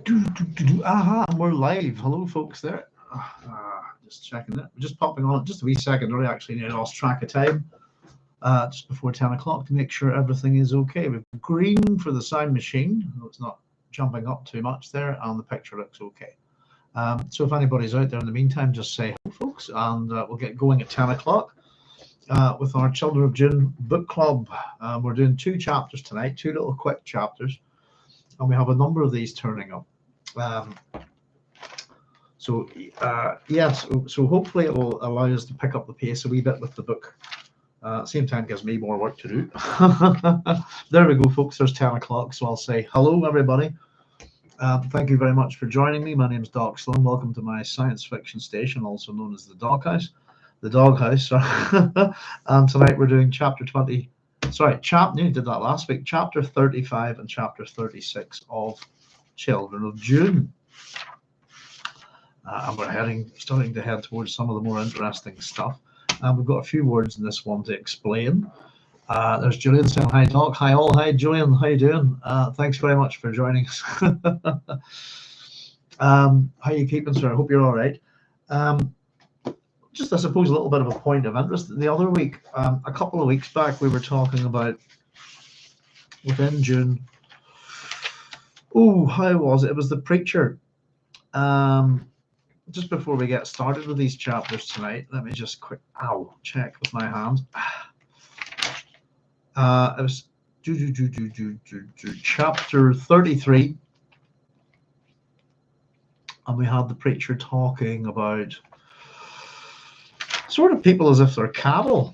Aha, and we're live. Hello, folks there. Just checking it. Just popping on just a wee second. I actually lost track of time just before 10 o'clock to make sure everything is okay. We've green for the sound machine. It's not jumping up too much there, and the picture looks okay. So if anybody's out there in the meantime, just say hello, folks, and we'll get going at 10 o'clock with our Children of Dune book club. We're doing 2 chapters tonight, 2 little quick chapters, and we have a number of these turning up. Yes, so hopefully it will allow us to pick up the pace a wee bit with the book. Same time gives me more work to do. There we go, folks. There's 10 o'clock, so I'll say hello, everybody. Thank you very much for joining me. My name is Doc Sloan. Welcome to my science fiction station, also known as the Doghouse. The Doghouse. And tonight we're doing chapter 20. Sorry, you did that last week. Chapter 35 and chapter 36 of Children of Dune. And we're starting to head towards some of the more interesting stuff. And we've got a few words in this one to explain. There's Julian saying, hi, Doc. Hi, all. Hi, Julian. How you doing? Thanks very much for joining us. How you keeping, sir? I hope you're all right. Just, I suppose, a little bit of a point of interest. The other week, a couple of weeks back, we were talking about within Dune. Oh, how was it? It was the preacher. Just before we get started with these chapters tonight, let me just check with my hand. It was chapter 33, and we had the preacher talking about sort of people as if they're cattle.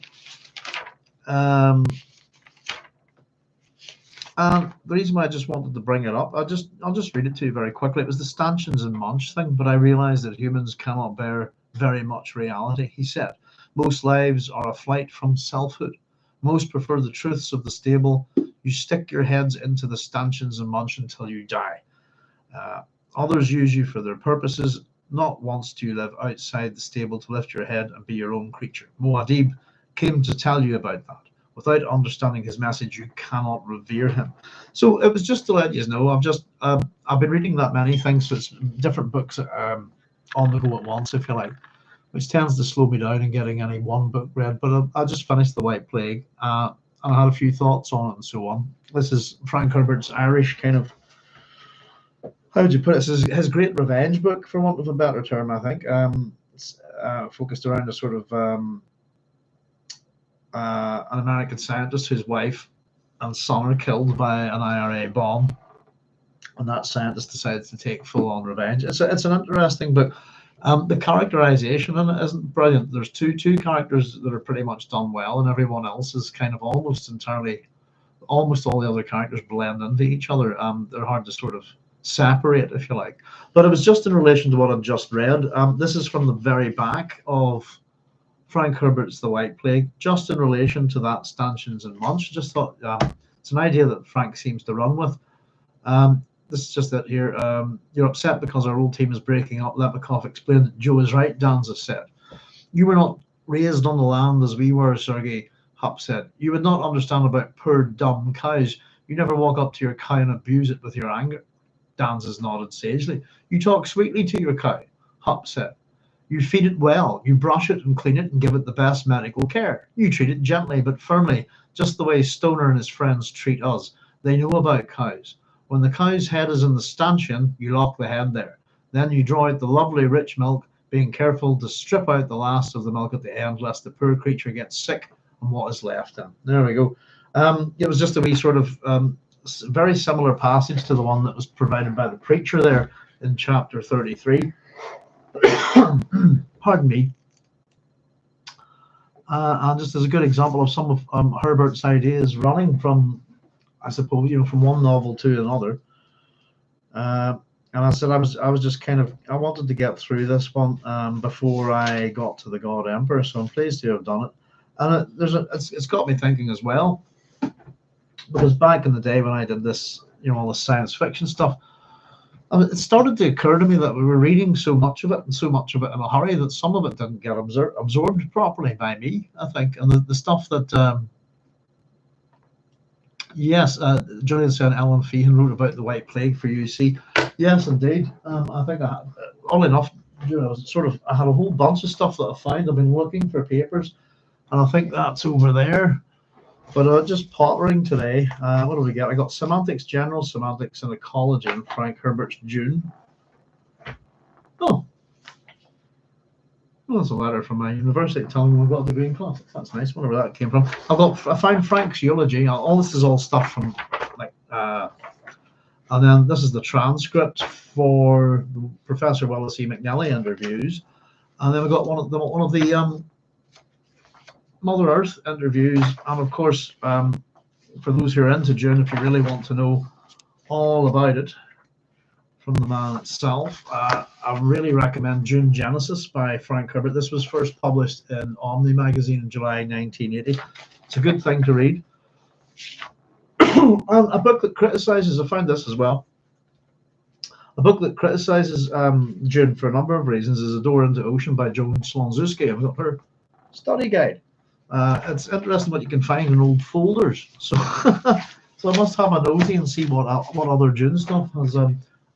And the reason why I just wanted to bring it up, I'll just read it to you very quickly. It was the stanchions and munch thing, but I realized that humans cannot bear very much reality. He said, most lives are a flight from selfhood. Most prefer the truths of the stable. You stick your heads into the stanchions and munch until you die. Others use you for their purposes. Not once do you live outside the stable to lift your head and be your own creature. Muad'Dib came to tell you about that. Without understanding his message, you cannot revere him. So it was just to let you know. I've been reading that many things, so it's different books on the go at once, if you like, which tends to slow me down in getting any one book read. But I just finished The White Plague, and I had a few thoughts on it and so on. This is Frank Herbert's Irish kind of, how would you put it? This is his great revenge book, for want of a better term, I think. It's focused around a sort of an American scientist whose wife and son are killed by an IRA bomb, and that scientist decides to take full-on revenge. It's an interesting book. The characterization in it isn't brilliant. There's two characters that are pretty much done well, and everyone else is kind of almost all the other characters blend into each other. They're hard to sort of separate, if you like. But it was just in relation to what I've just read. This is from the very back of Frank Herbert's The White Plague, just in relation to that stanchions and munch. Just thought it's an idea that Frank seems to run with. This is just that here, you're upset because our old team is breaking up. Lepnikov explained that Joe is right, Danza said. You were not raised on the land as we were, Sergei, Hupp said. You would not understand about poor dumb cows. You never walk up to your cow and abuse it with your anger. Danza nodded sagely. You talk sweetly to your cow, Hupp said. You feed it well, you brush it and clean it and give it the best medical care. You treat it gently but firmly, just the way Stoner and his friends treat us. They know about cows. When the cow's head is in the stanchion, you lock the head there. Then you draw out the lovely rich milk, being careful to strip out the last of the milk at the end, lest the poor creature gets sick on what is left in. There we go. It was just a wee sort of very similar passage to the one that was provided by the preacher there in chapter 33. Pardon me. And just as a good example of some of Herbert's ideas running from, I suppose, from one novel to another. And I said I was just kind of, I wanted to get through this one before I got to the God Emperor, so I'm pleased to have done it. And it's got me thinking as well, because back in the day when I did this, all the science fiction stuff, it started to occur to me that we were reading so much of it in a hurry that some of it didn't get absorbed properly by me, I think. And the stuff that, Julian said Alan Feehan wrote about the White Plague for UC. Yes, indeed. I think all enough. I had a whole bunch of stuff that I found. I've been looking for papers, and I think that's over there. But just pottering today. What do we get? I got semantics, general semantics, and ecology in Frank Herbert's Dune. Oh, well, that's a letter from my university telling me I've got a degree in classics. That's nice. Wonder where that came from. I found Frank's eulogy. All this is all stuff from like. And then this is the transcript for the Professor Willis E. McNally interviews. And then we got one of the Mother Earth interviews. And of course, for those who are into Dune, if you really want to know all about it from the man itself, I really recommend Dune Genesis by Frank Herbert. This was first published in Omni magazine in July 1980. It's a good thing to read. A book that criticizes, I found this as well, a book that criticizes Dune for a number of reasons is A Door into Ocean by Joan Sloan. I've got her study guide. It's interesting what you can find in old folders. So so I must have a nosy and see what other Dune stuff has.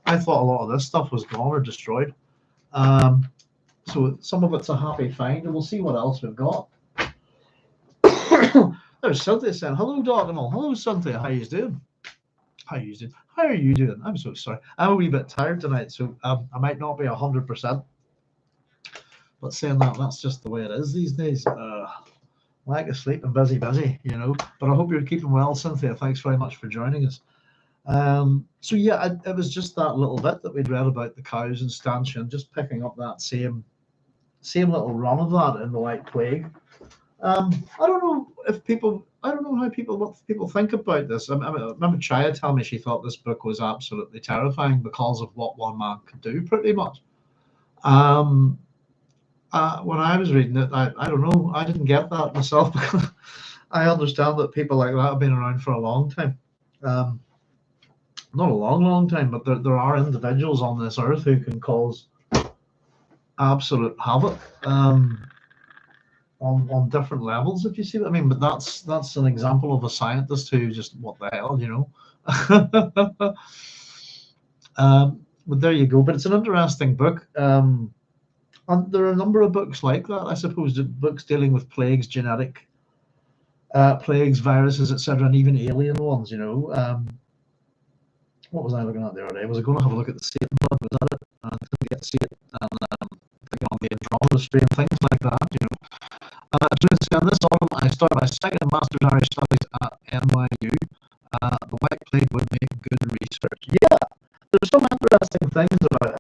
I thought a lot of this stuff was gone or destroyed. So some of it's a happy find, and we'll see what else we've got. There's Cynthia saying, hello, Dognal. Hello, Cynthia. How you doing? How are you doing? I'm so sorry. I'm a wee bit tired tonight, so I might not be 100%. But saying that, that's just the way it is these days. Lack of sleep and busy, you know. But I hope you're keeping well, Cynthia. Thanks very much for joining us. So yeah, it was just that little bit that we'd read about the cows and stanchion, just picking up that same little run of that in the White Plague. I don't know what people think about this. I remember Chaya telling me she thought this book was absolutely terrifying because of what one man could do, pretty much. When I was reading it, I don't know, I didn't get that myself because I understand that people like that have been around for a long time. Not a long time, but there are individuals on this earth who can cause absolute havoc. On different levels, if you see what I mean. But that's an example of a scientist who just, what the hell, you know. But there you go. But it's an interesting book. And there are a number of books like that, I suppose, books dealing with plagues, genetic plagues, viruses, etc., and even alien ones, you know. What was I looking at the other day? Was I going to have a look at the Satan blood? Was that it? I couldn't get to see it. And thinking on the Andromeda Strain, things like that, you know. This autumn, I started my second Master's Irish Studies at NYU. The White Plague would make good research. Yeah, there's some interesting things about it.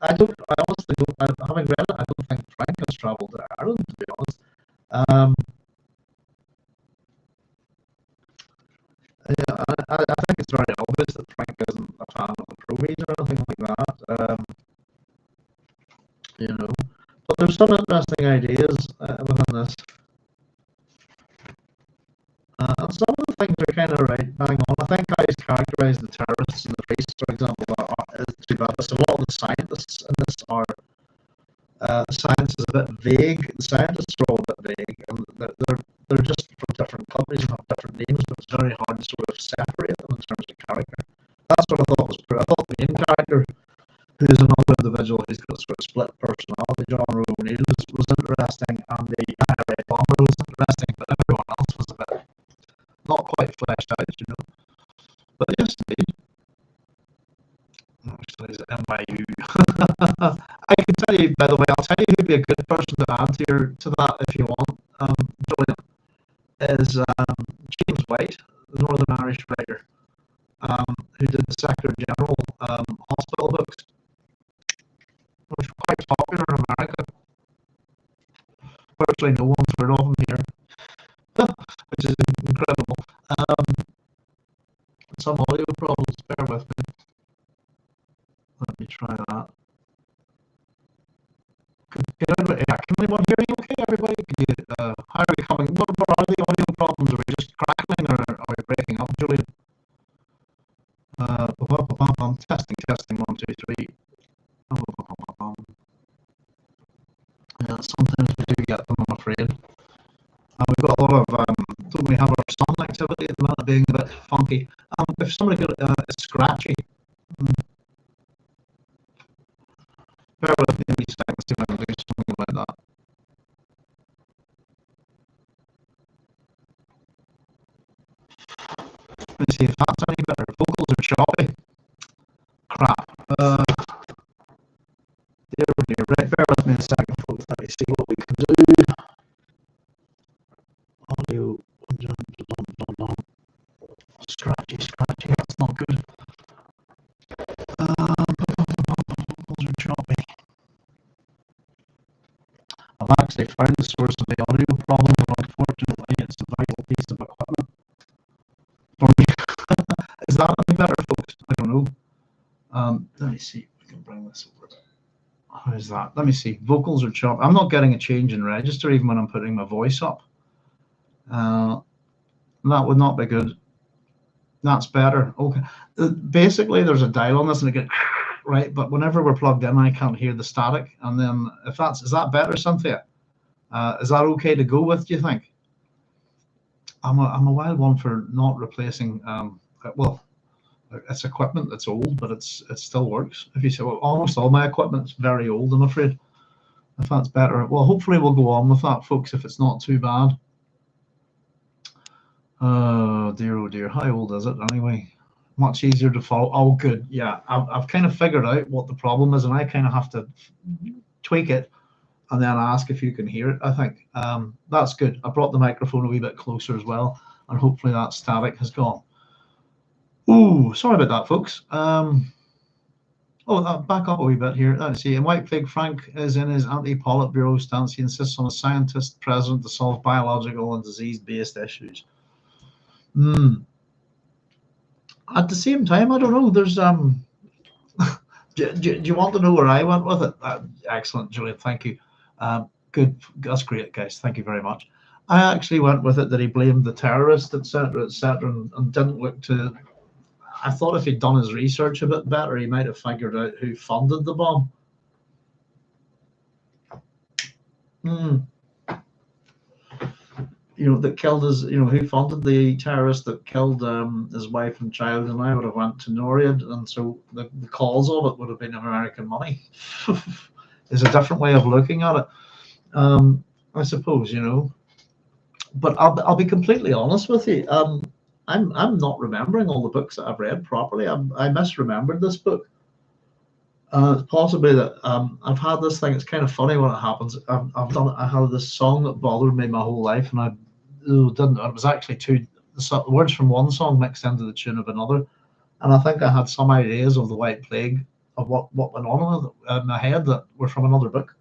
I honestly don't, having read it, I don't think Frank has travelled to Ireland, to be honest. Yeah, I think it's very obvious that Frank isn't a fan of the Provies or anything like that. You know. But there's some interesting ideas within this. And some of the things are kind of right, bang on. I think how he's characterised the terrorists and the priests, for example, is too bad. A lot of the scientists in this are, the science is a bit vague. The scientists are all a bit vague, and they're just from different countries and have different names, but it's very hard to sort of separate them in terms of character. That's what I thought was true. I thought the main character, who is another individual who's got sort of split personality, John O'Neill, was interesting, and the IRA bomber was interesting, but everyone else was a bit not quite fleshed out, you know. But yes, indeed. Actually, it's NYU. I can tell you, by the way, I'll tell you who'd be a good person to add to that if you want, Julian, is James White, the Northern Irish writer, who did the Secretary General hospital books, which were quite popular in America. Virtually no one's heard of them here, which is incredible. Some audio problems, bear with me. Let me try that. Can anyone hear me okay, everybody? How are we coming? What are the audio problems? Are we just crackling or are we breaking up, Julian? Testing, 1, 2, 3. Yeah, sometimes we do get them, I'm afraid. We've got a lot of, don't we have our sun activity at the minute being a bit funky. If somebody got scratchy, see what we can do. Audio. Scratchy, that's not good. Those are choppy. I've actually found the source of the audio problem, but unfortunately it's a vital piece of equipment for me. Is that any better, folks? I don't know. Let me see if we can bring this over. How is that? Let me see. Vocals are choppy. I'm not getting a change in register even when I'm putting my voice up. That would not be good. That's better. Okay. Basically, there's a dial on this and it gets right, but whenever we're plugged in, I can't hear the static. And then if is that better, Cynthia? Is that okay to go with, do you think? I'm a wild one for not replacing, well, it's equipment that's old, but it still works. If you say, well, almost all my equipment's very old, I'm afraid. If that's better, well, hopefully we'll go on with that, folks, if it's not too bad. Oh dear, how old is it anyway? Much easier to follow. Oh, good. Yeah, I've kind of figured out what the problem is, and I kind of have to tweak it and then ask if you can hear it. I think that's good. I brought the microphone a wee bit closer as well, and hopefully that static has gone. Ooh, sorry about that, folks. Back up a wee bit here. Let's see. In White Fig, Frank is in his anti-Politburo stance. He insists on a scientist president to solve biological and disease-based issues. At the same time, I don't know. There's do you want to know where I went with it? Excellent, Julian. Thank you. Good. That's great, guys. Thank you very much. I actually went with it that he blamed the terrorist, etc., and didn't look to. I thought if he'd done his research a bit better, he might have figured out who funded the bomb. That killed his, who funded the terrorist that killed his wife and child, and I would have went to Noriad, and so the cause of it would have been American money. Is a different way of looking at it, I suppose, But I'll be completely honest with you. I'm not remembering all the books that I've read properly. I misremembered this book. It's possibly that I've had this thing. It's kind of funny when it happens. I had this song that bothered me my whole life, and I didn't. It was actually the words from one song mixed into the tune of another, and I think I had some ideas of the White Plague of what went on in my head that were from another book.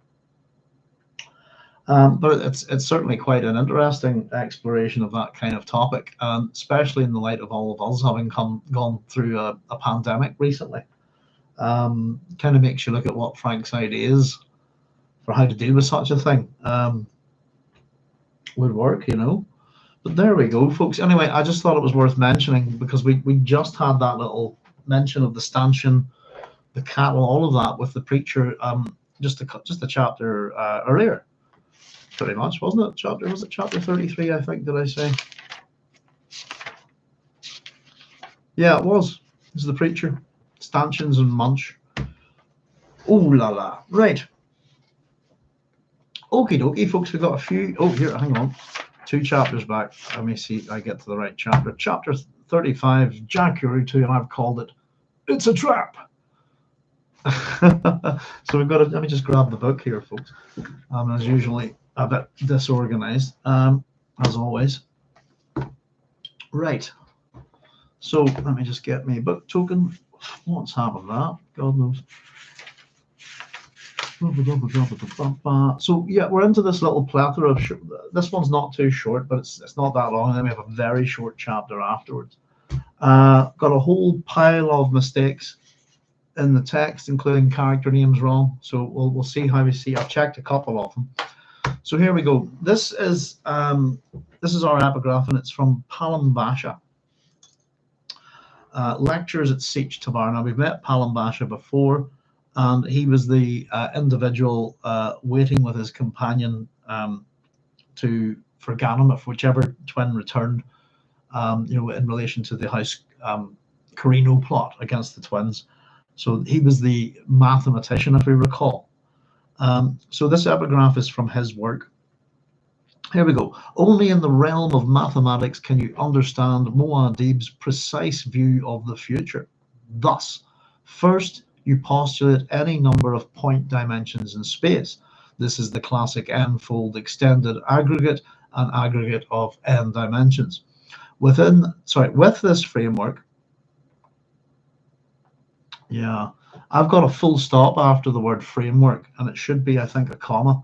But it's certainly quite an interesting exploration of that kind of topic, especially in the light of all of us having gone through a pandemic recently. Kind of makes you look at what Frank's ideas for how to deal with such a thing would work, But there we go, folks. Anyway, I just thought it was worth mentioning because we just had that little mention of the stanchion, the cattle, all of that with the preacher, just a chapter earlier. Pretty much, wasn't it? Was it chapter 33? I think. Did I say? Yeah, it was. This is the preacher, stanchions and munch. Oh la la! Right. Okie dokie, folks. We've got a few. Oh, here. Hang on. 2 chapters back. Let me see. I get to the right chapter. Chapter 35. Jacurutu, and I've called it. It's a trap. So we've got to. Let me just grab the book here, folks. As usually. A bit disorganized, as always. Right. So let me just get my book token. What's happened to that? God knows. So yeah, we're into this little plethora of. This one's not too short, but it's not that long. And then we have a very short chapter afterwards. Got a whole pile of mistakes in the text, including character names wrong. So we'll see how we see. I've checked a couple of them. So here we go. This is our epigraph, and it's from Palam Basha. Lectures at Sietch Tabar. Now, we've met Palam Basha before, and he was the individual waiting with his companion for Ganem, if whichever twin returned, in relation to the House Carino plot against the twins. So he was the mathematician, if we recall. So this epigraph is from his work. Here we go. Only in the realm of mathematics can you understand Muad'Dib's precise view of the future. Thus, first, you postulate any number of point dimensions in space. This is the classic n-fold extended aggregate, an aggregate of n dimensions. With this framework, yeah, I've got a full stop after the word framework, and it should be, I think, a comma.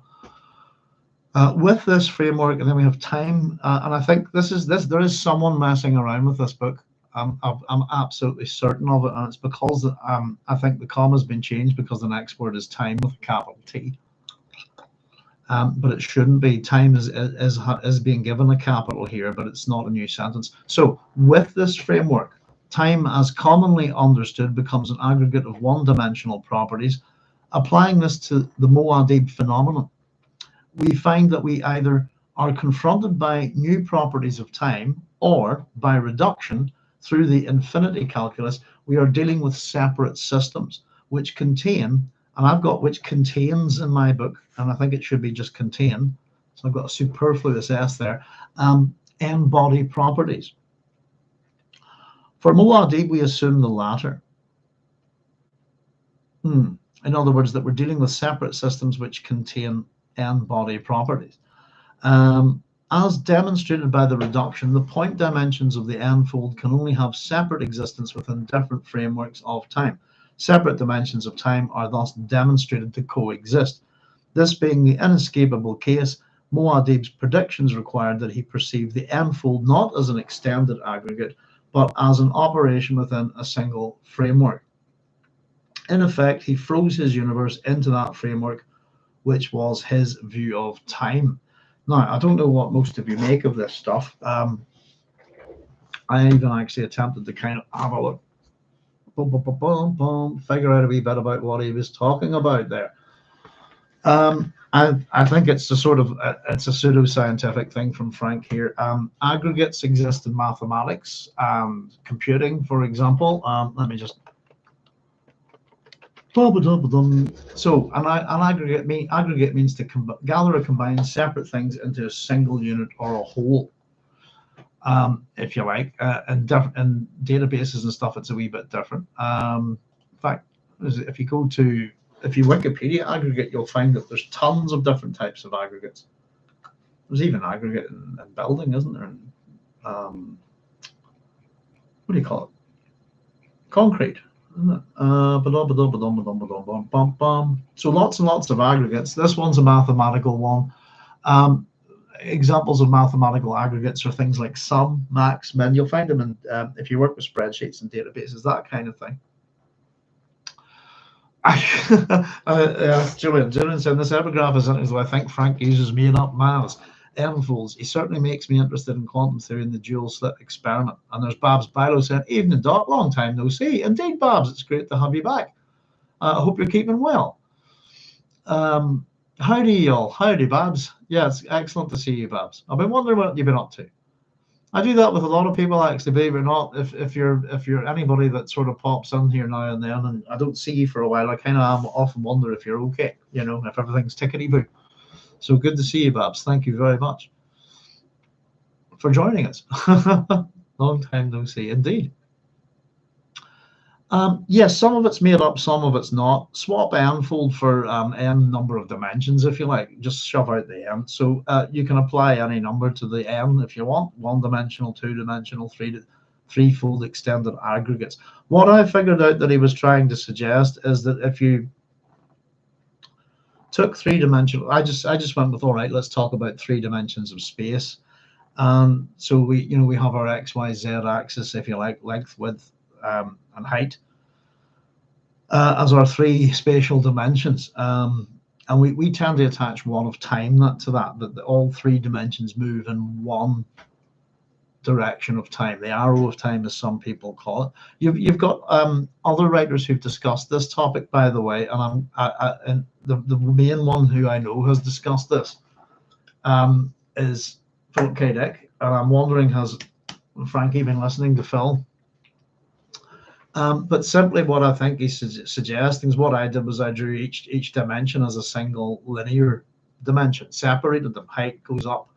With this framework, and then we have time, and I think there is someone messing around with this book. I'm absolutely certain of it, and it's because I think the comma's been changed because the next word is time with a capital T. But it shouldn't be. Time is being given a capital here, but it's not a new sentence. So with this framework, time as commonly understood becomes an aggregate of one-dimensional properties. Applying this to the Muad'Dib phenomenon, we find that we either are confronted by new properties of time, or by reduction through the infinity calculus, we are dealing with separate systems which contain, and I've got which contains in my book, and I think it should be just contain, so I've got a superfluous S there, n-body properties. For Muad'Dib, we assume the latter. In other words, that we're dealing with separate systems which contain n-body properties. As demonstrated by the reduction, the point dimensions of the n-fold can only have separate existence within different frameworks of time. Separate dimensions of time are thus demonstrated to coexist. This being the inescapable case, Muad'Dib's predictions required that he perceive the n-fold not as an extended aggregate, but as an operation within a single framework. In effect, he froze his universe into that framework, which was his view of time. Now, I don't know what most of you make of this stuff. I even actually attempted to kind of have a look, figure out a wee bit about what he was talking about there. I think it's a sort of it's a pseudo-scientific thing from Frank here. Aggregates exist in mathematics and computing, for example. Let me just. So an aggregate means to gather or combine separate things into a single unit or a whole. If you like, in databases and stuff, it's a wee bit different. In fact, if you Wikipedia aggregate, you'll find that there's tons of different types of aggregates. There's even aggregate in building, isn't there? What do you call it? Concrete. So lots and lots of aggregates. This one's a mathematical one. Examples of mathematical aggregates are things like sum, max, min. You'll find them in if you work with spreadsheets and databases, that kind of thing. Julian said this epigraph is as I think Frank uses made-up maths. N-folds. He certainly makes me interested in quantum theory and the dual slit experiment. And there's Babs Bilo saying, evening Doc, long time no see. Indeed, Babs, it's great to have you back. I hope you're keeping well. Howdy, y'all. Howdy, Babs. Yeah, it's excellent to see you, Babs. I've been wondering what you've been up to. I do that with a lot of people, actually, believe it or not. If you're anybody that sort of pops in here now and then, and I don't see you for a while, I kind of often wonder if you're okay, if everything's tickety-boo. So good to see you, Babs. Thank you very much for joining us. Long time no see, indeed. Yes, some of it's made up, some of it's not. Swap n-fold for n number of dimensions, if you like. Just shove out the n. So you can apply any number to the n if you want. One-dimensional, two-dimensional, three-fold extended aggregates. What I figured out that he was trying to suggest is that if you took three-dimensional, I just went with, all right, let's talk about 3 dimensions of space. So we have our x, y, z axis, if you like, length, width, and height as our 3 spatial dimensions. And we tend to attach one of time to that all 3 dimensions move in one direction of time, the arrow of time, as some people call it. You've got other writers who've discussed this topic, by the way, and and the main one who I know has discussed this is Philip K. Dick, and I'm wondering, has Frankie been listening to Phil? But simply what I think he's suggesting is, what I did was I drew each dimension as a single linear dimension, separated them. Height goes up,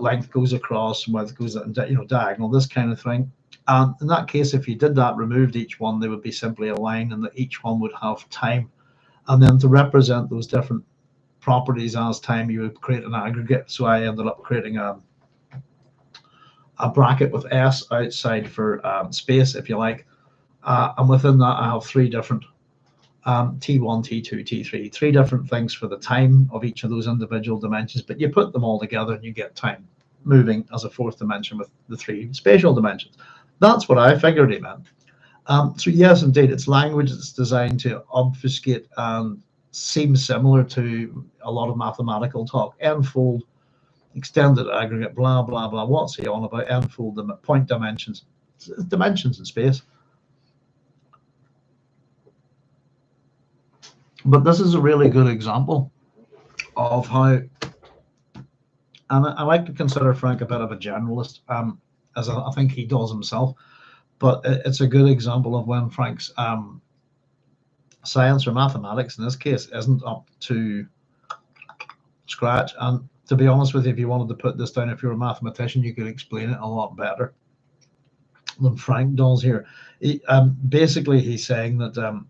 length goes across, width goes diagonal, this kind of thing. And in that case, if you did that, removed each one, they would be simply a line, and that each one would have time. And then to represent those different properties as time, you would create an aggregate. So I ended up creating a bracket with S outside for space, if you like. And within that, I have three different T1, T2, T3, three different things for the time of each of those individual dimensions. But you put them all together and you get time moving as a fourth dimension with the three spatial dimensions. That's what I figured he meant. So yes, indeed, it's language that's designed to obfuscate and seem similar to a lot of mathematical talk. N-fold, extended aggregate, blah, blah, blah. What's he on about? N-fold, point dimensions. It's dimensions in space. But this is a really good example of how, and I like to consider Frank a bit of a generalist, as I think he does himself. But it's a good example of when Frank's science or mathematics, in this case, isn't up to scratch. And to be honest with you, if you wanted to put this down, if you're a mathematician, you could explain it a lot better than Frank does here. Basically, he's saying that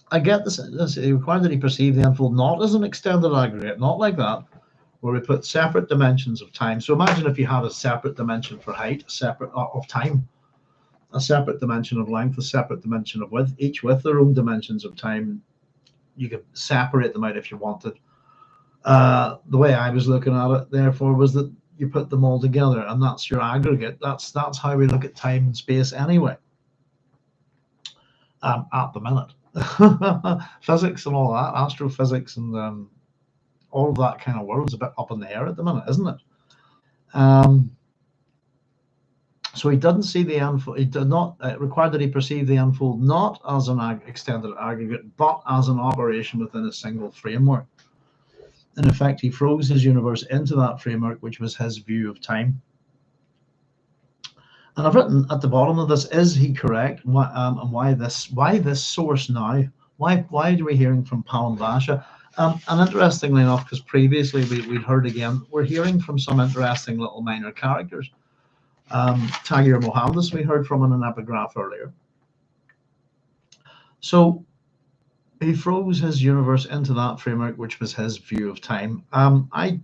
I get this. It required that he perceive the unfold not as an extended aggregate, not like that, where we put separate dimensions of time. So imagine if you had a separate dimension for height, a separate of time, a separate dimension of length, a separate dimension of width, each with their own dimensions of time. You could separate them out if you wanted. The way I was looking at it, therefore, was that you put them all together, and that's your aggregate. That's how we look at time and space anyway. At the minute, physics and all that, astrophysics and all of that kind of world is a bit up in the air at the minute, isn't it? So he didn't see the unfold. He did not require that he perceive the unfold not as an extended aggregate, but as an operation within a single framework. In effect, he froze his universe into that framework, which was his view of time. And I've written at the bottom of this: is he correct? And why this source now? Why are we hearing from Palam Basha? And interestingly enough, because previously we'd heard again, we're hearing from some interesting little minor characters. Tagir Mohammed, we heard from in an epigraph earlier. So he froze his universe into that framework, which was his view of time. I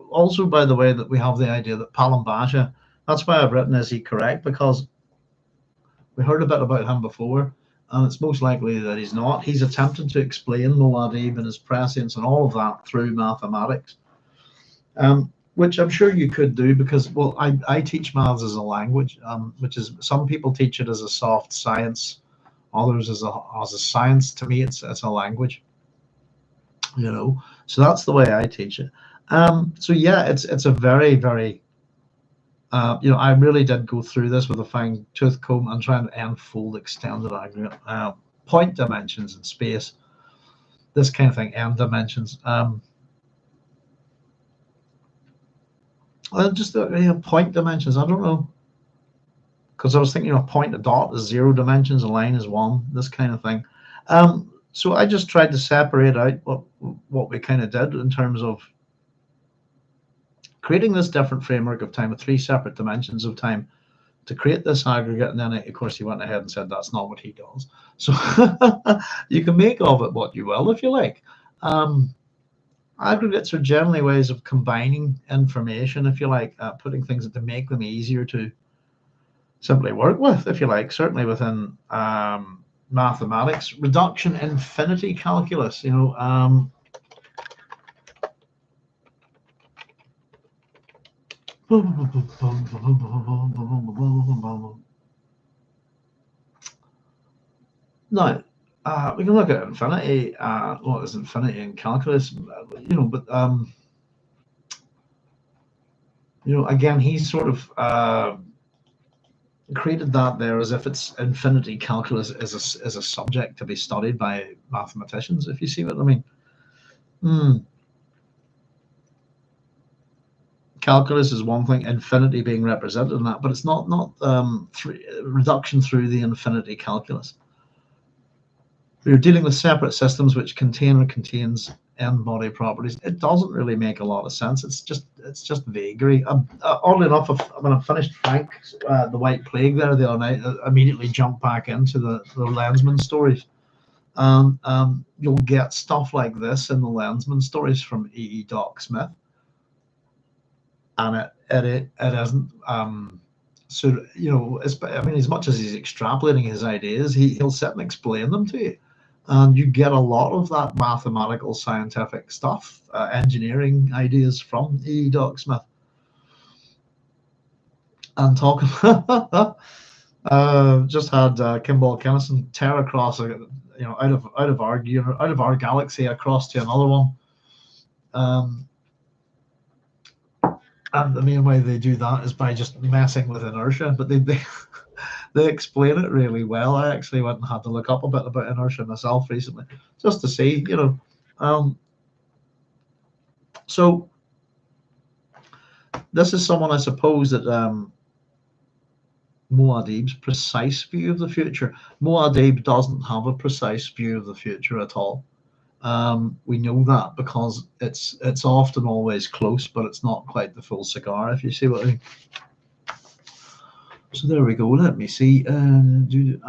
also, by the way, that we have the idea that Palam Basha, that's why I've written, is he correct? Because we heard a bit about him before, and it's most likely that he's not. He's attempted to explain Muad'Dib and his prescience and all of that through mathematics, which I'm sure you could do, because, well, I teach maths as a language, which is, some people teach it as a soft science, others as a science. To me, it's a language, you know. So that's the way I teach it. So yeah, it's a very, very you know, I really did go through this with a fine tooth comb and trying to unfold extended aggregate, point dimensions in space, this kind of thing, n dimensions. Just point dimensions, I don't know, because I was thinking a point, a dot is 0 dimensions, a line is 1, this kind of thing. So I just tried to separate out what we kind of did in terms of creating this different framework of time with 3 separate dimensions of time to create this aggregate. And then, of course, he went ahead and said that's not what he does. So you can make of it what you will, if you like. Aggregates are generally ways of combining information, if you like, putting things to make them easier to simply work with, if you like, certainly within mathematics. Reduction infinity calculus, you know, now, we can look at infinity. What is infinity in calculus? You know, but you know, again, he's sort of created that there as if it's infinity calculus is a subject to be studied by mathematicians, if you see what I mean. Calculus is one thing, infinity being represented in that, but it's not reduction through the infinity calculus. We're dealing with separate systems which contain or contains n-body properties. It doesn't really make a lot of sense. It's just vagary. Oddly enough, when I finished Frank, the White Plague there the other night, I immediately jumped back into the Lensman stories, And you'll get stuff like this in the Lensman stories from E. Doc Smith, and it isn't. So I mean, as much as he's extrapolating his ideas, he'll sit and explain them to you, and you get a lot of that mathematical, scientific stuff, engineering ideas from E. Doc Smith. And talking, just had Kimball Kennison tear across, out of our galaxy across to another one. And the main way they do that is by just messing with inertia, but they explain it really well. I actually went and had to look up a bit about inertia myself recently, just to see, So this is someone, I suppose, that Muad'Dib's precise view of the future. Muad'Dib doesn't have a precise view of the future at all. We know that because it's often always close, but it's not quite the full cigar, if you see what I mean. So there we go. Let me see. I'm doing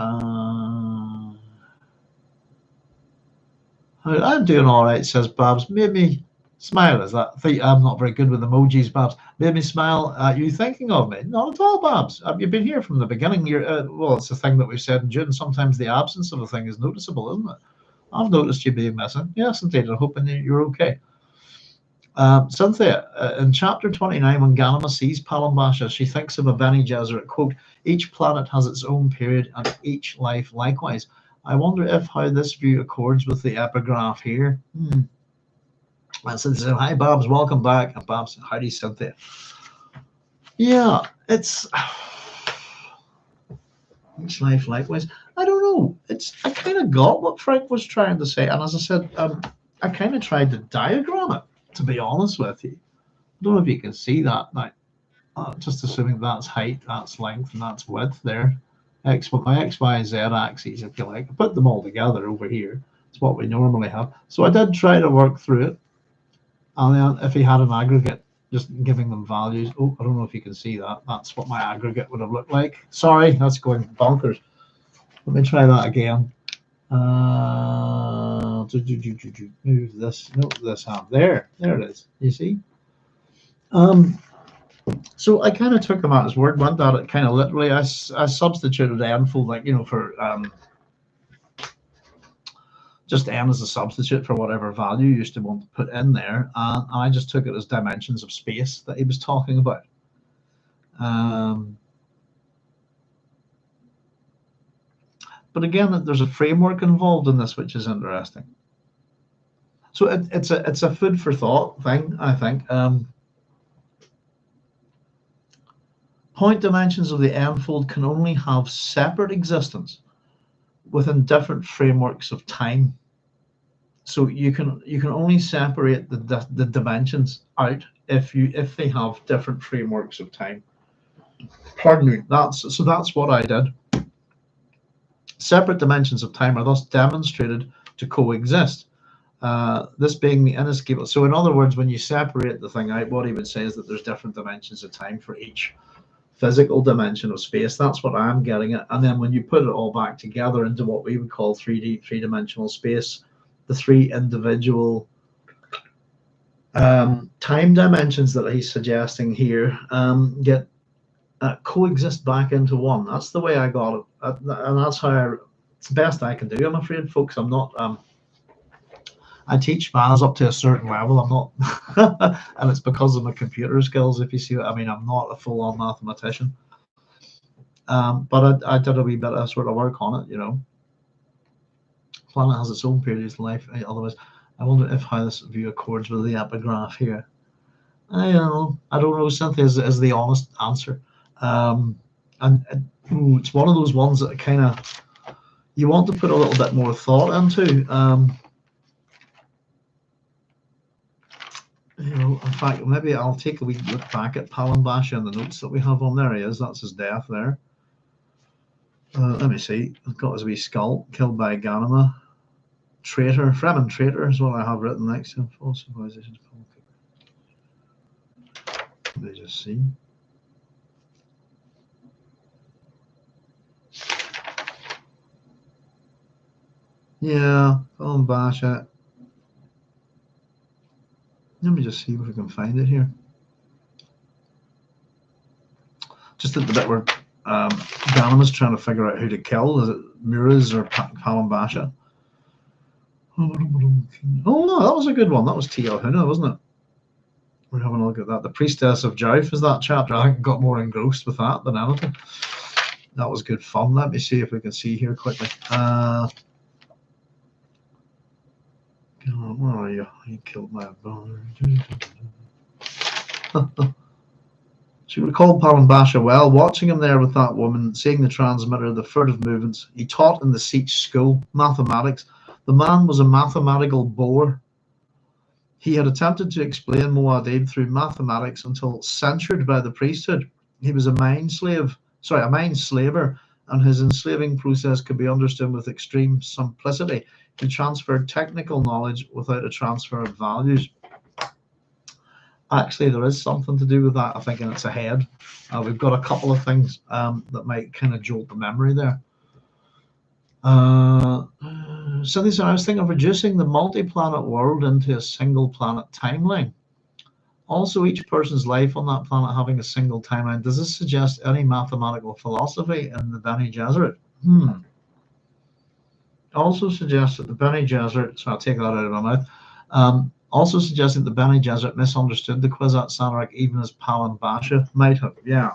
all right, says Babs. Made me smile. Is that? I'm not very good with emojis, Babs. Made me smile. Are you thinking of me? Not at all, Babs. You've been here from the beginning. Well, it's a thing that we've said in June. Sometimes the absence of a thing is noticeable, isn't it? I've noticed you being missing. Yes, indeed. I'm hoping you're okay. Cynthia, in chapter 29, when Ganima sees Palambasha, she thinks of a Bene Gesserit quote, each planet has its own period and each life likewise. I wonder if how this view accords with the epigraph here. And so, hi, Babs, welcome back. And Babs, howdy, Cynthia. Yeah, it's each life likewise. I don't know. I kind of got what Frank was trying to say. And as I said, I kind of tried to diagram it, to be honest with you. I don't know if you can see that now. Just assuming that's height, that's length, and that's width there. My X, Y, and Z axes, if you like. I put them all together over here. It's what we normally have. So I did try to work through it. And then if he had an aggregate, just giving them values. Oh, I don't know if you can see that. That's what my aggregate would have looked like. Sorry, that's going bonkers. Let me try that again. Move this. No, this hand. There it is. You see? So I kind of took him at his word, went at it kind of literally. I substituted n for just n as a substitute for whatever value you used to want to put in there, and I just took it as dimensions of space that he was talking about. But again, there's a framework involved in this, which is interesting. So it's a food for thought thing, I think. Point dimensions of the n-fold can only have separate existence within different frameworks of time. So you can only separate the dimensions out if they have different frameworks of time. Pardon me. That's what I did. Separate dimensions of time are thus demonstrated to coexist. This being the inescapable. So in other words, when you separate the thing out, what he would say is that there's different dimensions of time for each physical dimension of space. That's what I'm getting at. And then when you put it all back together into what we would call three-dimensional space, the three individual time dimensions that he's suggesting here get coexist back into one. That's the way I got it, and that's how it's the best I can do. I'm afraid, folks. I'm not. I teach maths up to a certain level. I'm not, and it's because of my computer skills. If you see what I mean, I'm not a full-on mathematician. But I did a wee bit of sort of work on it. Planet has its own periods of life. Otherwise, I wonder if how this view accords with the epigraph here. I don't know. Cynthia is the honest answer. And it's one of those ones that kind of you want to put a little bit more thought into. In fact, maybe I'll take a wee look back at Palambasha and the notes that we have on there. He is. That's his death there. Let me see. I've got his wee skull killed by Ganima. Traitor, Fremen traitor is what I have written next to him. False civilization. Let me just see. Yeah, Colin Basha. Let me just see if we can find it here. Just at the bit where Ganem is trying to figure out who to kill. Is it Muraz or Colin Basha? Oh no, that was a good one. That was Tia Huna, wasn't it? We're having a look at that. The Priestess of Jouf is that chapter. I got more engrossed with that than anything. That was good fun. Let me see if we can see here quickly. Where are you? You killed my brother. She recalled Palin Basha well, watching him there with that woman, seeing the transmitter, the furtive movements. He taught in the Siege school, mathematics. The man was a mathematical bore. He had attempted to explain Muad'Dib through mathematics until censured by the priesthood. He was a mind slaver, and his enslaving process could be understood with extreme simplicity. He transferred technical knowledge without a transfer of values. Actually, there is something to do with that, I think, and it's ahead. We've got a couple of things that might kind of jolt the memory there. So I was thinking of reducing the multi-planet world into a single planet timeline. Also, each person's life on that planet having a single timeline. Does this suggest any mathematical philosophy in the Bene Gesserit? Also suggests that the Bene Gesserit, so I'll take that out of my mouth, also suggests that the Bene Gesserit misunderstood the Kwisatz Haderach even as Palin Basha might have. Yeah.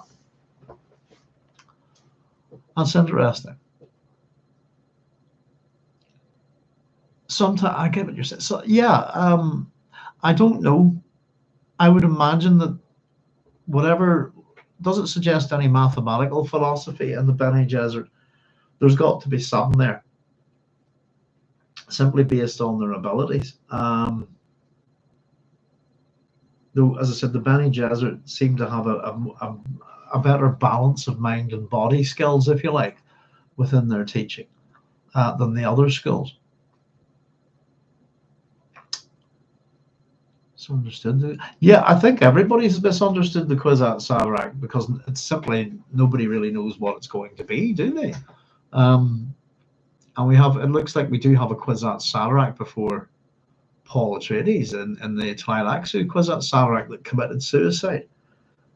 That's interesting. Sometimes I get what you're saying. So yeah, I don't know. I would imagine that whatever doesn't suggest any mathematical philosophy in the Bene Gesserit. There's got to be some there, simply based on their abilities. Though, as I said, the Bene Gesserit seem to have a better balance of mind and body skills, if you like, within their teaching than the other schools. Misunderstood. Yeah, I think everybody's misunderstood the Kwisatz Haderach because it's simply nobody really knows what it's going to be, do they? And we have, it looks like we do have a Kwisatz Haderach before Paul Atreides in the Tleilaxu Kwisatz Haderach that committed suicide.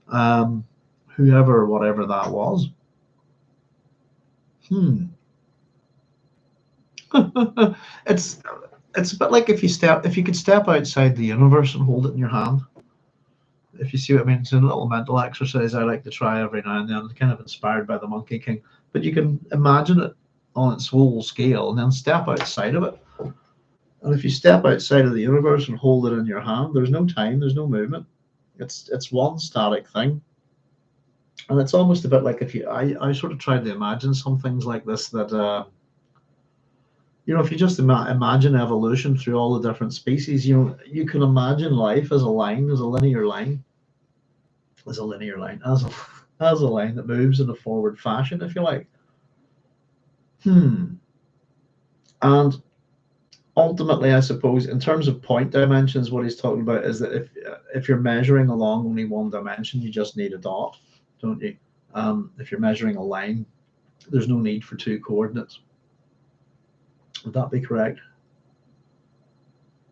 Whoever or whatever that was. It's a bit like if you could step outside the universe and hold it in your hand. If you see what I mean, it's a little mental exercise I like to try every now and then, kind of inspired by the Monkey King. But you can imagine it on its whole scale and then step outside of it. And if you step outside of the universe and hold it in your hand, there's no time, there's no movement. It's one static thing. And it's almost a bit like if I sort of tried to imagine some things like this that if you just imagine evolution through all the different species, you can imagine life as a line, as a linear line, as a line that moves in a forward fashion, if you like. And ultimately, I suppose, in terms of point dimensions, what he's talking about is that if you're measuring along only one dimension, you just need a dot, don't you? If you're measuring a line, there's no need for two coordinates. Would that be correct?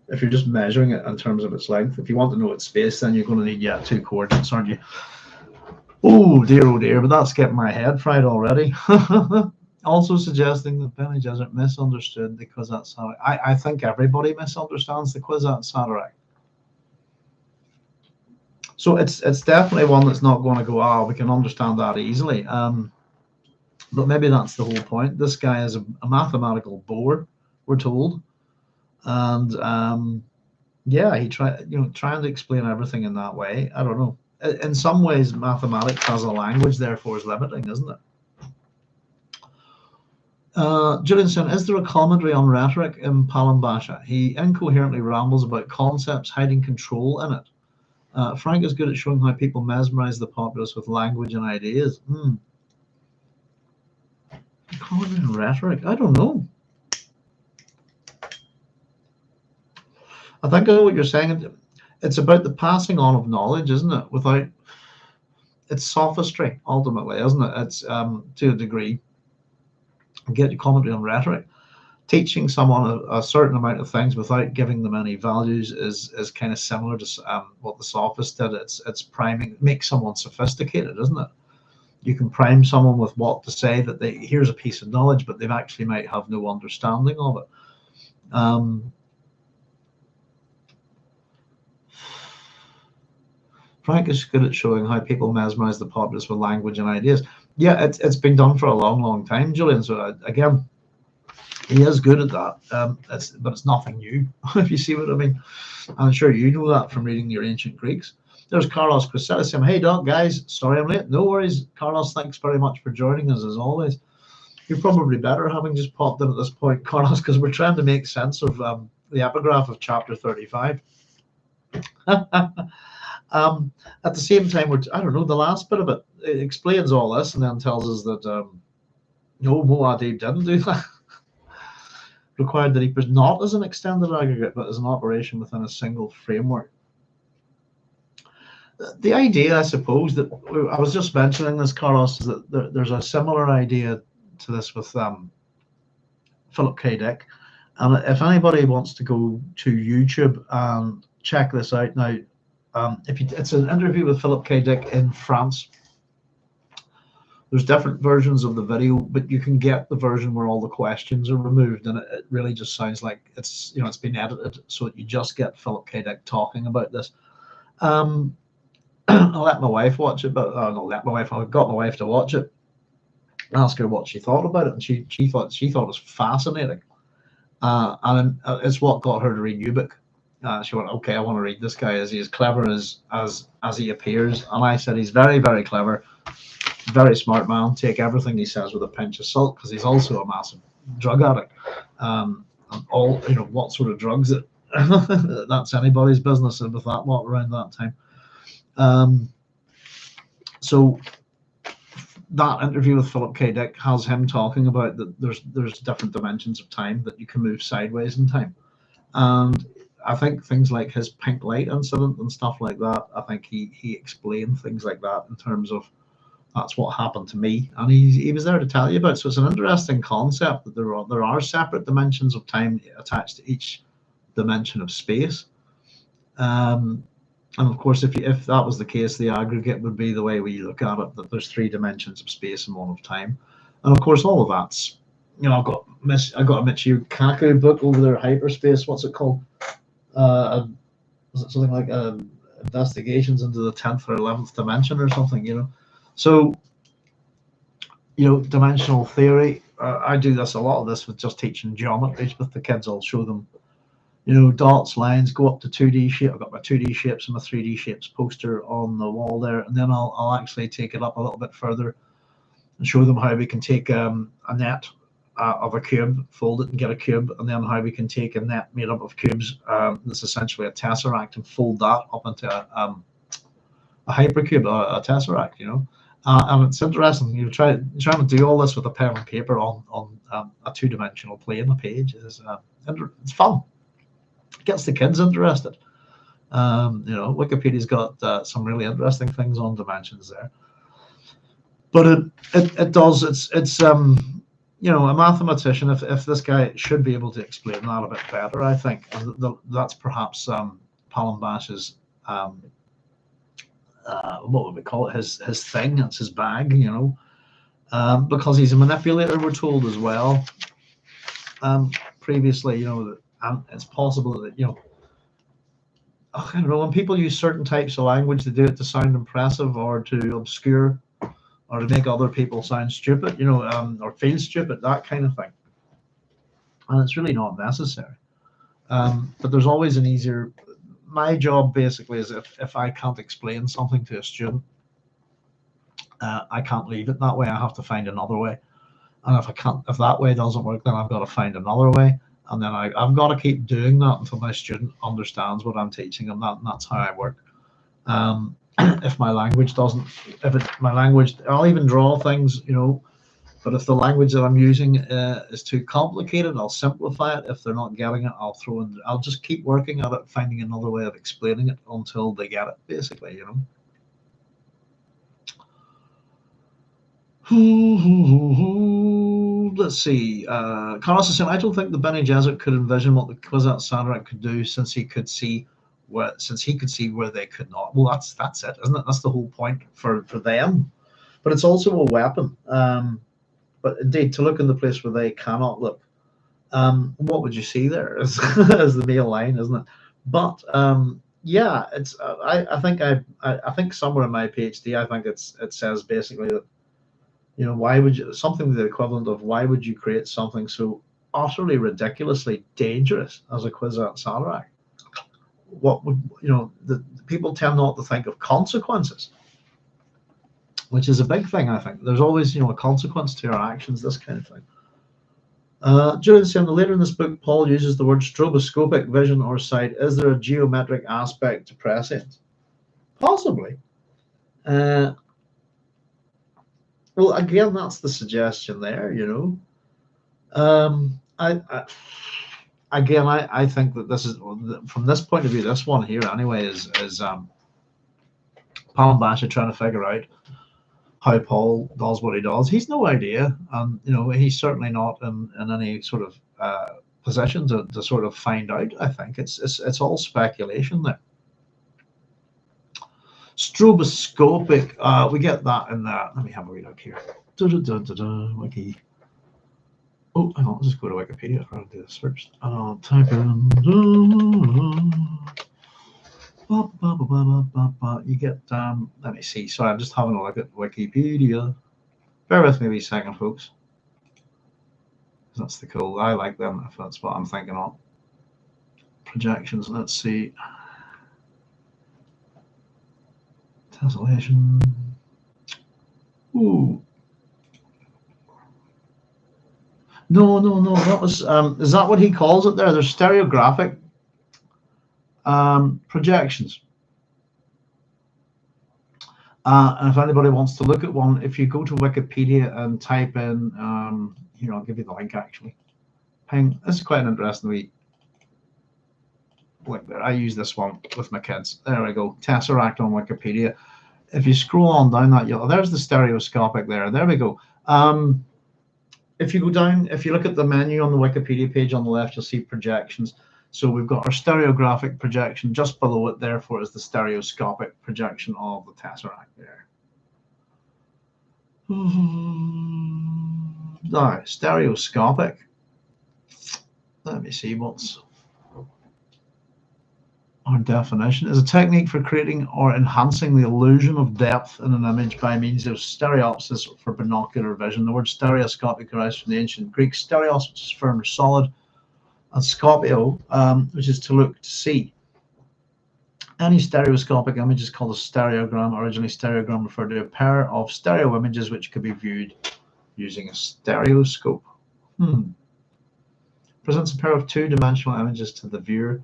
If you're just measuring it in terms of its length, if you want to know its space, then you're going to need two coordinates, aren't you? Oh dear, but that's getting my head fried already. Also suggesting that Bene Gesserit misunderstood the Kwisatz Haderach. I think everybody misunderstands the Kwisatz Haderach. So it's definitely one that's not going to go, we can understand that easily. But maybe that's the whole point. This guy is a mathematical bore, we're told, and he trying to explain everything in that way. I don't know. In some ways, mathematics as a language, therefore, is limiting, isn't it? Julian, is there a commentary on rhetoric in Palin Basha? He incoherently rambles about concepts hiding control in it. Frank is good at showing how people mesmerize the populace with language and ideas. Commentary on rhetoric? I don't know. I think I know what you're saying. It's about the passing on of knowledge, isn't it? Without, it's sophistry, ultimately, isn't it? It's to a degree. Get your commentary on rhetoric. teaching someone a certain amount of things without giving them any values is kind of similar to what the sophist did. It's priming, make someone sophisticated, isn't it? You can prime someone with what to say, that here's a piece of knowledge, but they've actually might have no understanding of it. Frank is good at showing how people mesmerize the populace with language and ideas. Yeah, it's been done for a long time, Julian. So again, he is good at that. But it's nothing new, if you see what I mean. I'm sure you know that from reading your ancient Greeks. There's Carlos Cressetta saying, hey, Doc, guys, sorry I'm late. No worries, Carlos, thanks very much for joining us, as always. You're probably better having just popped in at this point, Carlos, because we're trying to make sense of the epigraph of chapter 35. At the same time, I don't know, the last bit of it explains all this and then tells us that, no, Muad'Dib didn't do that. Required that he was not as an extended aggregate, but as an operation within a single framework. The idea, I suppose, that I was just mentioning this, Carlos, is that there's a similar idea to this with Philip K. Dick. And if anybody wants to go to YouTube and check this out now, it's an interview with Philip K. Dick in France. There's different versions of the video, but you can get the version where all the questions are removed, and it really just sounds like it's been edited, so that you just get Philip K. Dick talking about this. I let my wife watch it, but I got my wife to watch it. Ask her what she thought about it, and she thought it was fascinating. And it's what got her to read your book. She went, okay, I want to read this guy. Is he as clever as he appears? And I said, he's very, very clever, very smart man. Take everything he says with a pinch of salt, because he's also a massive drug addict. And all, what sort of drugs that's anybody's business with that lot around that time. So that interview with Philip K. Dick has him talking about that there's different dimensions of time, that you can move sideways in time. And I think things like his pink light incident and stuff like that, I think he explained things like that in terms of, that's what happened to me, and he was there to tell you about it. So it's an interesting concept that there are separate dimensions of time attached to each dimension of space. And of course, if that was the case, the aggregate would be the way we look at it, that there's 3 dimensions of space and 1 of time. And of course, all of that's, I got a Michio Kaku book over there, Hyperspace. What's it called? Was it something like Investigations into the 10th or 11th dimension or something? So, dimensional theory. I do this a lot of this with just teaching geometries with the kids. I'll show them, dots, lines, go up to 2D shape. I've got my 2D shapes and my 3D shapes poster on the wall there, and then I'll actually take it up a little bit further and show them how we can take a net of a cube, fold it and get a cube, and then how we can take a net made up of cubes that's essentially a tesseract, and fold that up into a hypercube, a tesseract, and it's interesting. You're trying to do all this with a pen and paper on a 2-dimensional plane. A page is it's fun. It gets the kids interested. Wikipedia's got some really interesting things on dimensions there. But it does. It's a mathematician. If this guy should be able to explain that a bit better, I think. And that's perhaps Palambash's what would we call it? His thing. It's his bag, because he's a manipulator. We're told as well. Previously, and it's possible that I don't know, when people use certain types of language, they do it to sound impressive or to obscure or to make other people sound stupid, or feel stupid, that kind of thing. And it's really not necessary. But there's always an easier. My job basically is if I can't explain something to a student, I can't leave it that way. I have to find another way. And if that way doesn't work, then I've got to find another way. And then I've got to keep doing that until my student understands what I'm teaching them. That's how I work. If my language doesn't, I'll even draw things, but if the language that I'm using is too complicated, I'll simplify it. If they're not getting it, I'll just keep working at it, finding another way of explaining it until they get it, basically, let's see. Carlos is saying, I don't think the Bene Gesserit could envision what the Kwisatz Haderach could do, since he could see where they could not. Well, that's it, isn't it? That's the whole point for them. But it's also a weapon. But indeed, to look in the place where they cannot look. What would you see there? Is the main line, isn't it? But yeah, it's. I think somewhere in my PhD, I think it says basically that, why would you, something the equivalent of, why would you create something so utterly ridiculously dangerous as a Kwisatz Haderach? What would, the people tend not to think of consequences, which is a big thing. I think there's always, a consequence to our actions, this kind of thing. Julian saying, later in this book, Paul uses the word stroboscopic vision or sight. Is there a geometric aspect to prescience? Possibly. Well, again, that's the suggestion there, I think that this is, from this point of view, this one here anyway is Palm Basha trying to figure out how Paul does what he does. He's no idea, and he's certainly not in any sort of position to sort of find out. I think it's all speculation there. Stroboscopic, we get that in that. Let me have a read up here. Wiki. Oh, hang on, let's just go to Wikipedia and do the search. Type in. You get, let me see. Sorry, I'm just having a look at Wikipedia. Bear with me a wee second, folks. That's the cool. I like them, if that's what I'm thinking of. Projections, let's see. Tessellation. Ooh. No. That was. Is that what he calls it there? There's stereographic projections. And if anybody wants to look at one, if you go to Wikipedia and type in, I'll give you the link actually. This is quite an interesting wee link there. I use this one with my kids. There we go. Tesseract on Wikipedia. If you scroll on down that, there's the stereoscopic there. There we go. If you go down, if you look at the menu on the Wikipedia page on the left, you'll see projections. So we've got our stereographic projection. Just below it, therefore, is the stereoscopic projection of the tesseract there. Now, stereoscopic. Let me see what's our definition. Is a technique for creating or enhancing the illusion of depth in an image by means of stereopsis for binocular vision. The word stereoscopic arises from the ancient Greek stereos, which is firm or solid, and scopio, which is to look, to see. Any stereoscopic image is called a stereogram. Originally, stereogram referred to a pair of stereo images which could be viewed using a stereoscope. Presents a pair of two-dimensional images to the viewer.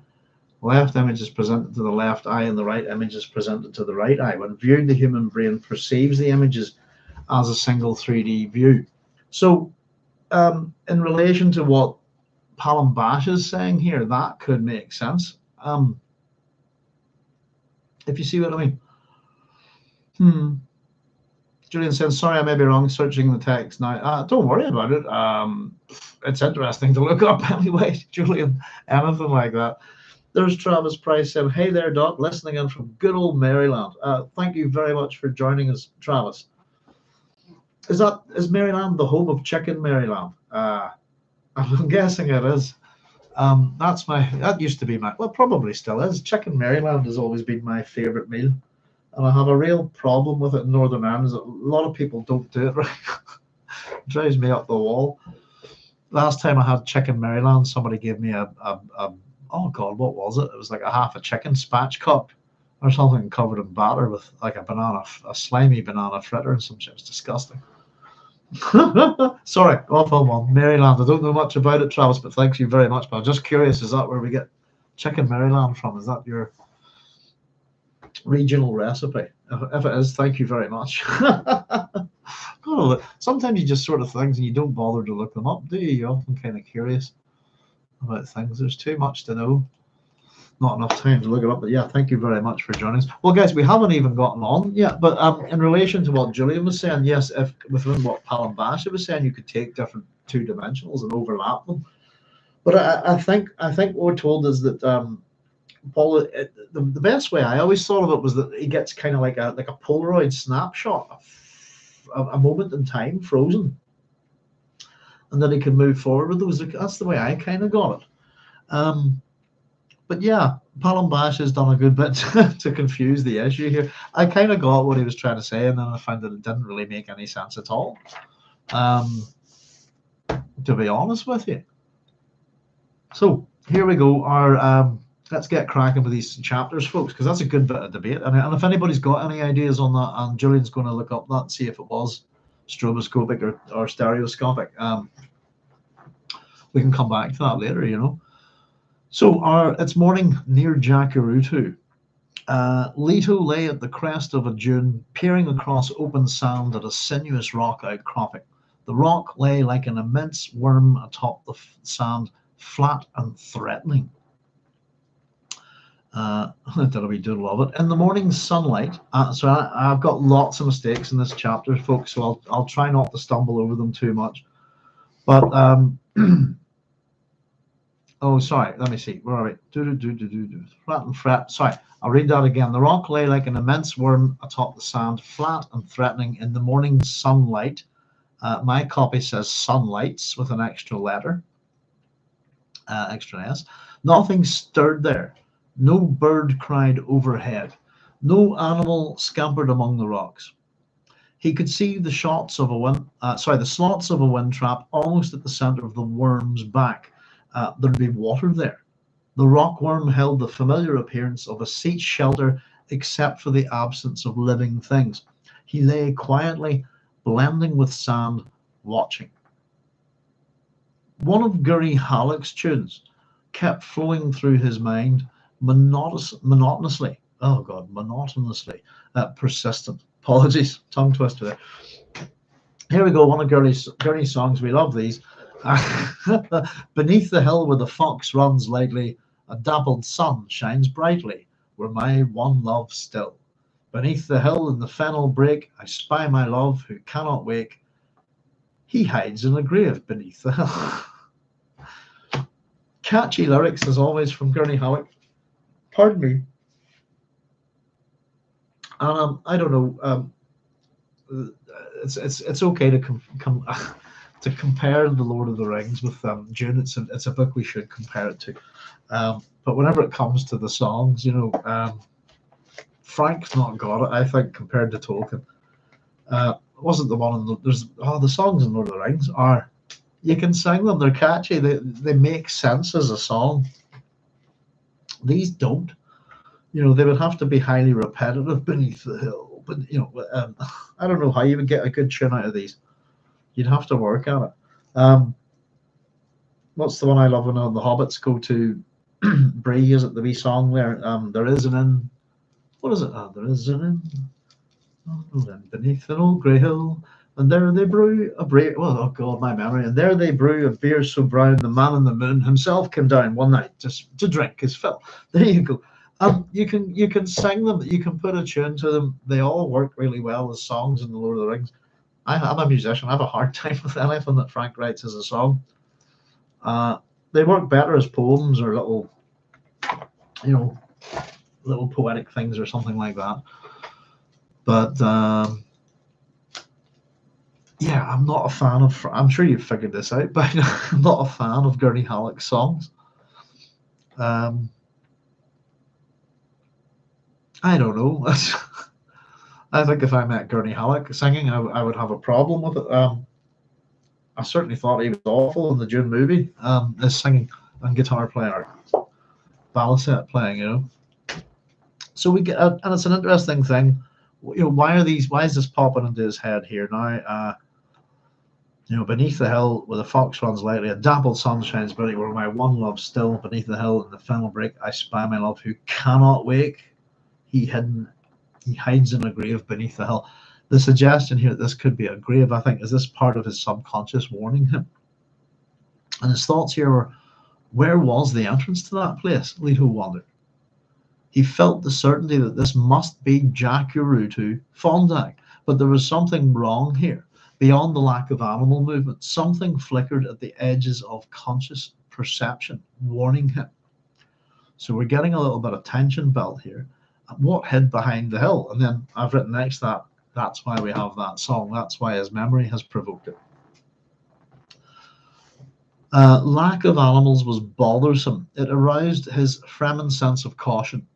Left image is presented to the left eye and the right image is presented to the right eye. When viewed, the human brain perceives the images as a single 3D view. So in relation to what Palm Basha is saying here, that could make sense. If you see what I mean. Julian says, sorry, I may be wrong, searching the text now. Don't worry about it. It's interesting to look up anyway, Julian, anything like that. There's Travis Price saying, hey there, Doc, listening in from good old Maryland. Thank you very much for joining us, Travis. Is Maryland the home of Chicken Maryland? I'm guessing it is. That used to be well, probably still is. Chicken Maryland has always been my favorite meal. And I have a real problem with it in Northern Ireland. A lot of people don't do it right. It drives me up the wall. Last time I had Chicken Maryland, somebody gave me oh God, what was it? It was like half a chicken spatchcock or something covered in batter with like a slimy banana fritter and some shit. It was disgusting. Sorry, awful one. Maryland. I don't know much about it, Travis, but thank you very much. But I'm just curious, is that where we get Chicken Maryland from? Is that your regional recipe? If it is, thank you very much. Sometimes you just sort of things and you don't bother to look them up, do you? You're often kind of curious about things. There's too much to know, not enough time to look it up. But yeah, thank you very much for joining us. Well, guys, we haven't even gotten on yet, but in relation to what Julian was saying, yes, if within what Palm Basha was saying, you could take different two dimensionals and overlap them. But I think what we're told is that Paul, the best way I always thought of it was that he gets kind of like a Polaroid snapshot, a moment in time frozen, and then he can move forward with those. That's the way I kind of got it. But yeah, Palom Bash has done a good bit to confuse the issue here. I kind of got what he was trying to say, and then I found that it didn't really make any sense at all. To be honest with you. So here we go. Let's get cracking with these chapters, folks, because that's a good bit of debate. And if anybody's got any ideas on that, and Julian's going to look up that, see if it was stroboscopic or stereoscopic. We can come back to that later, you know. So it's morning near Jacurutu. Leto lay at the crest of a dune, peering across open sand at a sinuous rock outcropping. The rock lay like an immense worm atop the sand, flat and threatening. Did a wee doodle of it. In the morning sunlight, so I've got lots of mistakes in this chapter, folks, so I'll try not to stumble over them too much. But oh, sorry, let me see. Where are we? Flat and fret. Sorry, I'll read that again. The rock lay like an immense worm atop the sand, flat and threatening in the morning sunlight. My copy says sunlights with an extra letter, extra S. Nothing stirred there. No bird cried overhead. No animal scampered among the rocks. He could see the slots of a wind trap almost at the center of the worm's back. There'd be water there. The rock worm held the familiar appearance of a sea shelter, except for the absence of living things. He lay quietly, blending with sand, watching. One of Guri Halleck's tunes kept flowing through his mind, monotonously, persistent. Apologies, tongue twister there. Here we go, one of Gurney's songs. We love these. Beneath the hill where the fox runs lightly, a dappled sun shines brightly, where my one love still. Beneath the hill in the fennel brake, I spy my love who cannot wake. He hides in a grave beneath the hill. Catchy lyrics, as always, from Gurney Halleck. Pardon me. And I don't know. It's okay to to compare The Lord of the Rings with Dune. It's a book we should compare it to. But whenever it comes to the songs, you know, Frank's not got it, I think, compared to Tolkien. Wasn't the one in the songs in Lord of the Rings are, you can sing them, they're catchy, they make sense as a song. These don't. You know, they would have to be highly repetitive. Beneath the hill, but you know, I don't know how you would get a good tune out of these. You'd have to work at it. What's the one I love when the hobbits go to Bree? Is it the wee song there? There is an inn. What is it? There is an inn beneath an old grey hill, and there they brew a beer. Oh God, my memory! And there they brew a beer so brown, the man in the moon himself came down one night just to drink his fill. There you go. You can sing them. You can put a tune to them. They all work really well as songs in The Lord of the Rings. I'm a musician. I have a hard time with anything that Frank writes as a song. They work better as poems or little, you know, little poetic things or something like that. But yeah, I'm not a fan of. I'm sure you've figured this out, but I'm not a fan of Gurney Halleck's songs. I don't know. I think if I met Gurney Halleck singing, I would have a problem with it. I certainly thought he was awful in the Dune movie, as singing and guitar player, baliset playing, you know. So we get, and it's an interesting thing. You know, why is this popping into his head here now? You know, beneath the hill where the fox runs lightly, a dappled sun shines brightly, where my one love still. Beneath the hill in the fennel brake, I spy my love who cannot wake. He hides in a grave beneath the hill. The suggestion here that this could be a grave, I think, is this part of his subconscious warning him. And his thoughts here were, where was the entrance to that place? Leto wondered. He felt the certainty that this must be Jacurutu, Fondak, but there was something wrong here. Beyond the lack of animal movement, something flickered at the edges of conscious perception, warning him. So we're getting a little bit of tension built here. What hid behind the hill? And then I've written next that that's why we have that song. That's why his memory has provoked it. Lack of animals was bothersome. It aroused his Fremen sense of caution.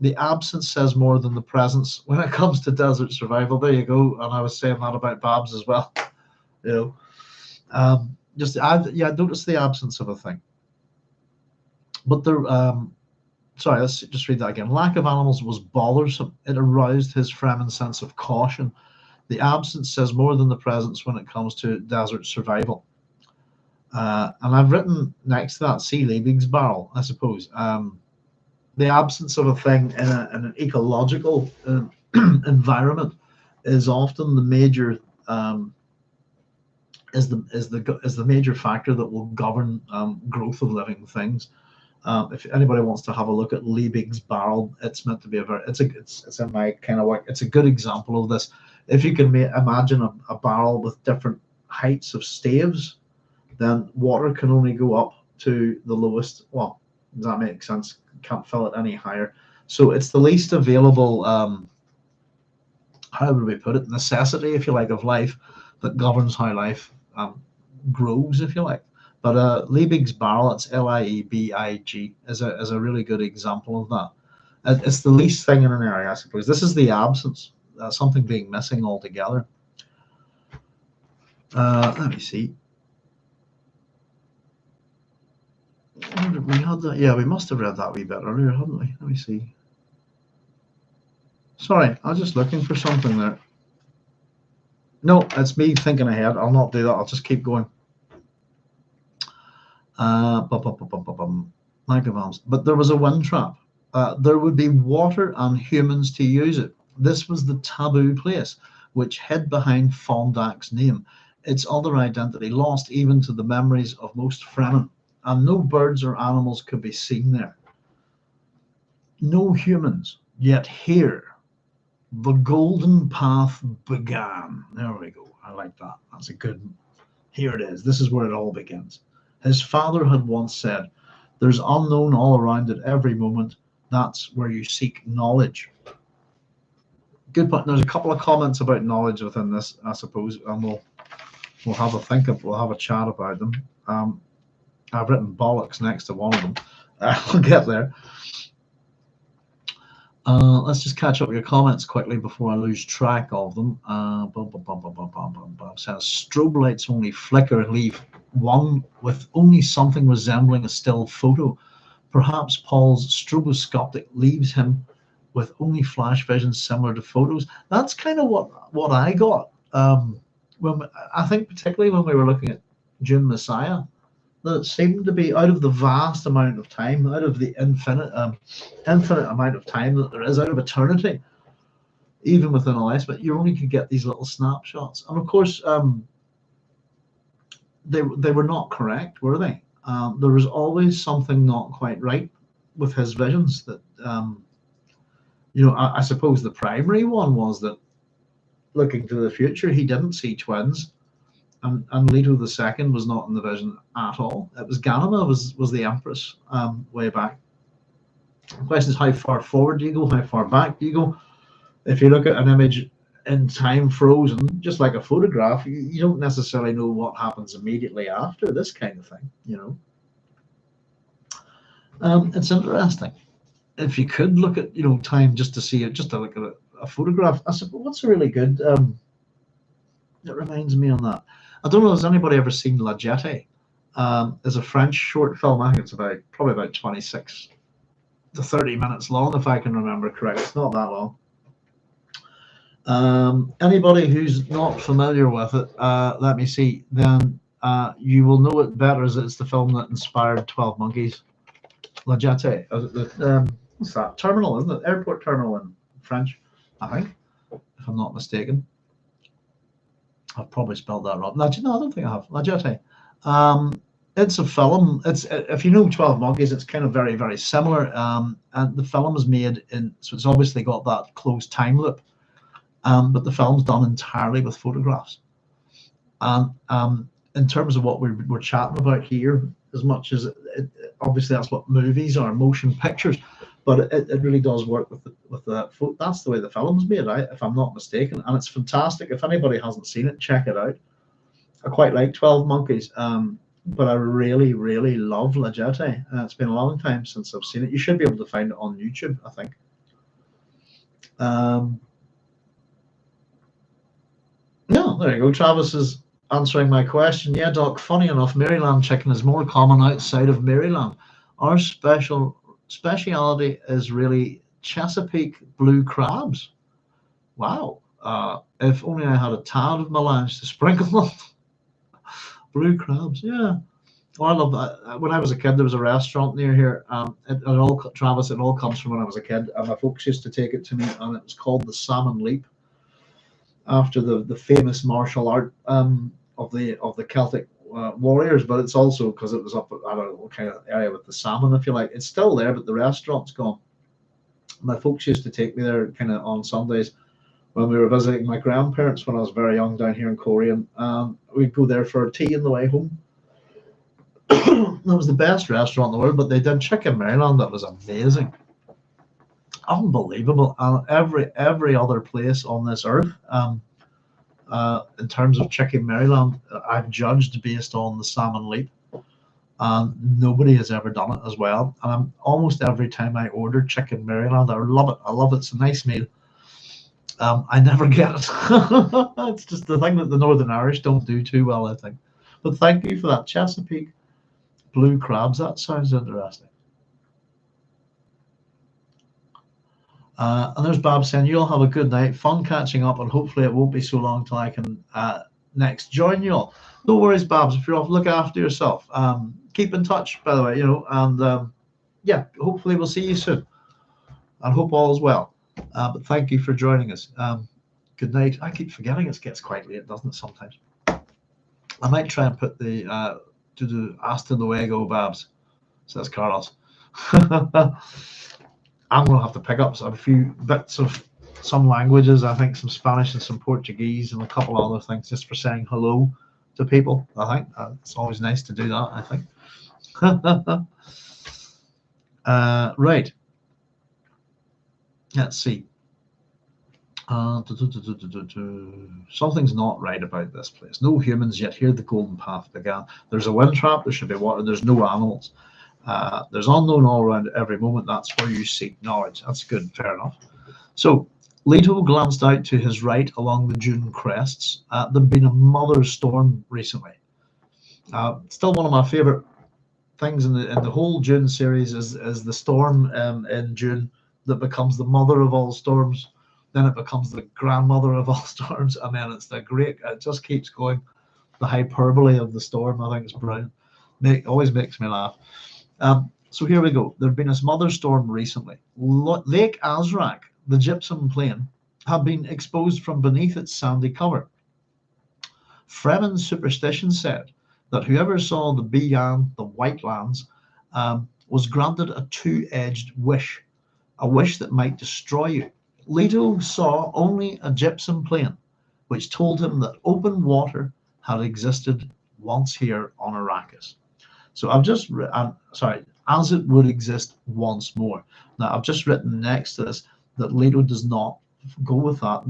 The absence says more than the presence when it comes to desert survival. There you go. And I was saying that about Babs as well. You know, notice the absence of a thing. But there, sorry, let's just read that again. Lack of animals was bothersome. It aroused his Fremen sense of caution. The absence says more than the presence when it comes to desert survival. And I've written next to that, see Liebig's barrel, I suppose. The absence of a thing in an ecological environment is often the major is the major factor that will govern growth of living things. If anybody wants to have a look at Liebig's barrel, it's meant to be it's in my kind of work. It's a good example of this. If you can imagine a barrel with different heights of staves, then water can only go up to the lowest. Well, does that make sense? Can't fill it any higher. So it's the least available, how would we put it, necessity, if you like, of life that governs how life grows, if you like. But Liebig's barrel, it's Liebig, is a really good example of that. It's the least thing in an area, I suppose. This is the absence, something being missing altogether. Let me see. We had that. Yeah, we must have read that wee bit earlier, haven't we? Let me see. Sorry, I was just looking for something there. No, it's me thinking ahead. I'll not do that. I'll just keep going. But there was a wind trap. There would be water and humans to use it. This was the taboo place, which hid behind Fondak's name. Its other identity lost even to the memories of most Fremen. And no birds or animals could be seen there. No humans, yet here, the golden path began. There we go. I like that. That's a good. Here it is. This is where it all begins. His father had once said, there's unknown all around at every moment. That's where you seek knowledge. Good point. There's a couple of comments about knowledge within this, I suppose, and we'll have a think of, we'll have a chat about them. I've written bollocks next to one of them. We'll get there. Let's just catch up with your comments quickly before I lose track of them. Says strobe lights only flicker and leave one with only something resembling a still photo. Perhaps Paul's stroboscopic leaves him with only flash visions similar to photos. That's kind of what I got. When I think particularly when we were looking at Dune Messiah, that seemed to be out of the vast amount of time, out of the infinite amount of time that there is, out of eternity, even within all this, but you only could get these little snapshots. And of course, they were not correct, were they? There was always something not quite right with his visions. That I suppose the primary one was that looking to the future, he didn't see twins. And Leto II was not in the vision at all. It was Ganima was the Empress way back. The question is, how far forward do you go? How far back do you go? If you look at an image in time frozen, just like a photograph, you don't necessarily know what happens immediately after this kind of thing. It's interesting. If you could look at time just to see it, just to look at a photograph. I suppose what's really good. It reminds me on that. I don't know, has anybody ever seen La Jetée? It's a French short film. I think it's probably about 26 to 30 minutes long, if I can remember correctly. It's not that long. Anybody who's not familiar with it, let me see, then you will know it better as it's the film that inspired 12 Monkeys. La Jetée. What's that? Terminal, isn't it? Airport terminal in French, I think, if I'm not mistaken. I've probably spelled that wrong. No, I don't think I have. La Jetée. It's a film. It's, if you know 12 Monkeys, it's kind of very, very similar. And the film is made so it's obviously got that closed time loop. But the film's done entirely with photographs. And in terms of what we're chatting about here, as much as obviously that's what movies are, motion pictures, but it really does work with the that's the way the film's made, right? If I'm not mistaken, and it's fantastic. If anybody hasn't seen it, check it out. I quite like 12 Monkeys, but I really, really love Legete. It's been a long time since I've seen it. You should be able to find it on YouTube, I think. No, there you go. Travis is answering my question. Yeah, Doc, funny enough, Maryland chicken is more common outside of Maryland. Our speciality is really Chesapeake blue crabs. Wow. If only I had a tad of melange to sprinkle on. Blue crabs, yeah. Well, I love that. When I was a kid, there was a restaurant near here. Travis, it all comes from when I was a kid, and my folks used to take it to me, and it was called the Salmon Leap, after the famous martial art of the Celtic warriors. But it's also because it was up, I don't know what kind of area with the salmon, if you like. It's still there, but the restaurant's gone. My folks used to take me there kind of on Sundays when we were visiting my grandparents when I was very young down here in Korea. We'd go there for tea on the way home. That was the best restaurant in the world, but they did chicken Maryland that was amazing, unbelievable. And every other place on this earth, in terms of chicken Maryland, I've judged based on the Salmon Leap, and nobody has ever done it as well. And almost every time I order chicken Maryland, I love it. I love it. It's a nice meal. I never get it. It's just the thing that the Northern Irish don't do too well, I think. But thank you for that. Chesapeake blue crabs. That sounds interesting. And there's Bob saying, you'll have a good night. Fun catching up, and hopefully it won't be so long till I can next join you all. No worries, Babs. If you're off, look after yourself. Keep in touch, by the way, and yeah, hopefully we'll see you soon. And hope all is well. But thank you for joining us. Good night. I keep forgetting it gets quite late, doesn't it, sometimes? I might try and put the to do hasta luego, Babs, says Carlos. I'm going to have to pick up a few bits of some languages, I think some Spanish and some Portuguese and a couple of other things, just for saying hello to people. I think it's always nice to do that, I think. Right. Let's see. Something's not right about this place. No humans yet. Here the golden path began. There's a wind trap. There should be water. There's no animals. There's unknown all around at every moment. That's where you seek knowledge. That's good. Fair enough. So Leto glanced out to his right along the dune crests. There'd been a mother storm recently. Still one of my favorite things in the whole Dune series is the storm in Dune that becomes the mother of all storms. Then it becomes the grandmother of all storms, and then it's the great. It just keeps going. The hyperbole of the storm, I think, is brilliant. Always makes me laugh. So here we go. There'd been this mother storm recently. Lake Azrak, the gypsum plain, had been exposed from beneath its sandy cover. Fremen superstition said that whoever saw the Bian, the White Lands, was granted a two-edged wish, a wish that might destroy you. Leto saw only a gypsum plain, which told him that open water had existed once here on Arrakis. So I've just, as it would exist once more. Now I've just written next to this that Leto does not go with that,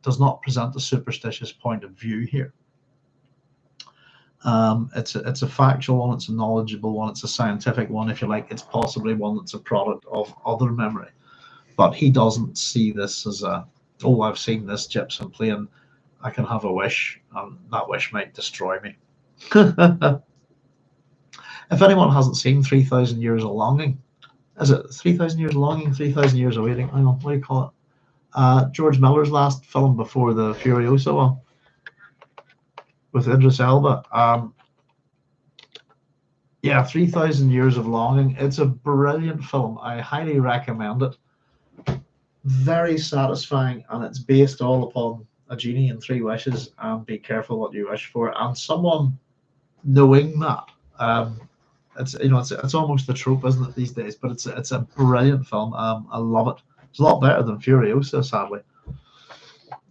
does not present a superstitious point of view here. It's a factual one, it's a knowledgeable one, it's a scientific one, if you like. It's possibly one that's a product of other memory. But he doesn't see this as oh, I've seen this gypsum plain, I can have a wish, and that wish might destroy me. If anyone hasn't seen 3,000 Years of Longing, is it 3,000 Years of Longing, 3,000 Years of Waiting? I don't know, what do you call it? George Miller's last film before the Furiosa one with Idris Elba. Yeah, 3,000 Years of Longing. It's a brilliant film. I highly recommend it. Very satisfying, and it's based all upon a genie and three wishes, and be careful what you wish for. And someone knowing that, it's almost the trope, isn't it, these days? But it's a brilliant film. I love it. It's a lot better than Furiosa, sadly.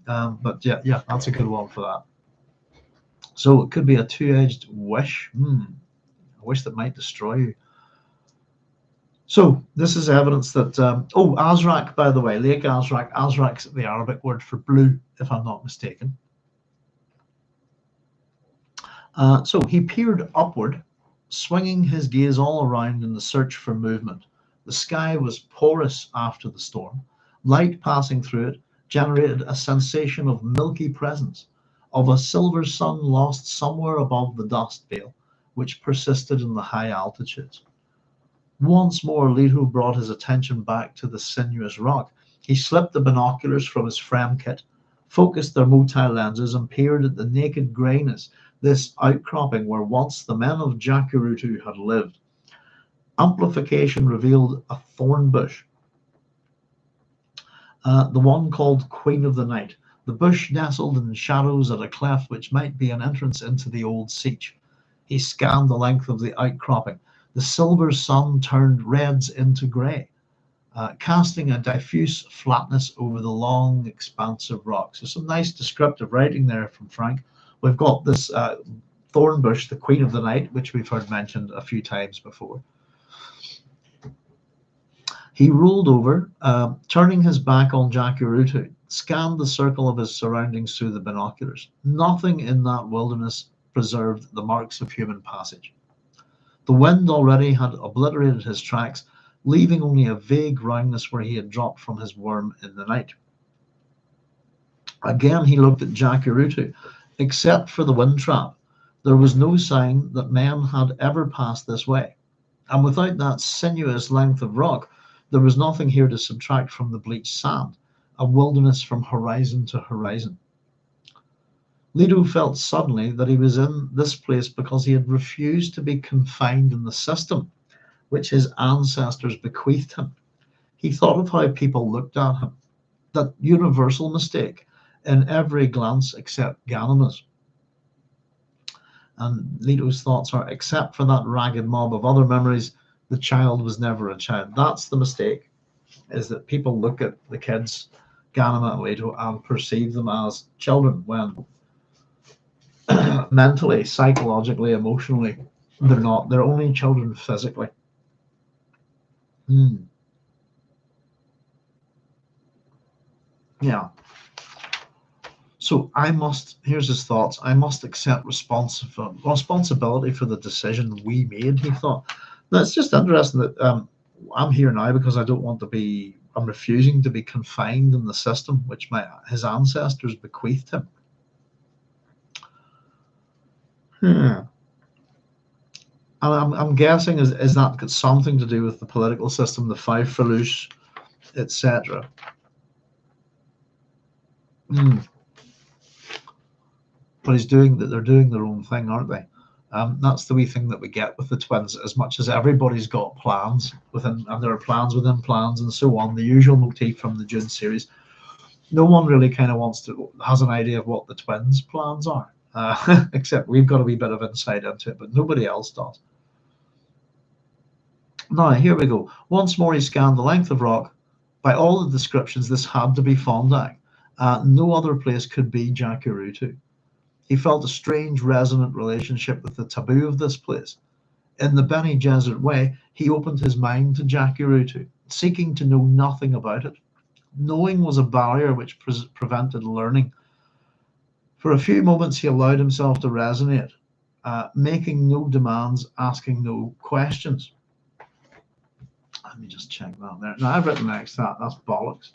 But yeah, that's a good one for that. So it could be a two-edged wish, a wish that might destroy you. So this is evidence that, Azrak, by the way, Lake Azrak, Azrak's the Arabic word for blue, if I'm not mistaken. So he peered upward, swinging his gaze all around in the search for movement. The sky was porous after the storm. Light passing through it generated a sensation of milky presence, of a silver sun lost somewhere above the dust veil, which persisted in the high altitudes. Once more, Leto brought his attention back to the sinuous rock. He slipped the binoculars from his frame kit, focused their multi-lenses, and peered at the naked greyness, this outcropping where once the men of Jacurutu had lived. Amplification revealed a thorn bush, the one called Queen of the Night. The bush nestled in shadows at a cleft which might be an entrance into the old siege. He scanned the length of the outcropping. The silver sun turned reds into grey, casting a diffuse flatness over the long, expansive rock. So some nice descriptive writing there from Frank. We've got this thorn bush, the Queen of the Night, which we've heard mentioned a few times before. He rolled over, turning his back on Jacurutu, scanned the circle of his surroundings through the binoculars. Nothing in that wilderness preserved the marks of human passage. The wind already had obliterated his tracks, leaving only a vague roundness where he had dropped from his worm in the night. Again he looked at Jacurutu. Except for the wind trap, there was no sign that men had ever passed this way. And without that sinuous length of rock, there was nothing here to subtract from the bleached sand, a wilderness from horizon to horizon. Leto felt suddenly that he was in this place because he had refused to be confined in the system which his ancestors bequeathed him. He thought of how people looked at him, that universal mistake in every glance except Ganim's. And Leto's thoughts are, except for that ragged mob of other memories, the child was never a child. That's the mistake, is that people look at the kids, Ganem and Leto, and perceive them as children when mentally, psychologically, emotionally, they're not. They're only children physically. Yeah. So here's his thoughts, I must accept responsibility for the decision we made, he thought. Now, it's just interesting that I'm here now because I'm refusing to be confined in the system which his ancestors bequeathed him. And I'm guessing is that got something to do with the political system, the Five Falush, etc. But they're doing their own thing, aren't they? That's the wee thing that we get with the twins. As much as everybody's got plans within, and there are plans within plans, and so on, the usual motif from the Dune series, no one really kind of has an idea of what the twins' plans are, except we've got a wee bit of insight into it, but nobody else does. Now, here we go. Once more, he scanned the length of rock. By all the descriptions, this had to be Fondak. No other place could be Jacurutu. He felt a strange, resonant relationship with the taboo of this place. In the Bene Gesserit way, he opened his mind to Jacurutu, seeking to know nothing about it. Knowing was a barrier which prevented learning. For a few moments, he allowed himself to resonate, making no demands, asking no questions. Let me just check that there. Now, I've written next to that. That's bollocks.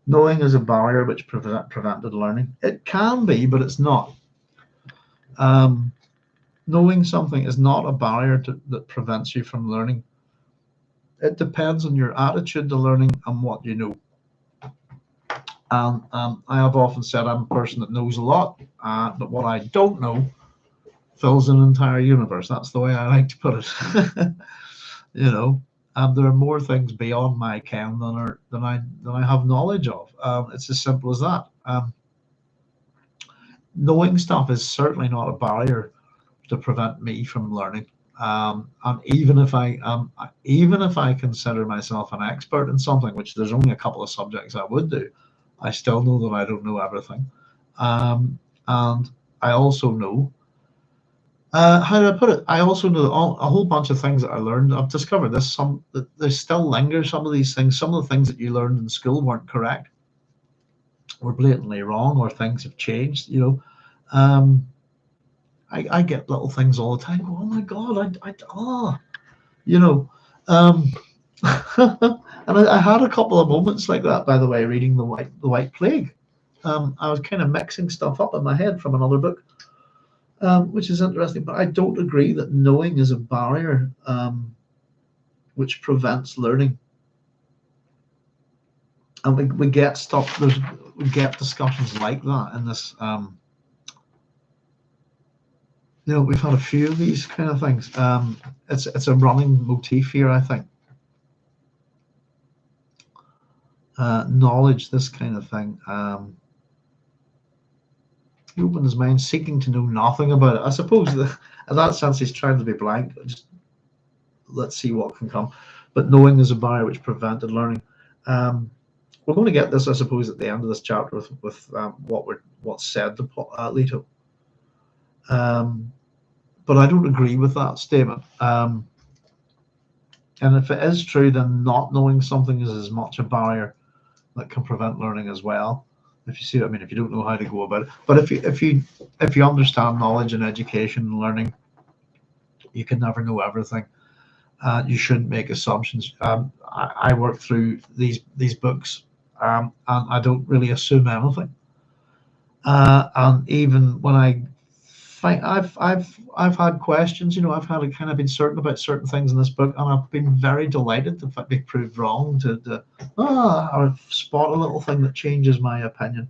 Knowing is a barrier which prevented learning. It can be, but it's not. Knowing something is not a barrier that prevents you from learning. It depends on your attitude to learning and what you know. I have often said I'm a person that knows a lot, but what I don't know fills an entire universe. That's the way I like to put it. There are more things beyond my ken than I have knowledge of. It's as simple as that. Knowing stuff is certainly not a barrier to prevent me from learning. And even if I consider myself an expert in something, which there's only a couple of subjects I would do, I still know that I don't know everything. And I also know, how do I put it? I also know a whole bunch of things that I learned. I've discovered this, some that they still linger, some of these things, some of the things that you learned in school weren't correct, were blatantly wrong, or things have changed, Um, I get little things all the time. Oh my God, you know, um, and I had a couple of moments like that, by the way, reading the White Plague. I was kind of mixing stuff up in my head from another book, which is interesting. But I don't agree that knowing is a barrier, which prevents learning. And we get stuff. We get discussions like that in this. We've had a few of these kind of things. It's a running motif here, I think. Knowledge, this kind of thing. He opened his mind, seeking to know nothing about it. I suppose that in that sense he's trying to be blank. Just let's see what can come. But knowing is a barrier which prevented learning. We're going to get this, I suppose, at the end of this chapter with what's said to Leto. But I don't agree with that statement. And if it is true, then not knowing something is as much a barrier that can prevent learning as well. If you see what I mean, if you don't know how to go about it. But if you understand knowledge and education and learning, you can never know everything. You shouldn't make assumptions. I work through these books, and I don't really assume anything. And even when I think I've had questions, I've had kind of been certain about certain things in this book, and I've been very delighted to be proved wrong, or spot a little thing that changes my opinion.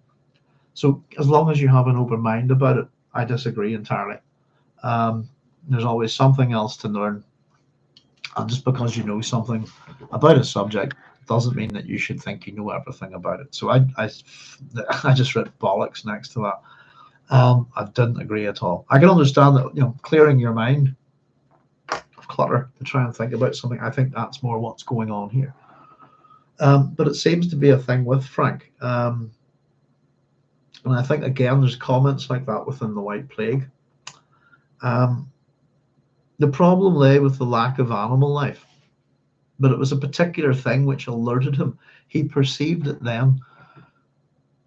So as long as you have an open mind about it, I disagree entirely. There's always something else to learn, and just because you know something about a subject doesn't mean that you should think you know everything about it. So I just read bollocks next to that. I didn't agree at all. I can understand that, clearing your mind of clutter to try and think about something. I think that's more what's going on here. But it seems to be a thing with Frank. And I think, again, there's comments like that within the White Plague. The problem lay with the lack of animal life, but it was a particular thing which alerted him. He perceived it then.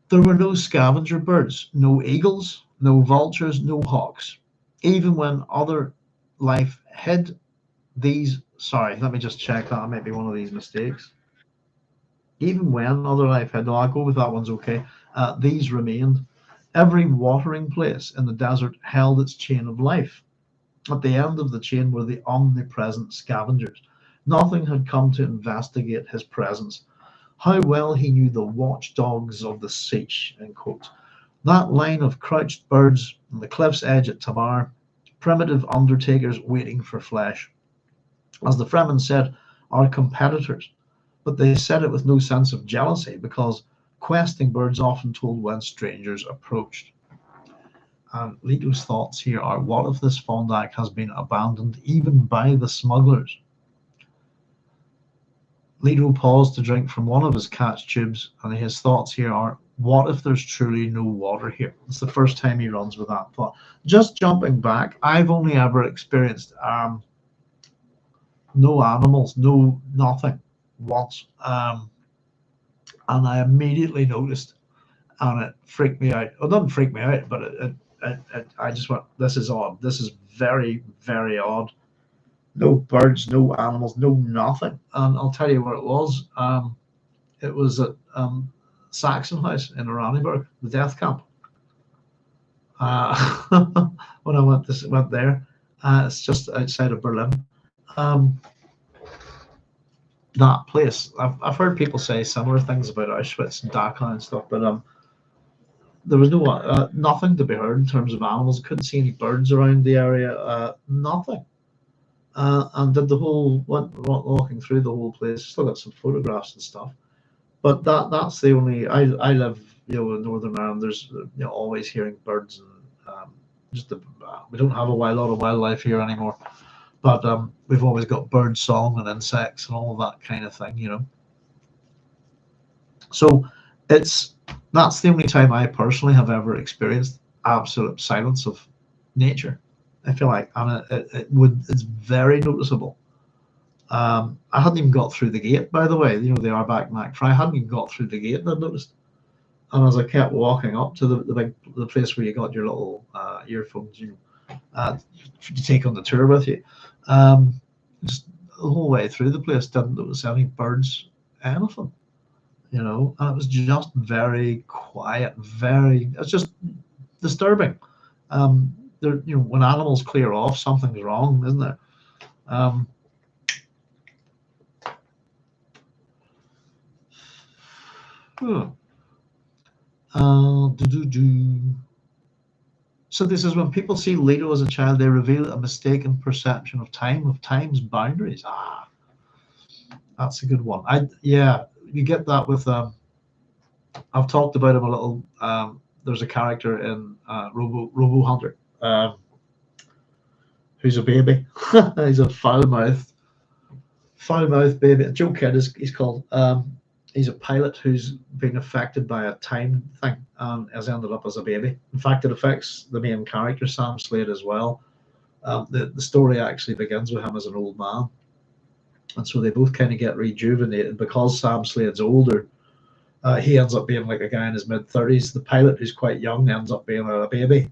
There were no scavenger birds, no eagles, no vultures, no hawks. Even when other life hid these, sorry, let me just check that. Might be one of these mistakes. Even when other life hid, no, I'll go with that one's okay. These remained. Every watering place in the desert held its chain of life. At the end of the chain were the omnipresent scavengers. Nothing had come to investigate his presence. How well he knew the watchdogs of the Siege, end quote. That line of crouched birds on the cliff's edge at Tamar, primitive undertakers waiting for flesh. As the Fremen said, our competitors, but they said it with no sense of jealousy because questing birds often told when strangers approached. And Leto's thoughts here are, what if this Fondak has been abandoned even by the smugglers? Leto paused to drink from one of his catch tubes, and his thoughts here are, what if there's truly no water here? It's the first time he runs with that thought. Just jumping back, I've only ever experienced no animals, no nothing once. And I immediately noticed, and it freaked me out. It didn't freak me out, but I just went, this is odd. This is very, very odd. No birds, no animals, no nothing. And I'll tell you where it was. It was at Saxon House in Oranienburg, the death camp. When I went there, it's just outside of Berlin. That place, I've heard people say similar things about Auschwitz and Dachau and stuff, but there was nothing to be heard in terms of animals. Couldn't see any birds around the area. Nothing. And did the whole went walking through the whole place. Still got some photographs and stuff. But that's the only. I live in Northern Ireland. There's always hearing birds and we don't have a lot of wildlife here anymore. But we've always got bird song and insects and all of that kind of thing. So that's the only time I personally have ever experienced absolute silence of nature, I feel like, and it's very noticeable. I hadn't even got through the gate, by the way. The Arrak Macfry, I hadn't even got through the gate, and I noticed. And as I kept walking up to the place where you got your little earphones, to take on the tour with you, just the whole way through the place, didn't notice any birds, anything, and it was just very quiet, it's just disturbing. When animals clear off, something's wrong, isn't there? So this is when people see Leto as a child, they reveal a mistaken perception of time's boundaries. That's a good one. You get that with I've talked about him a little. There's a character in Robo Hunter who's a baby. He's a foul-mouthed baby. Joe Kidd he's called. He's a pilot who's been affected by a time thing and has ended up as a baby. In fact, it affects the main character, Sam Slade, as well. The story actually begins with him as an old man. And so they both kind of get rejuvenated because Sam Slade's older. He ends up being like a guy in his mid-30s. The pilot, who's quite young, ends up being a baby.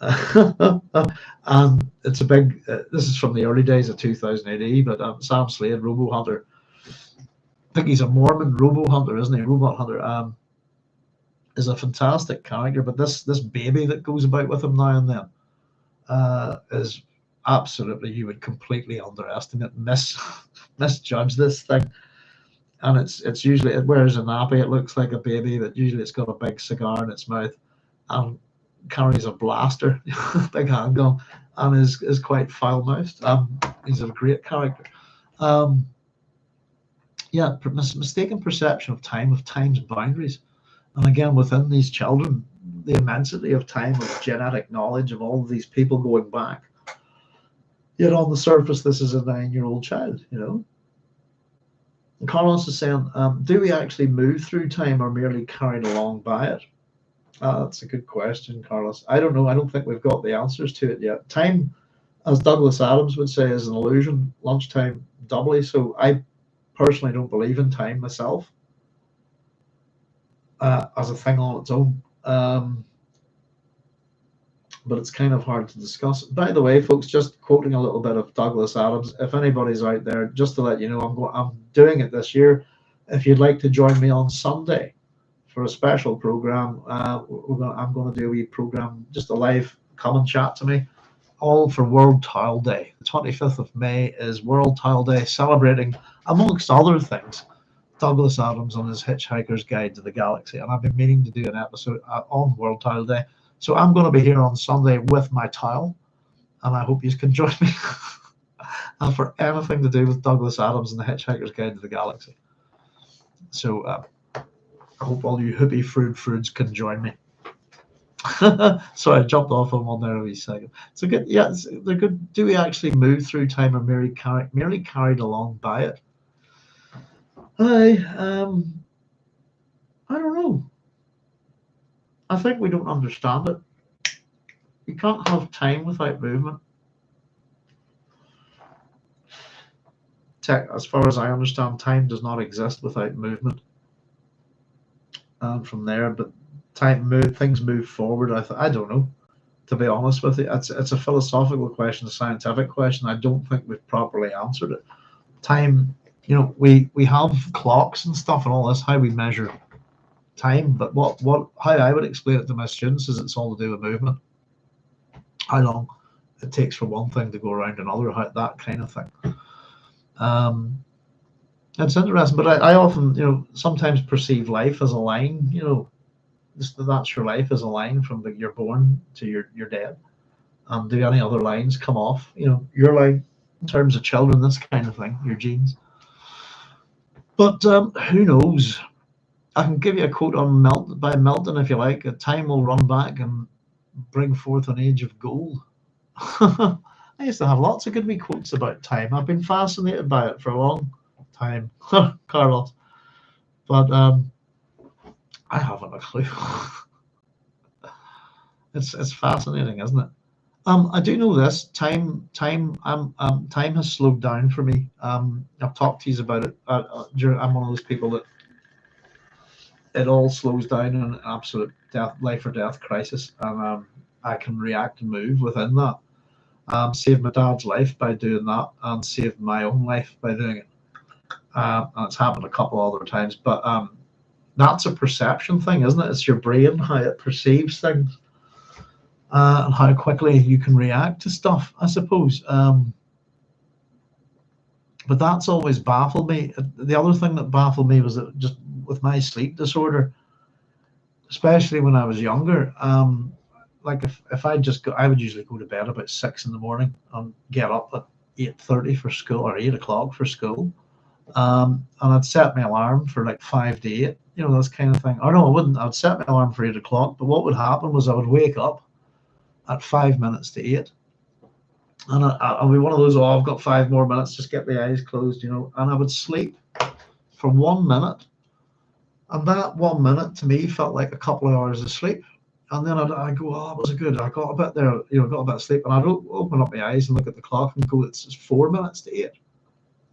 And it's a big, this is from the early days of 2000 AD, but Sam Slade, Robo Hunter, I think he's a Mormon Robo Hunter, isn't he? Robot Hunter is a fantastic character, but this baby that goes about with him now and then is absolutely, you would completely underestimate, misjudge this thing. And it's usually, it wears a nappy, it looks like a baby, but usually it's got a big cigar in its mouth and carries a blaster, big handgun, and is quite foul-mouthed. He's a great character. Mistaken perception of time's boundaries. And again, within these children, the immensity of time, of genetic knowledge of all of these people going back. Yet on the surface, this is a 9-year-old child, And Carlos is saying, do we actually move through time or merely carried along by it? That's a good question, Carlos. I don't know. I don't think we've got the answers to it yet. Time, as Douglas Adams would say, is an illusion, lunchtime doubly. So I personally don't believe in time myself as a thing on its own. But it's kind of hard to discuss. By the way, folks, just quoting a little bit of Douglas Adams, if anybody's out there, just to let you know, I'm doing it this year. If you'd like to join me on Sunday for a special program, I'm going to do a wee program, just a live, come and chat to me, all for World Tile Day. The 25th of May is World Tile Day, celebrating, amongst other things, Douglas Adams on his Hitchhiker's Guide to the Galaxy. And I've been meaning to do an episode on World Tile Day. So I'm going to be here on Sunday with my tile, and I hope you can join me and for anything to do with Douglas Adams and the Hitchhiker's Guide to the Galaxy. So I hope all you hippie fruits can join me. Sorry, I jumped off on one there a wee second. So good, yeah, they're good. Do we actually move through time or merely carried along by it? I don't know. I think we don't understand it. You can't have time without movement. As far as I understand, time does not exist without movement. And from there, but things move forward. I don't know, to be honest with you. It's a philosophical question, a scientific question. I don't think we've properly answered it. Time, we have clocks and stuff and all this, how we measure time, but how I would explain it to my students is it's all to do with movement. How long it takes for one thing to go around another, that kind of thing. It's interesting, but I often, sometimes perceive life as a line, that's your life as a line from you're born to you're dead. And do any other lines come off? Your line in terms of children, this kind of thing, your genes. But who knows? I can give you a quote by Milton if you like. Time will run back and bring forth an age of gold. I used to have lots of good wee quotes about time. I've been fascinated by it for a long time, Carlos. But I haven't a clue. It's fascinating, isn't it? I do know this time has slowed down for me. I've talked to you about it. I'm one of those people that it all slows down in an absolute life or death crisis, and I can react and move within that. Saved my dad's life by doing that, and saved my own life by doing it. And it's happened a couple other times, but that's a perception thing, isn't it? It's your brain, how it perceives things, and how quickly you can react to stuff, I suppose. But that's always baffled me. The other thing that baffled me was that just with my sleep disorder, especially when I was younger, like if I just go, I would usually go to bed about 6 in the morning and get up at 8:30 for school or 8 o'clock for school. And I'd set my alarm for like 5 to 8, this kind of thing. Or no, I wouldn't. I'd set my alarm for 8 o'clock, but what would happen was I would wake up at 5 minutes to 8. And I'll be one of those, I've got 5 more minutes, just get my eyes closed, and I would sleep for 1 minute. And that 1 minute to me felt like a couple of hours of sleep. And then I'd go, that was good. I got a bit there, got a bit of sleep. And I'd open up my eyes and look at the clock and go, it's 4 minutes to 8.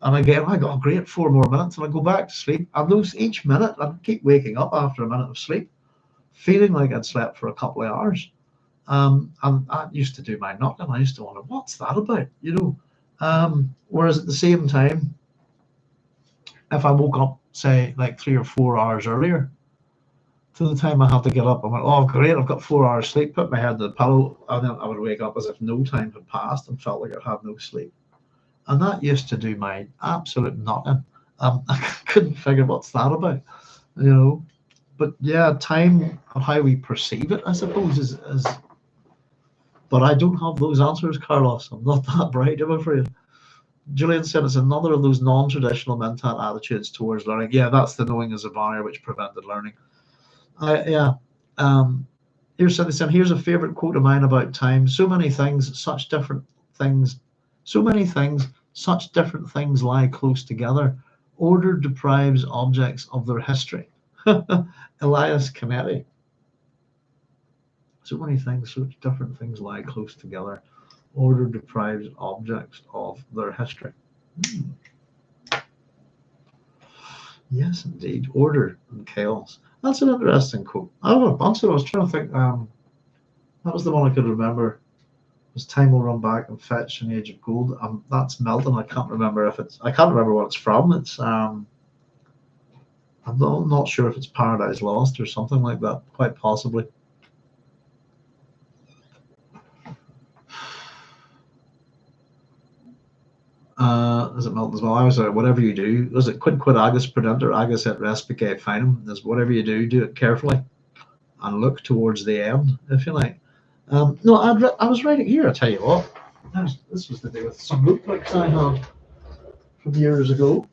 And again, I got a great 4 more minutes, and I go back to sleep. And each minute, I'd keep waking up after a minute of sleep, feeling like I'd slept for a couple of hours. And that used to do my knocking. I used to wonder, what's that about? Whereas at the same time, if I woke up, say, like 3 or 4 hours earlier to the time I had to get up, I went, oh, great, I've got 4 hours sleep, put my head to the pillow, and then I would wake up as if no time had passed and felt like I'd had no sleep. And that used to do my absolute knocking. I couldn't figure what's that about, But yeah, time and how we perceive it, I suppose, is. But I don't have those answers, Carlos. I'm not that bright, I'm afraid. Julian said it's another of those non-traditional mental attitudes towards learning. Yeah, that's the knowing is a barrier which prevented learning. Here's a favorite quote of mine about time. So many things, such different things lie close together. Order deprives objects of their history. Elias Canetti. So many things, such different things lie close together. Order deprives objects of their history. Yes, indeed. Order and chaos. That's an interesting quote. I have a bunch of them. I was trying to think. That was the one I could remember. Was time will run back and fetch an age of gold. That's Milton. I can't remember what it's from. It's I'm not sure if it's Paradise Lost or something like that. Quite possibly. Is it Milton as well? I was whatever you do. Was it quid aghast prudentur aghast et respice finum? Is whatever you do it carefully and look towards the end, if you like. No, I was writing here. I tell you what, this was to do with some notebooks I had from years ago.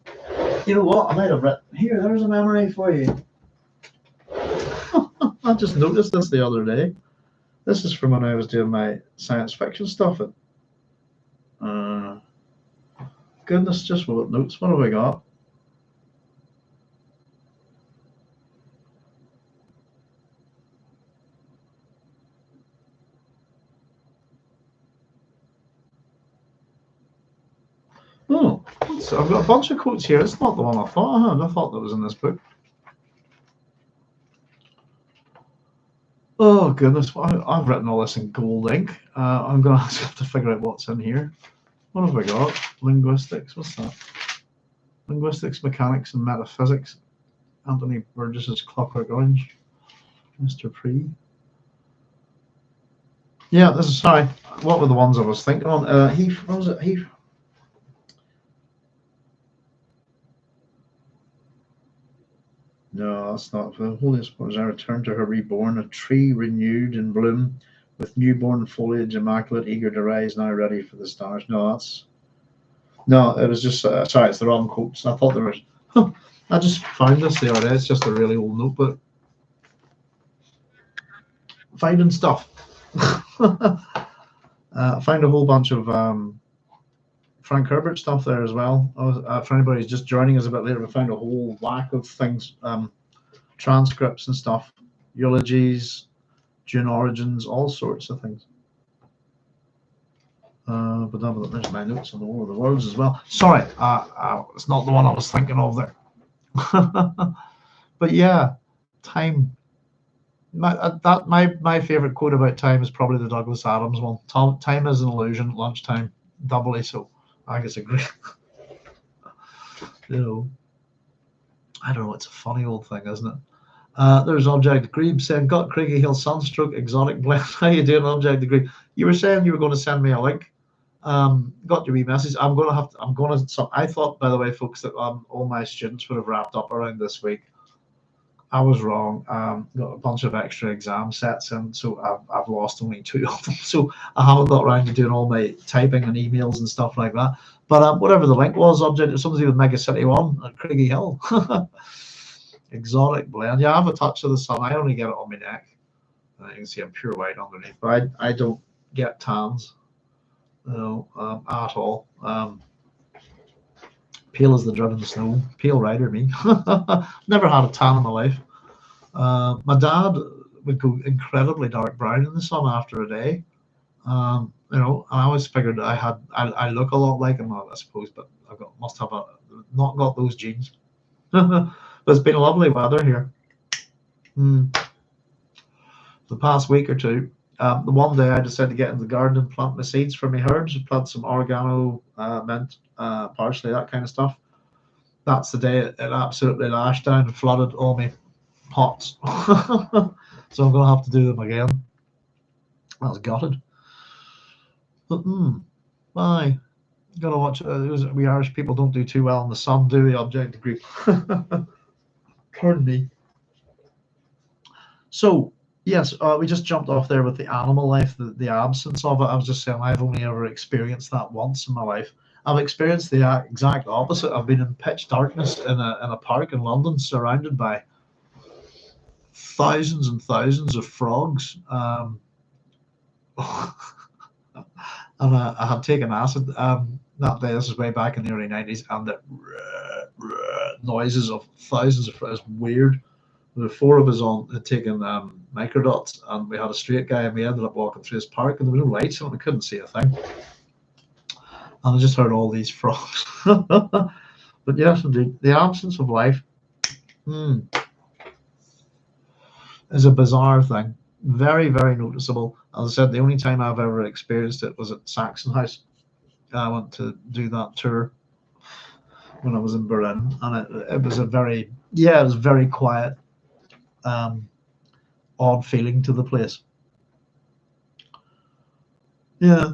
You know what? I might have written here. There's a memory for you. I just noticed this the other day. This is from when I was doing my science fiction stuff. Goodness, just what notes? What have we got? Oh, I've got a bunch of quotes here. It's not the one I thought I had. I thought that was in this book. Oh, goodness. I've written all this in gold ink. I'm going to have to figure out what's in here. What have we got? Linguistics. What's that? Linguistics, Mechanics, and Metaphysics. Anthony Burgess's Clockwork Orange. Mr. Pre. Yeah, this is, sorry. What were the ones I was thinking on? What was it? No, that's not. The holiest was I returned to her reborn, a tree renewed in bloom, with newborn foliage immaculate, eager to rise, now ready for the stars. No, it was just, sorry, it's the wrong quotes. I thought there was, I just found this the other day. It's just a really old notebook. Finding stuff. I found a whole bunch of Frank Herbert stuff there as well. For anybody who's just joining us a bit later, we found a whole whack of things, transcripts and stuff, eulogies, Dune Origins, all sorts of things. But there's my notes on all of the words as well. Sorry, it's not the one I was thinking of there. But yeah, time. My favorite quote about time is probably the Douglas Adams one. Time is an illusion. Lunchtime, doubly so. I guess agree. You know, I don't know. It's a funny old thing, isn't it? There's Object Grebe saying, "Got Craigie Hill Sunstroke Exotic Blend." How you doing, Object Grebe? You were saying you were going to send me a link. Got your wee message. I'm gonna. So I thought, by the way, folks, that all my students would have wrapped up around this week. I was wrong. Got a bunch of extra exam sets in, so I've lost only 2 of them. So I haven't got around to doing all my typing and emails and stuff like that. But whatever the link was, Object, it's something to do with Mega City 1 at Craigie Hill. Exotic blend. Yeah, I have a touch of the sun. I only get it on my neck. You can see I'm pure white underneath, but I don't get tans, at all. Pale as the driven snow. Pale rider, me. Never had a tan in my life. My dad would go incredibly dark brown in the sun after a day. I always figured I look a lot like him, I suppose, but must have not got those genes. But it's been lovely weather here. The past week or two. The one day I decided to get in the garden and plant my seeds for my herbs, plant some oregano, mint, parsley, that kind of stuff. That's the day it absolutely lashed down and flooded all my pots. So I'm going to have to do them again. I was gutted. But, why? Got to watch it. We Irish people don't do too well in the sun, do we, Object Group? Pardon me. So, yes, we just jumped off there with the animal life, the absence of it. I was just saying I've only ever experienced that once in my life. I've experienced the exact opposite. I've been in pitch darkness in a park in London, surrounded by thousands and thousands of frogs. And I had taken acid that day. This is way back in the early 90s, and the noises of thousands of frogs. Weird. The 4 of us had taken microdots, and we had a straight guy, and we ended up walking through this park, and there were no lights on. We couldn't see a thing. And I just heard all these frogs. But yes, indeed, the absence of life is a bizarre thing. Very, very noticeable. As I said, the only time I've ever experienced it was at Saxon House. I went to do that tour when I was in Berlin, and it was it was very quiet, odd feeling to the place. Yeah.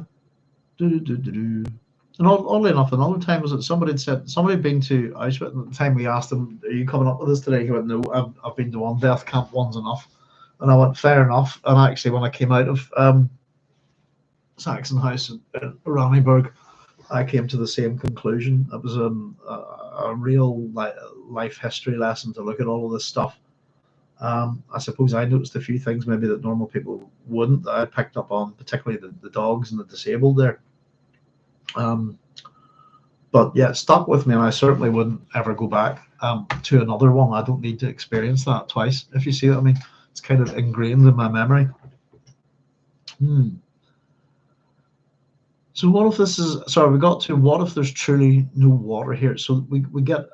And oddly enough, another time was that somebody had been to Auschwitz, and at the time we asked him, "Are you coming up with us today?" He went, "No, I've been to one death camp, one's enough." And I went, "Fair enough." And actually, when I came out of Saxon House in Oranienburg, I came to the same conclusion. It was a real life history lesson to look at all of this stuff. I suppose I noticed a few things maybe that normal people wouldn't, that I picked up on, particularly the dogs and the disabled there. But yeah, it stuck with me, and I certainly wouldn't ever go back to another one. I don't need to experience that twice, if you see what I mean. It's kind of ingrained in my memory. So what if this is, sorry, we got to what if there's truly no water here? So we get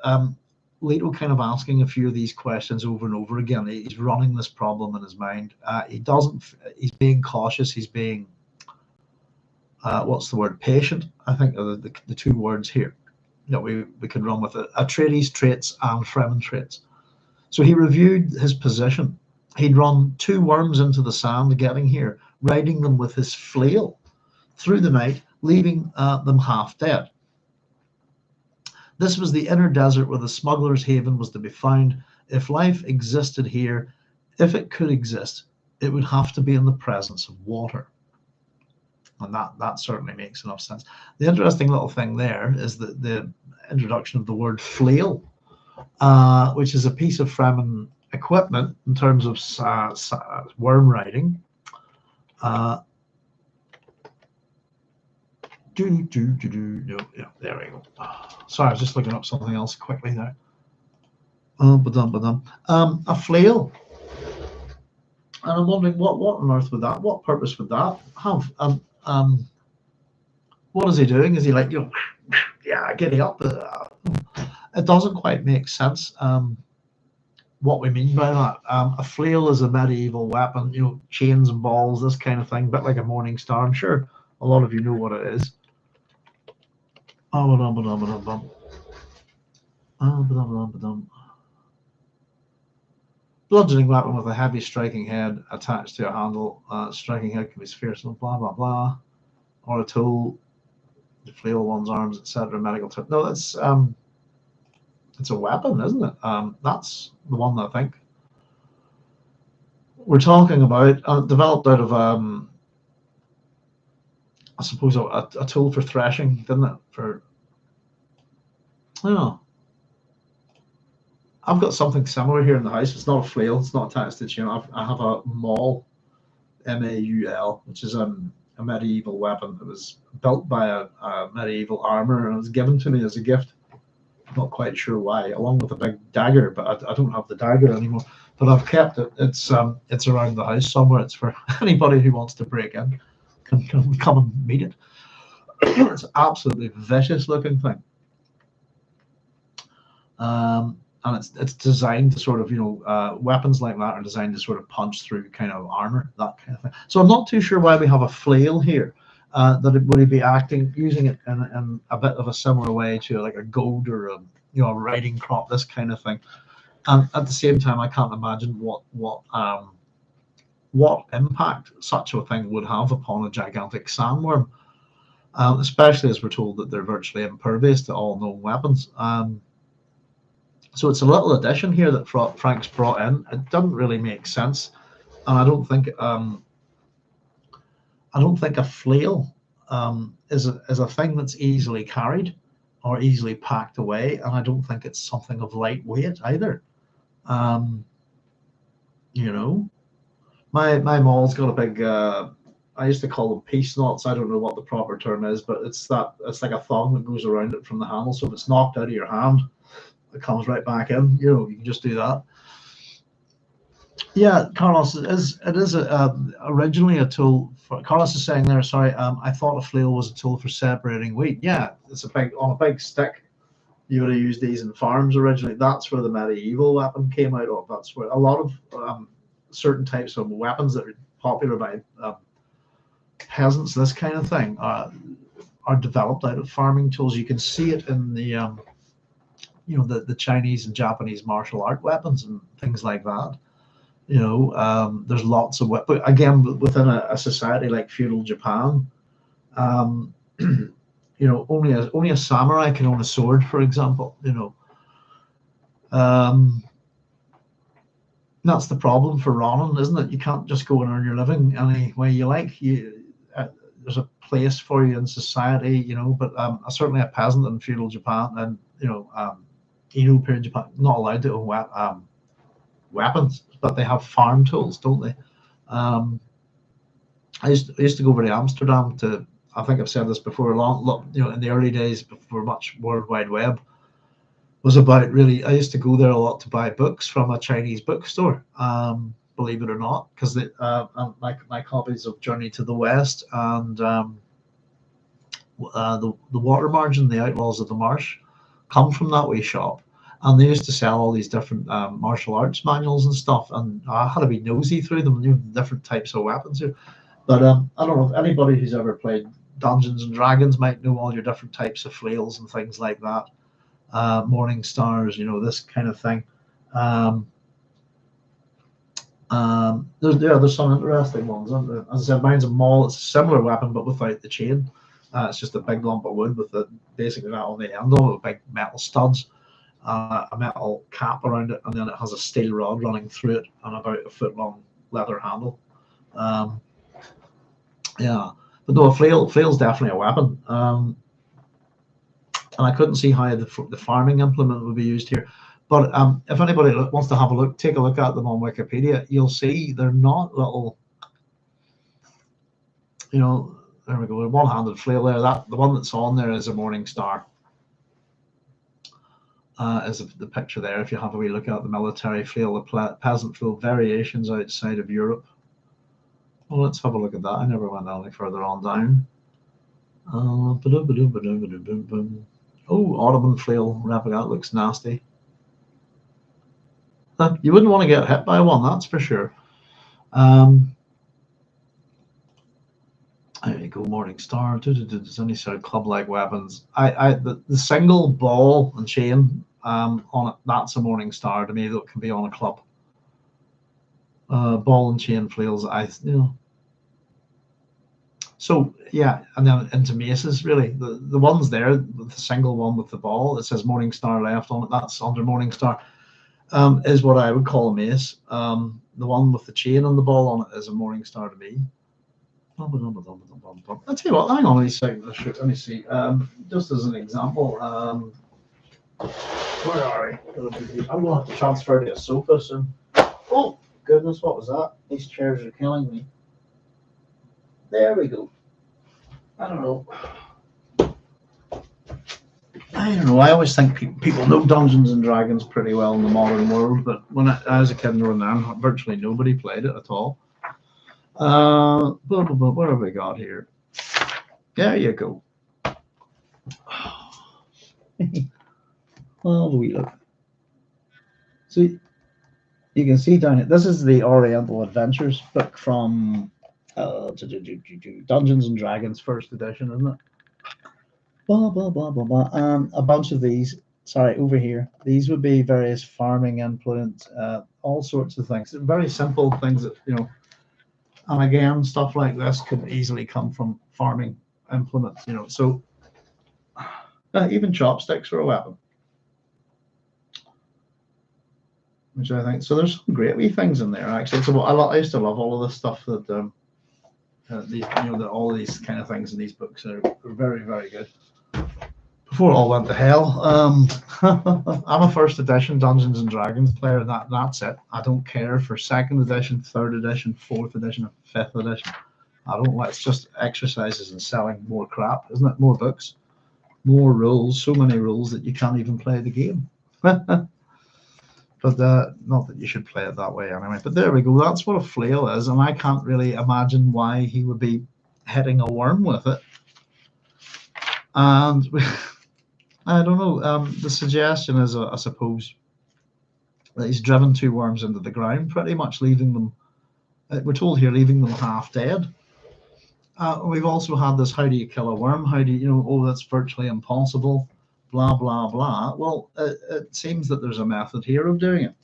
Leto kind of asking a few of these questions over and over again. He's running this problem in his mind. He's being cautious. He's being, what's the word? Patient, I think are the 2 words here that we could run with it. Atreides traits and Fremen traits. So he reviewed his position. He'd run 2 worms into the sand getting here, riding them with his flail through the night, leaving them half dead. This was the inner desert where the smuggler's haven was to be found. If life existed here, if it could exist, it would have to be in the presence of water. And that certainly makes enough sense. The interesting little thing there is the introduction of the word flail, which is a piece of Fremen equipment in terms of worm riding. No, yeah, there we go. Sorry, I was just looking up something else quickly there. A flail. And I'm wondering what on earth would that, what purpose would that have? What is he doing? Is he like, yeah, getting up? It doesn't quite make sense. What we mean by that. A flail is a medieval weapon, chains and balls, this kind of thing, but like a morning star. I'm sure a lot of you know what it is. Bludgeoning weapon with a heavy striking head attached to a handle. Striking head can be fearsome, blah blah blah. Or a tool to flail one's arms, etc. Medical tip. No, it's a weapon, isn't it? That's the one I think we're talking about. Developed out of I suppose a tool for threshing, didn't it? I've got something similar here in the house. It's not a flail. It's not attached to the chain. I have a maul, MAUL, which is a medieval weapon. It was built by a medieval armor, and it was given to me as a gift. Not quite sure why, along with a big dagger, but I don't have the dagger anymore. But I've kept it. It's around the house somewhere. It's for anybody who wants to break in, can come and meet it. It's an absolutely vicious looking thing. And it's designed to sort of, weapons like that are designed to sort of punch through kind of armor, that kind of thing. So I'm not too sure why we have a flail here. That it would be using it in a bit of a similar way to like a goad or a riding crop, this kind of thing. And at the same time, I can't imagine what impact such a thing would have upon a gigantic sandworm, especially as we're told that they're virtually impervious to all known weapons. So it's a little addition here that Frank's brought in. It doesn't really make sense, and I don't think a flail is a thing that's easily carried or easily packed away, and I don't think it's something of lightweight either. My maul's got a big. I used to call them peace knots. I don't know what the proper term is, but it's like a thong that goes around it from the handle. So if it's knocked out of your hand, it comes right back in. You can just do that. Yeah, Carlos, it is originally a tool for. Carlos is saying there. Sorry, I thought a flail was a tool for separating wheat. Yeah, it's on a big stick. You would have used these in farms originally. That's where the medieval weapon came out of. That's where a lot of certain types of weapons that are popular by peasants, this kind of thing, are developed out of farming tools. You can see it in the the Chinese and Japanese martial art weapons and things like that. There's lots of weapons. But again, within a society like feudal Japan, only a samurai can own a sword, for example. That's the problem for Ronin, isn't it? You can't just go and earn your living any way you like. There's a place for you in society, but certainly a peasant in feudal Japan and Edo period Japan, not allowed to own weapons, but they have farm tools, don't they? I used to go over to Amsterdam to. I think I've said this before. In the early days before much World Wide Web was about, really, I used to go there a lot to buy books from a Chinese bookstore. Believe it or not, because my copies of Journey to the West and the Water Margin, the Outlaws of the Marsh, come from that wee shop. And they used to sell all these different martial arts manuals and stuff, and I had to be nosy through them, different types of weapons here. But I don't know if anybody who's ever played Dungeons and Dragons might know all your different types of flails and things like that. Morning stars, this kind of thing. There's some interesting ones. As I said, mine's a maul. It's a similar weapon, but without the chain. It's just a big lump of wood with basically that on the end of it, with big metal studs, a metal cap around it, and then it has a steel rod running through it, and about a foot long leather handle. But no, a flail's definitely a weapon. And I couldn't see how the farming implement would be used here. But if anybody wants to have a look, take a look at them on Wikipedia. You'll see they're not little, there we go, a one-handed flail there. The one that's on there is a morning star. is the picture there. If you have a wee look at the military flail, the peasant flail variations outside of Europe. Well, let's have a look at that. I never went any further on down. Oh, Ottoman flail replica. That looks nasty. You wouldn't want to get hit by one, that's for sure. There you go, Morning Star. There's any sort of club-like weapons. The single ball and chain on it, that's a Morning Star to me. That can be on a club. Ball and chain flails, So yeah, and then into maces, really. The ones there, the single one with the ball, it says Morning Star left on it. That's under Morning Star. Is what I would call a mace. The one with the chain on the ball on it is a Morning Star to me. I'll tell you what, hang on a second. Let me see. Just as an example, where are we? I'm going to have to transfer to a sofa soon. Oh, goodness, what was that? These chairs are killing me. There we go. I don't know. I always think people know Dungeons and Dragons pretty well in the modern world, but when I was a kid in Northern Ireland, virtually nobody played it at all. What have we got here? There you go. Oh, we look. So you can see down here. This is the Oriental Adventures book from Dungeons and Dragons first edition, isn't it? A bunch of these. Sorry, over here. These would be various farming implements, all sorts of things. Very simple things that And again, stuff like this could easily come from farming implements. So even chopsticks are a weapon, which I think. So there's some great wee things in there actually. So I used to love all of this stuff that all of these kind of things in these books are very, very good. Before it all went to hell, I'm a first edition Dungeons and Dragons player, and that's it. I don't care for second edition, third edition, fourth edition, or fifth edition. I don't like. It's just exercises in selling more crap, isn't it? More books, more rules, so many rules that you can't even play the game. But not that you should play it that way anyway. But there we go. That's what a flail is, and I can't really imagine why he would be hitting a worm with it. And I don't know. The suggestion is, I suppose, that he's driven two worms into the ground, pretty much leaving them. We're told here, leaving them half dead. We've also had this: how do you kill a worm? How do you, oh, that's virtually impossible. Blah blah blah. Well, it seems that there's a method here of doing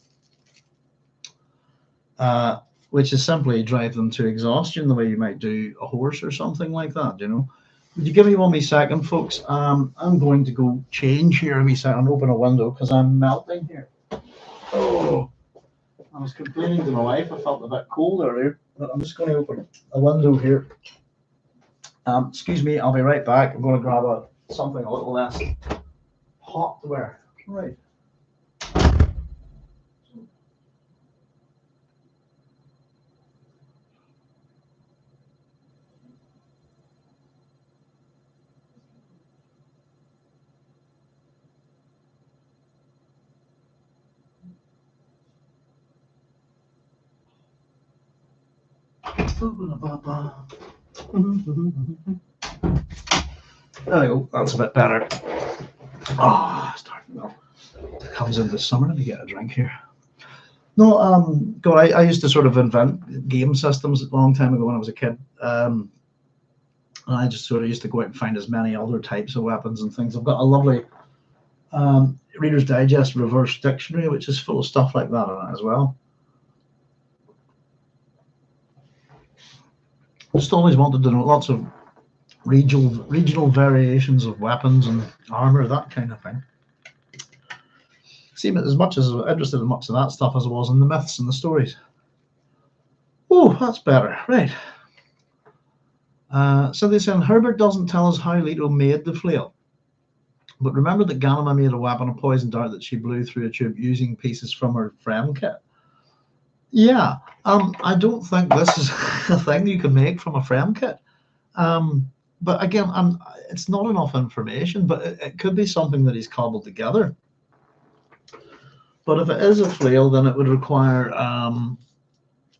it, which is simply drive them to exhaustion, the way you might do a horse or something like that. Would you give me 1 second, folks? I'm going to go change here a wee second and open a window because I'm melting here. Oh, I was complaining to my wife. I felt a bit cold earlier, but I'm just going to open a window here. Excuse me, I'll be right back. I'm going to grab something a little less hot to wear. Right. There we go. That's a bit better. Starting now. It comes into summer. Let me get a drink here. No, God, I used to sort of invent game systems a long time ago when I was a kid. And I just sort of used to go out and find as many other types of weapons and things. I've got a lovely Reader's Digest reverse dictionary, which is full of stuff like that in it as well. Just always wanted to know lots of regional variations of weapons and armor, that kind of thing. Seemed as much as interested in much of that stuff as I was in the myths and the stories. Oh, that's better, right. So they say Herbert doesn't tell us how Leto made the flail, but remember that Galima made a weapon, a poison dart that she blew through a tube using pieces from her frame kit. Yeah, I don't think this is a thing you can make from a frame kit. But again, it's not enough information, but it could be something that he's cobbled together. But if it is a flail, then it would require a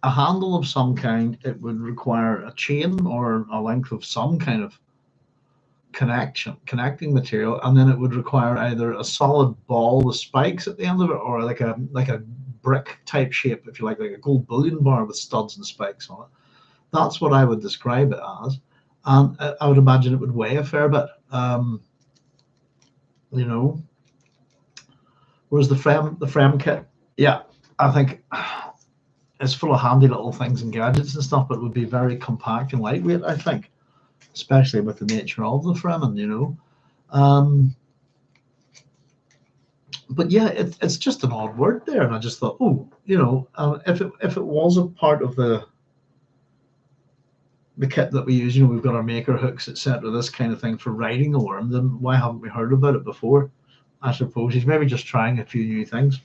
handle of some kind. It would require a chain or a length of some kind of connecting material, and then it would require either a solid ball with spikes at the end of it, or like a brick type shape, if you like a gold bullion bar with studs and spikes on it. That's what I would describe it as, and I would imagine it would weigh a fair bit. You know, whereas the frame kit, yeah, I think it's full of handy little things and gadgets and stuff, but it would be very compact and lightweight, I think, especially with the nature of the Fremen, you know. But yeah, it's just an odd word there, and I just thought, oh, you know, if it was a part of the kit that we use, you know, we've got our maker hooks, etc., this kind of thing for riding a worm, then why haven't we heard about it before? I suppose he's maybe just trying a few new things.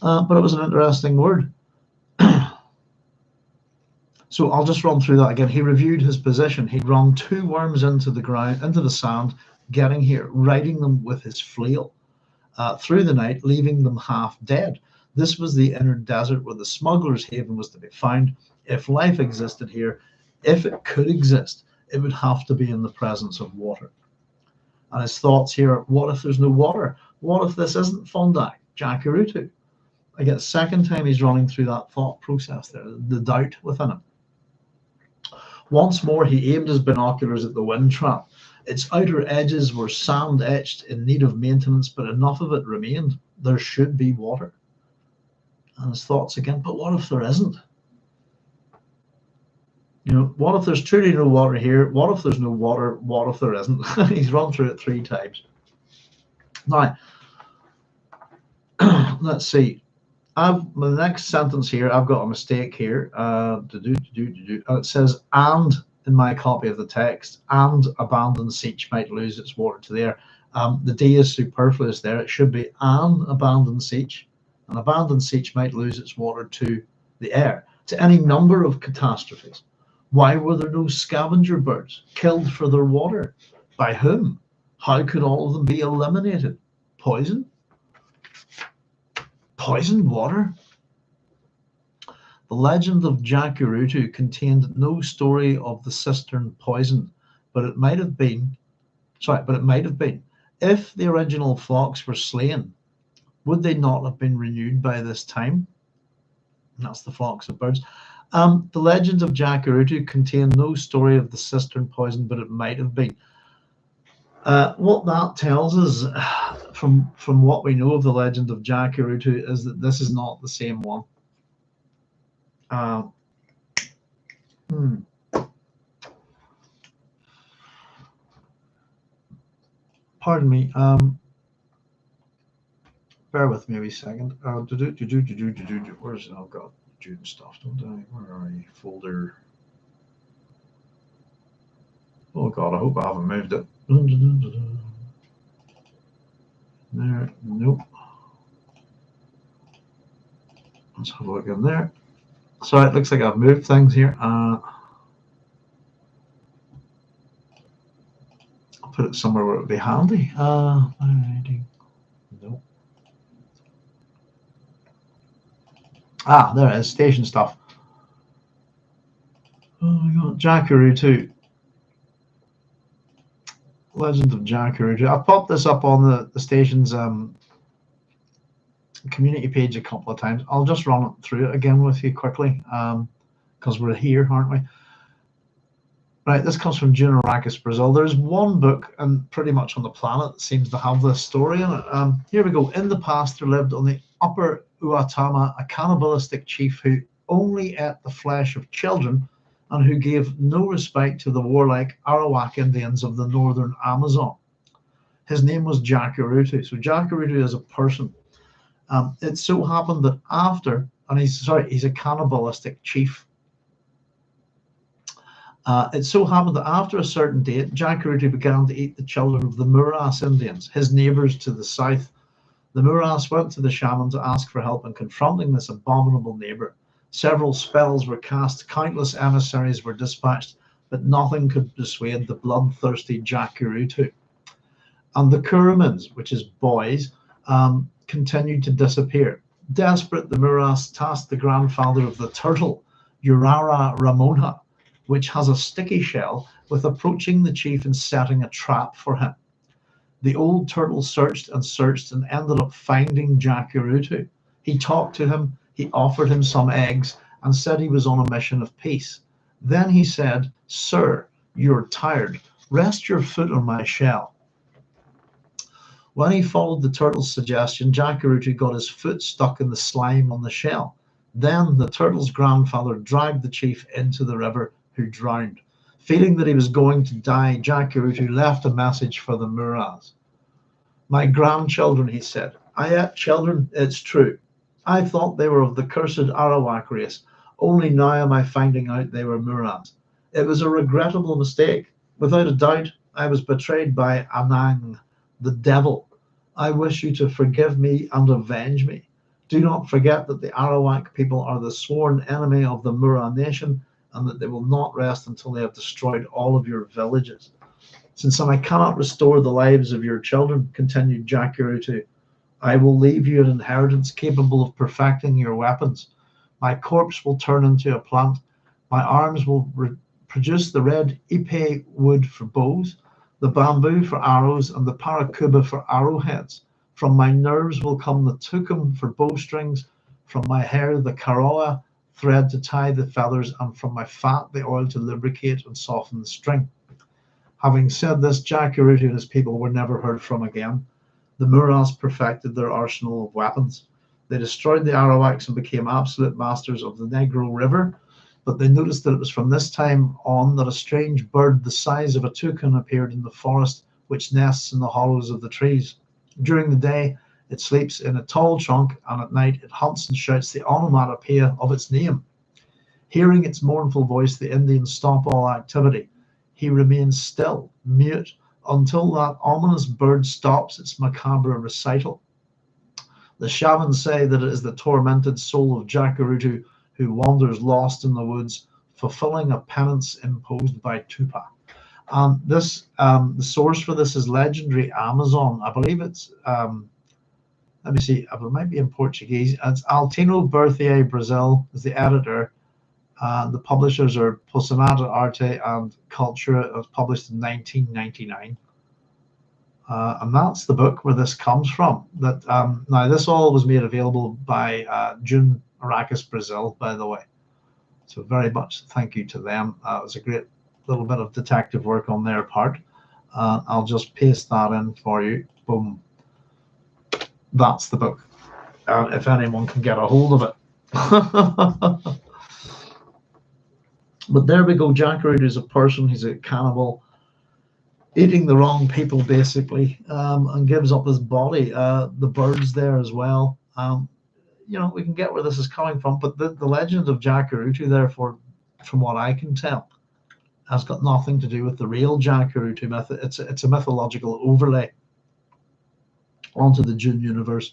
But it was an interesting word. So I'll just run through that again. He reviewed his position. He'd run 2 worms into the ground, into the sand, getting here, riding them with his flail through the night, leaving them half dead. This was the inner desert where the smuggler's haven was to be found. If life existed here, if it could exist, it would have to be in the presence of water. And his thoughts here, what if there's no water? What if this isn't Fondak, Jacurutu? Again, the second time he's running through that thought process there, the doubt within him. Once more, he aimed his binoculars at the wind trap. Its outer edges were sand etched in need of maintenance, but enough of it remained. There should be water. And his thoughts again, but what if there isn't? You know, what if there's truly no water here? What if there's no water? What if there isn't? He's run through it 3 times. Now, let's see. The next sentence here, I've got a mistake here. It says, and in my copy of the text, and abandoned siege might lose its water to the air. The D is superfluous there. It should be an abandoned siege. An abandoned siege might lose its water to the air, to any number of catastrophes. Why were there no scavenger birds killed for their water? By whom? How could all of them be eliminated? Poison? Poisoned water? The legend of Jacurutu contained no story of the cistern poisoned, but it might have been. If the original flocks were slain, would they not have been renewed by this time? And that's the flocks of birds. The legend of Jacurutu contained no story of the cistern poison, but it might have been. What that tells us, from what we know of the legend of Jacurutu, is that this is not the same one. Pardon me. Bear with me a wee second. Where's I've got Dune stuff, don't I? Where are you? Folder. Oh God, I hope I haven't moved it. There, nope. Let's have a look in there. So it looks like I've moved things here. I'll put it somewhere where it would be handy. Nope. There it is, station stuff. Oh my God, Jacurutu. Legend of Jacurutu. I popped this up on the station's community page a couple of times. I'll just run it through it again with you quickly, because we're here, aren't we? Right, this comes from Dune, Arrakis, Brazil. There's one book, and pretty much on the planet, that seems to have this story in it. Here we go. In the past, there lived on the upper Uatama a cannibalistic chief who only ate the flesh of children and who gave no respect to the warlike Arawak Indians of the northern Amazon. His name was Jacurutu. So Jacurutu is a person. It so happened that after, and he's a cannibalistic chief. It so happened that after a certain date, Jacurutu began to eat the children of the Muras Indians, his neighbors to the south. The Muras went to the shaman to ask for help in confronting this abominable neighbor. Several spells were cast, countless emissaries were dispatched, but nothing could dissuade the bloodthirsty Jacurutu. And the Kuramins, which is boys, continued to disappear. Desperate, the Muras tasked the grandfather of the turtle, Urara Ramona, which has a sticky shell, with approaching the chief and setting a trap for him. The old turtle searched and ended up finding Jacurutu. He talked to him, he offered him some eggs, and said he was on a mission of peace. Then he said, "Sir, you're tired. Rest your foot on my shell." When he followed the turtle's suggestion, Jacurutu got his foot stuck in the slime on the shell. Then the turtle's grandfather dragged the chief into the river, who drowned. Feeling that he was going to die, Jacurutu left a message for the Muras. "My grandchildren," he said. "Children, it's true. I thought they were of the cursed Arawak race. Only now am I finding out they were Muras. It was a regrettable mistake. Without a doubt, I was betrayed by Anang, the devil. I wish you to forgive me and avenge me. Do not forget that the Arawak people are the sworn enemy of the Mura nation, and that they will not rest until they have destroyed all of your villages. Since I cannot restore the lives of your children," continued Jacurutu, "I will leave you an inheritance capable of perfecting your weapons. My corpse will turn into a plant. My arms will produce the red ipe wood for bows, the bamboo for arrows, and the paracuba for arrowheads. From my nerves will come the tukum for bowstrings, from my hair the karoa thread to tie the feathers, and from my fat the oil to lubricate and soften the string." Having said this, Jacurutu and his people were never heard from again. The Muras perfected their arsenal of weapons. They destroyed the Arawaks and became absolute masters of the Negro River, but they noticed that it was from this time on that a strange bird the size of a toucan appeared in the forest, which nests in the hollows of the trees. During the day, it sleeps in a tall trunk, and at night it hunts and shouts the onomatopoeia of its name. Hearing its mournful voice, the Indians stop all activity. He remains still, mute, until that ominous bird stops its macabre recital. The shamans say that it is the tormented soul of Jacurutu who wanders lost in the woods, fulfilling a penance imposed by Tupa. The source for this is legendary Amazon. I believe it's, let me see, it might be in Portuguese. It's Altino Berthier Brazil is the editor. The publishers are Posanata Arte and Cultura. It was published in 1999. And that's the book where this comes from. That now this all was made available by Dune Arrakis Brazil, by the way. So very much thank you to them. It was a great little bit of detective work on their part. I'll just paste that in for you. Boom. That's the book. If anyone can get a hold of it. But there we go. Jacurutu is a person. He's a cannibal, eating the wrong people basically, and gives up his body. The birds there as well. We can get where this is coming from, but the legend of Jacurutu, therefore, from what I can tell, has got nothing to do with the real Jacurutu myth. It's a mythological overlay onto the Dune universe.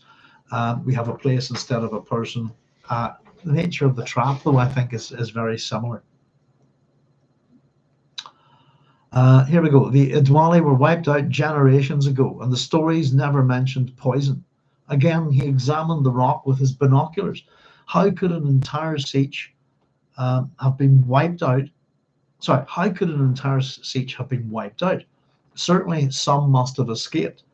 We have a place instead of a person. The nature of the trap, though, I think is very similar. Here we go. The Idwali were wiped out generations ago, and the stories never mentioned poison. Again, he examined the rock with his binoculars. How could an entire siege have been wiped out? Sorry, how could an entire siege have been wiped out? Certainly, some must have escaped.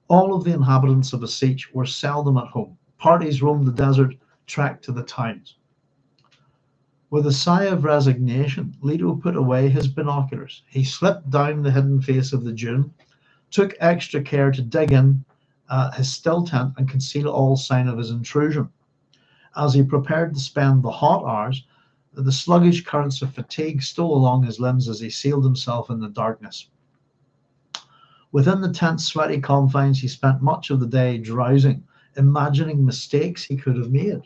All of the inhabitants of a siege were seldom at home. Parties roamed the desert, trekked to the towns. With a sigh of resignation, Leto put away his binoculars. He slipped down the hidden face of the dune, took extra care to dig in his still tent and conceal all sign of his intrusion. As he prepared to spend the hot hours, the sluggish currents of fatigue stole along his limbs as he sealed himself in the darkness. Within the tent's sweaty confines, he spent much of the day drowsing, imagining mistakes he could have made.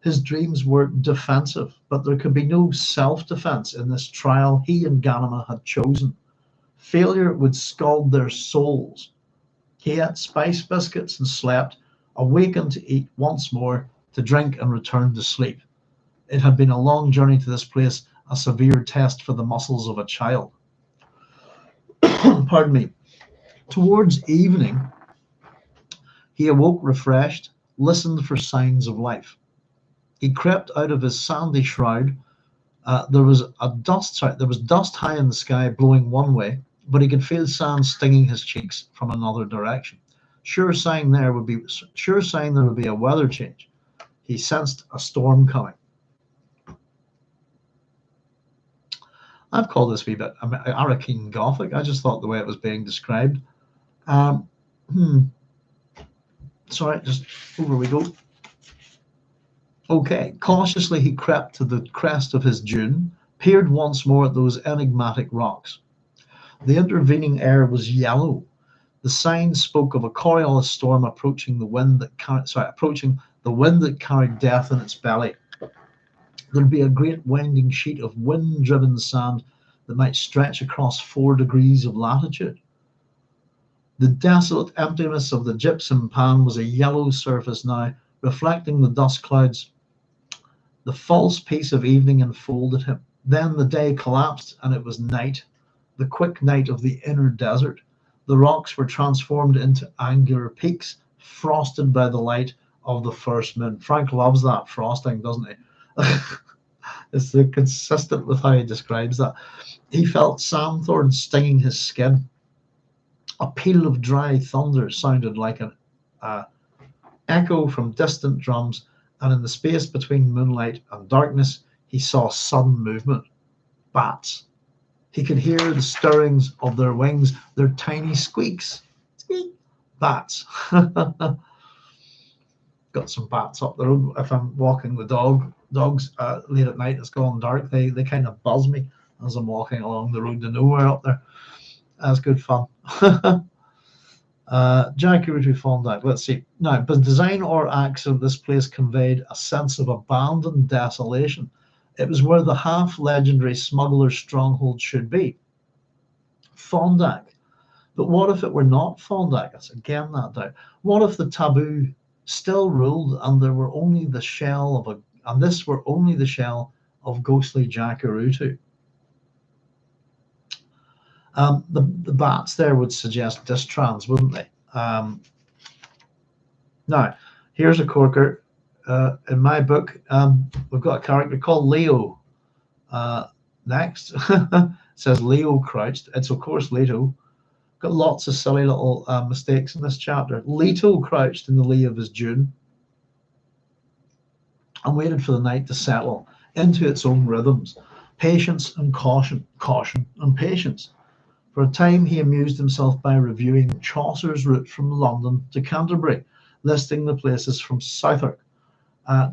His dreams were defensive, but there could be no self-defense in this trial he and Ganima had chosen. Failure would scald their souls. He ate spice biscuits and slept, awakened to eat once more, to drink and return to sleep. It had been a long journey to this place, a severe test for the muscles of a child. Pardon me. Towards evening, He awoke refreshed, listened for signs of life. He crept out of his sandy shroud. There was dust high in the sky, blowing one way, but he could feel sand stinging his cheeks from another direction. Sure sign there would be a weather change. He sensed a storm coming. I've called this wee bit Arakin Gothic. I just thought the way it was being described. Um, hmm. Sorry, just over we go. Okay, cautiously he crept to the crest of his dune, peered once more at those enigmatic rocks. The intervening air was yellow. The sign spoke of a Coriolis storm approaching the wind that carried death in its belly. There'd be a great winding sheet of wind-driven sand that might stretch across 4 degrees of latitude. The desolate emptiness of the gypsum pan was a yellow surface now, reflecting the dust clouds. The false peace of evening enfolded him. Then the day collapsed and it was night, the quick night of the inner desert. The rocks were transformed into angular peaks, frosted by the light of the first moon. Frank loves that frosting, doesn't he? It's consistent with how he describes that. He felt sand thorns stinging his skin. A peal of dry thunder sounded like an echo from distant drums, and in the space between moonlight and darkness, he saw sudden movement. Bats. He could hear the stirrings of their wings, their tiny squeaks. Squeak. Bats. Got some bats up the road. If I'm walking the dogs late at night, it's gone dark. They kind of buzz me as I'm walking along the road to nowhere up there. That's good fun. Jacurutu Fondak. Let's see. Now, the design or acts of this place conveyed a sense of abandoned desolation. It was where the half-legendary smuggler's stronghold should be. Fondak. But what if it were not Fondak? That's again that doubt. What if the taboo still ruled and there were only the shell of this were only the shell of ghostly Jacurutu? The bats there would suggest distrans, wouldn't they? Now, here's a corker. In my book, we've got a character called Leo. Next, it says Leo crouched. It's, of course, Leto. Got lots of silly little mistakes in this chapter. Leto crouched in the lee of his dune and waited for the night to settle into its own rhythms. Patience and caution, caution and patience. For a time, he amused himself by reviewing Chaucer's route from London to Canterbury, listing the places from Southwark.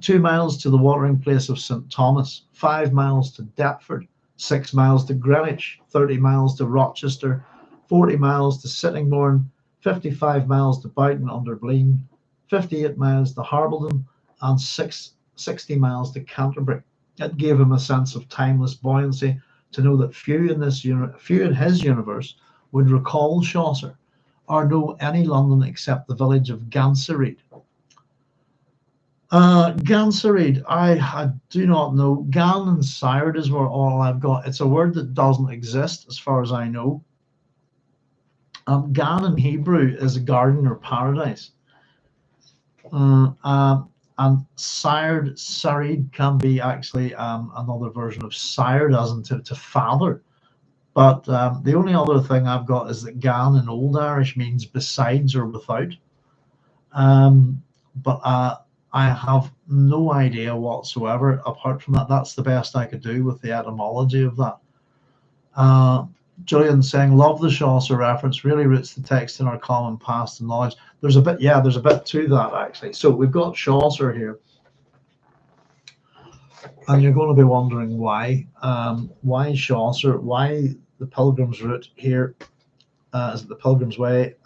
2 miles to the watering place of St. Thomas, 5 miles to Deptford, 6 miles to Greenwich, 30 miles to Rochester, 40 miles to Sittingbourne, 55 miles to Boughton under Blean, 58 miles to Harbleton, and 60 miles to Canterbury. It gave him a sense of timeless buoyancy to know that few in his universe would recall Chaucer or know any London except the village of Gansereid. Gansereid, I do not know. Gan and Sired is where all I've got. It's a word that doesn't exist as far as I know. Gan in Hebrew is a garden or paradise. And Sarid can be actually another version of sired, as in to father. But the only other thing I've got is that Gan in Old Irish means besides or without. But I have no idea whatsoever. Apart from that, that's the best I could do with the etymology of that. Julian saying, love the Chaucer reference, really roots the text in our common past and knowledge. There's a bit to that actually. So we've got Chaucer here. And you're going to be wondering why Chaucer, why the Pilgrim's route here is the Pilgrim's Way,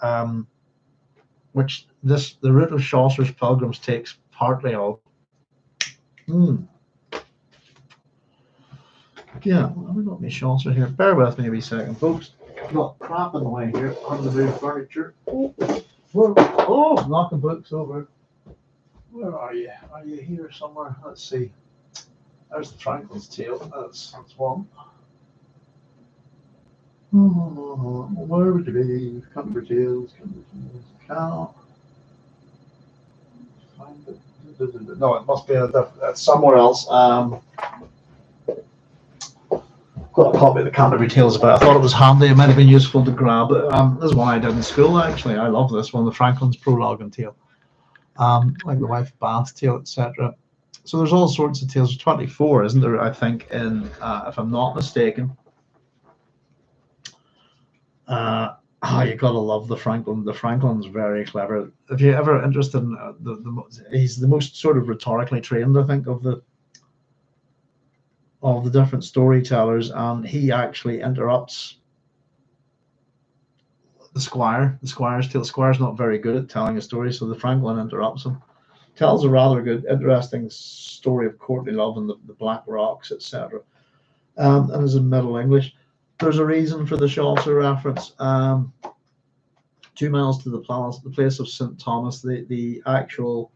which the route of Chaucer's Pilgrims takes partly of. Yeah, I've got my Chaucer here. Bear with me a wee second, folks. I've got crap in the way here on the move furniture. Oh, knocking books over. Where are you? Are you here somewhere? Let's see. There's the Franklin's Tale. That's one. Where would you be? Country Tales. find it. No, it must be somewhere else. Got a copy of the Canterbury Tales, but I thought it was handy. It might have been useful to grab. This is one I did in school, actually. I love this one, the Franklin's Prologue and Tale. Like the Wife of Bath's Tale, etc. So there's all sorts of tales. There's 24, isn't there, I think, in, if I'm not mistaken. You gotta love the Franklin. The Franklin's very clever. If you're ever interested in he's the most sort of rhetorically trained, I think, of the different storytellers, and he actually interrupts the Squire. The Squire's tale. The Squire's not very good at telling a story, so the Franklin interrupts him. Tells a rather good, interesting story of courtly love and the Black Rocks, etc. And is in Middle English. There's a reason for the Chaucer reference. 2 miles to the place of St. Thomas, the actual.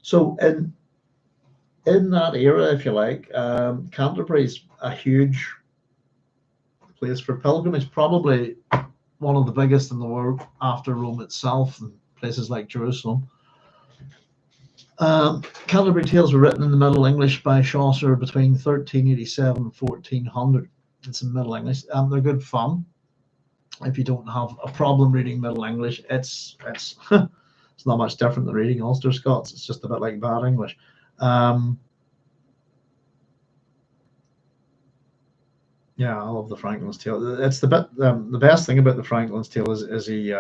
So in that era, if you like, Canterbury's a huge place for pilgrimage, probably one of the biggest in the world after Rome itself and places like Jerusalem. Canterbury Tales were written in the Middle English by Chaucer between 1387 and 1400. It's in Middle English. They're good fun. If you don't have a problem reading Middle English, it's it's not much different than reading Ulster Scots. It's just a bit like bad English. Yeah, I love the Franklin's Tale. It's the best thing about the Franklin's Tale is he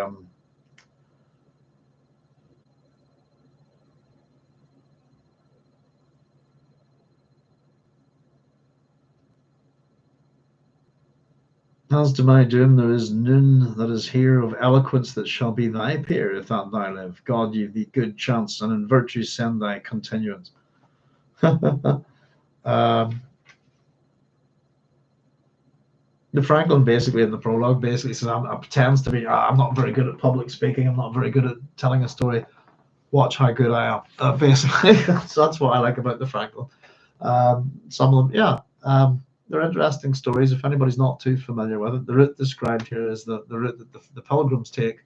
as to my doom, there is none that is here of eloquence that shall be thy peer, if that thou live. God give thee good chance, and in virtue send thy continuance. The Franklin basically in the prologue basically says, I pretends to be, I'm not very good at public speaking, I'm not very good at telling a story. Watch how good I am, basically. So that's what I like about the Franklin. Some of them, yeah. They're interesting stories. If anybody's not too familiar with it, the route described here is the route that the pilgrims take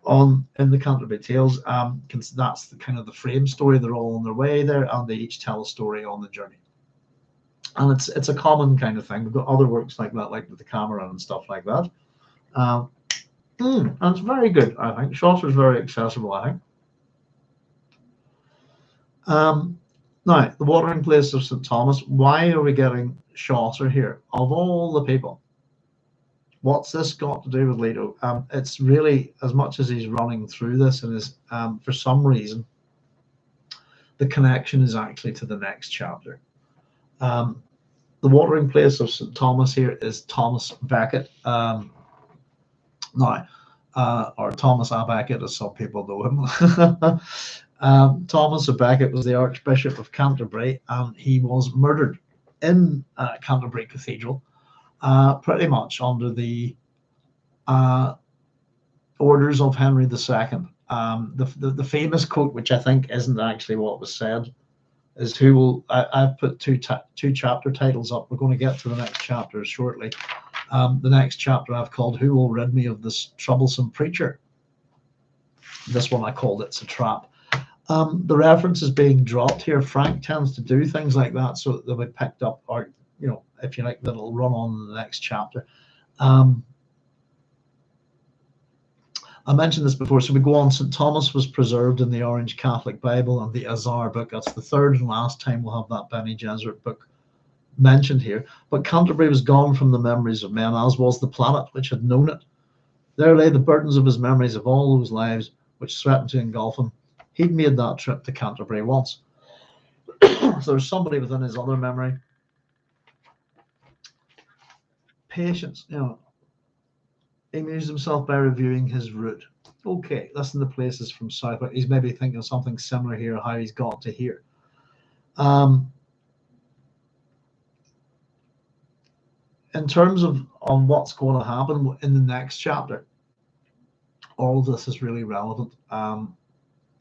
on in the Canterbury Tales. That's the kind of the frame story. They're all on their way there, and they each tell a story on the journey. And it's a common kind of thing. We've got other works like that, like with the camera and stuff like that. And it's very good, I think. Chaucer's very accessible, I think. Now, the watering place of St. Thomas. Why are we getting Chaucer here? Of all the people, what's this got to do with Leto? It's really, as much as he's running through this, and is for some reason, the connection is actually to the next chapter. The watering place of St. Thomas here is Thomas Becket. Or Thomas A. Becket, as some people know him. Thomas à Becket was the Archbishop of Canterbury, and he was murdered in Canterbury Cathedral, pretty much under the orders of Henry II. The famous quote, which I think isn't actually what was said, is who will. I've put two chapter titles up. We're going to get to the next chapter shortly. The next chapter I've called "Who Will Rid Me of This Troublesome Preacher." This one I called "It's a Trap." The reference is being dropped here. Frank tends to do things like that so that they'll be picked up, or if you like, that'll run on in the next chapter. I mentioned this before, so we go on. St. Thomas was preserved in the Orange Catholic Bible and the Azar book. That's the third and last time we'll have that Bene Gesserit book mentioned here. But Canterbury was gone from the memories of men, as was the planet which had known it. There lay the burdens of his memories of all those lives which threatened to engulf him. He'd made that trip to Canterbury once. So there's somebody within his other memory. Patience, He amused himself by reviewing his route. Okay, listen to places from south, but he's maybe thinking of something similar here, how he's got to here. In terms of on what's going to happen in the next chapter, all of this is really relevant.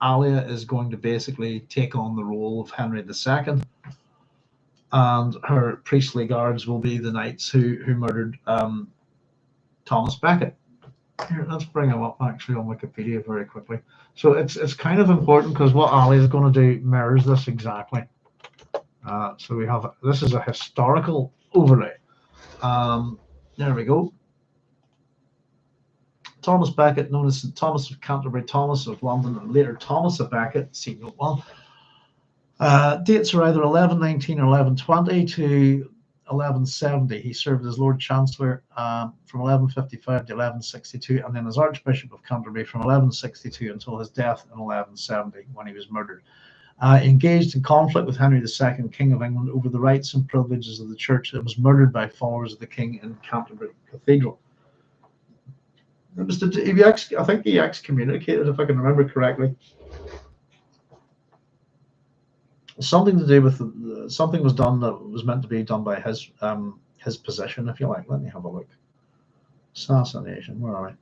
Alia is going to basically take on the role of Henry II, and her priestly guards will be the knights who murdered Thomas Becket. Here, let's bring him up actually on Wikipedia very quickly. So it's kind of important because what Alia is going to do mirrors this exactly. So we have, this is a historical overlay. There we go. Thomas Becket, known as St. Thomas of Canterbury, Thomas of London, and later Thomas of Becket, see note 1. Dates are either 1119 or 1120 to 1170. He served as Lord Chancellor from 1155 to 1162, and then as Archbishop of Canterbury from 1162 until his death in 1170 when he was murdered. Engaged in conflict with Henry II, King of England, over the rights and privileges of the church, and was murdered by followers of the king in Canterbury Cathedral. I think he excommunicated, if I can remember correctly. Something to do with something was done that was meant to be done by his position, if you like. Let me have a look. Assassination. Where are we?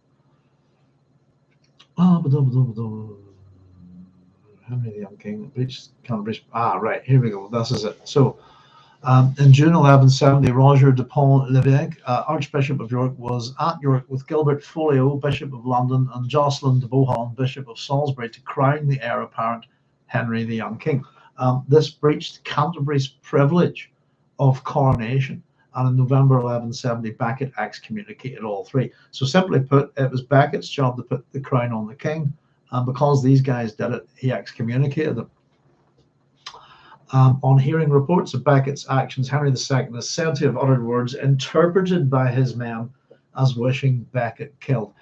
Henry the Young King breached Canterbury. Right, here we go. This is it. So, in June 1170, Roger de Pont-l'Evêque, Archbishop of York, was at York with Gilbert Folio, Bishop of London, and Jocelyn de Beauharn, Bishop of Salisbury, to crown the heir apparent Henry the Young King. This breached Canterbury's privilege of coronation, and in November 1170, Becket excommunicated all three. So simply put, it was Becket's job to put the crown on the king, and because these guys did it, he excommunicated them. On hearing reports of Becket's actions, Henry II is said to have uttered words interpreted by his men as wishing Becket killed.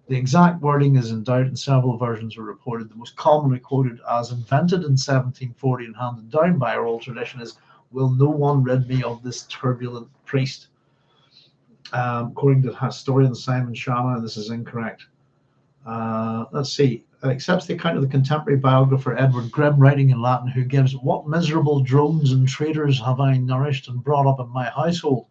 The exact wording is in doubt, and several versions are reported. The most commonly quoted as invented in 1740 and handed down by oral tradition is, "Will no one rid me of this turbulent priest?" According to historian Simon Shamma, this is incorrect. Let's see. It accepts the account of the contemporary biographer Edward Grimm, writing in Latin, who gives, "What miserable drones and traitors have I nourished and brought up in my household,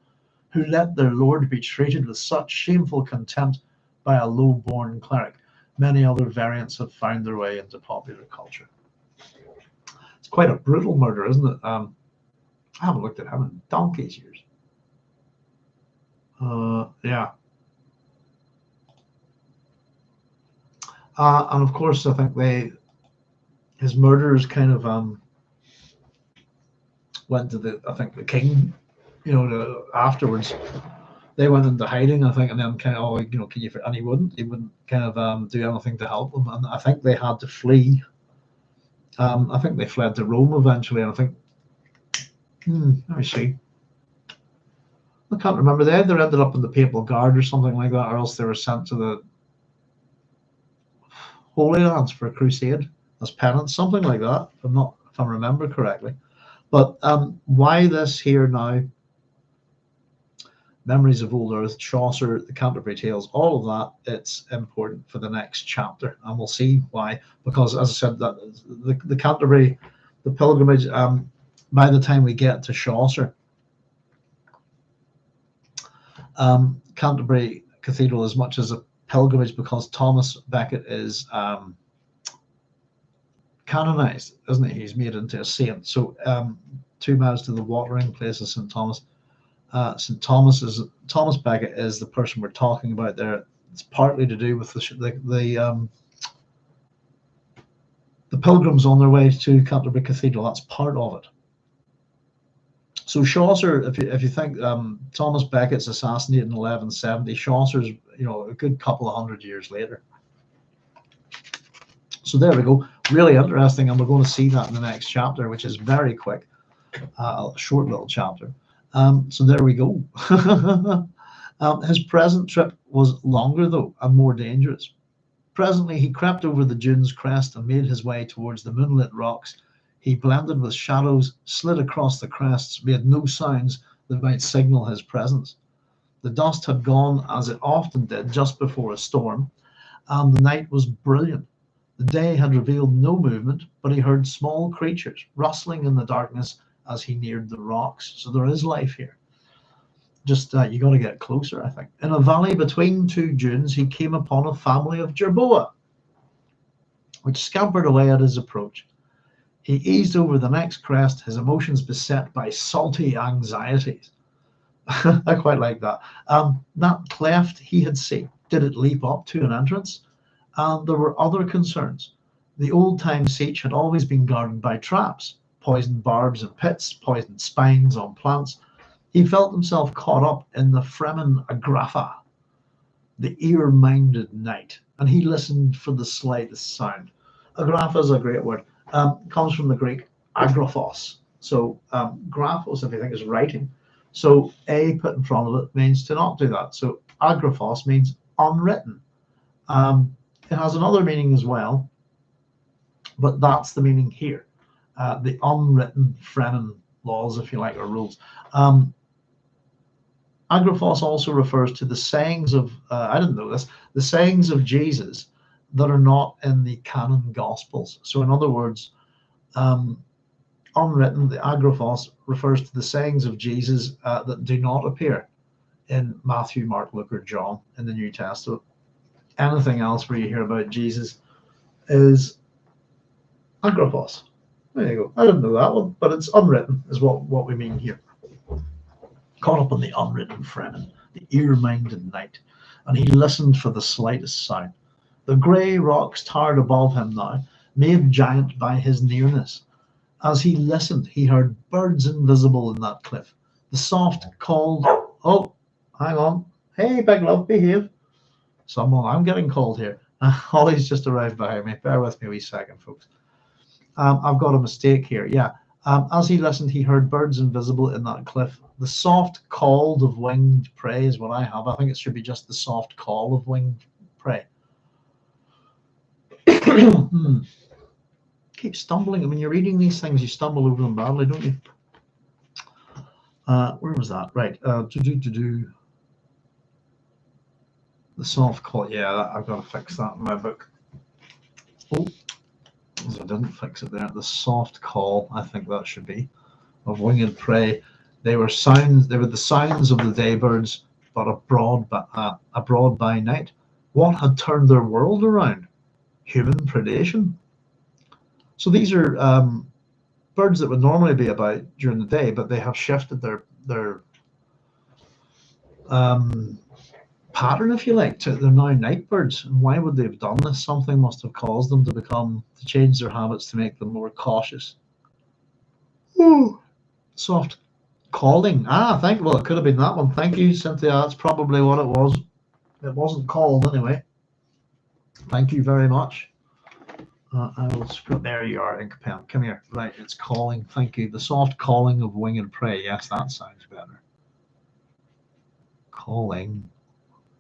who let their lord be treated with such shameful contempt by a low-born cleric." Many other variants have found their way into popular culture. It's quite a brutal murder, isn't it? I haven't looked at him in donkey's years. Yeah. And of course, I think his murderers kind of went to the king, afterwards. They went into hiding, I think, and then kind of, can you? And he wouldn't kind of do anything to help them. And I think they had to flee. I think they fled to Rome eventually, and I think, let me see. I can't remember. They either ended up in the Papal Guard or something like that, or else they were sent to the Holy Lands for a crusade as penance, something like that. If I remember correctly. But why this here now? Memories of Old Earth, Chaucer, the Canterbury Tales, all of that, it's important for the next chapter, and we'll see why. Because, as I said, that the Canterbury, the pilgrimage, by the time we get to Chaucer, Canterbury Cathedral is much as a pilgrimage because Thomas Becket is canonized, isn't he? He's made into a saint. So 2 miles to the watering place of St. Thomas. Thomas Becket is the person we're talking about there. It's partly to do with the pilgrims on their way to Canterbury Cathedral. That's part of it. So Chaucer, if you think Thomas Becket's assassinated in 1170, Chaucer's a good couple of hundred years later. So there we go. Really interesting, and we're going to see that in the next chapter, which is very quick, a short little chapter. So there we go. His present trip was longer, though, and more dangerous. Presently, he crept over the dune's crest and made his way towards the moonlit rocks. He blended with shadows, slid across the crests, made no sounds that might signal his presence. The dust had gone, as it often did, just before a storm, and the night was brilliant. The day had revealed no movement, but he heard small creatures rustling in the darkness as he neared the rocks. So there is life here. Just you got to get closer, I think. In a valley between 2 dunes, he came upon a family of jerboa, which scampered away at his approach. He eased over the next crest, his emotions beset by salty anxieties. I quite like that. That cleft he had seen, did it leap up to an entrance? And there were other concerns. The old-time siege had always been guarded by traps, poisoned barbs and pits, poisoned spines on plants. He felt himself caught up in the Fremen aghast, the ear-minded night, and he listened for the slightest sound. Aghast is a great word. Comes from the Greek agraphos. So graphos, if you think, is writing. So a put in front of it means to not do that. So agraphos means unwritten. It has another meaning as well, but that's the meaning here. The unwritten Fremen laws, if you like, or rules. Agraphos also refers to the sayings of, I didn't know this, the sayings of Jesus that are not in the canon Gospels. So in other words, unwritten, the agraphos refers to the sayings of Jesus that do not appear in Matthew, Mark, Luke, or John in the New Testament. Anything else where you hear about Jesus is agraphos. There you go. I didn't know that one, but it's unwritten is what we mean here. Caught up in the unwritten Fremen, the ear-minded night, and he listened for the slightest sound. The grey rocks towered above him now, made giant by his nearness. As he listened, he heard birds invisible in that cliff. The soft called, oh, hang on. Hey, big love, behave. Someone, I'm getting called here. Holly's just arrived behind me. Bear with me a wee second, folks. I've got a mistake here. Yeah. As he listened, he heard birds invisible in that cliff. The soft call of winged prey is what I have. I think it should be just the soft call of winged prey. Keep stumbling. When you're reading these things, you stumble over them badly, don't you? Where was that? Right. The soft call. Yeah, I've got to fix that in my book. Oh, I didn't fix it there. The soft call, I think that should be, of winged prey. They were sounds. They were the sounds of the daybirds, but abroad by night. What had turned their world around? Human predation. So these are birds that would normally be about during the day, but they have shifted their pattern, if you like, to they're now night birds. And why would they have done this? Something must have caused them to change their habits to make them more cautious. Ooh, soft calling. Well, it could have been that one. Thank you, Cynthia. That's probably what it was. It wasn't called anyway. Thank you very much. I will screw. There you are, ink pen. Come here. Right, it's calling. Thank you. The soft calling of winged prey. Yes, that sounds better. Calling.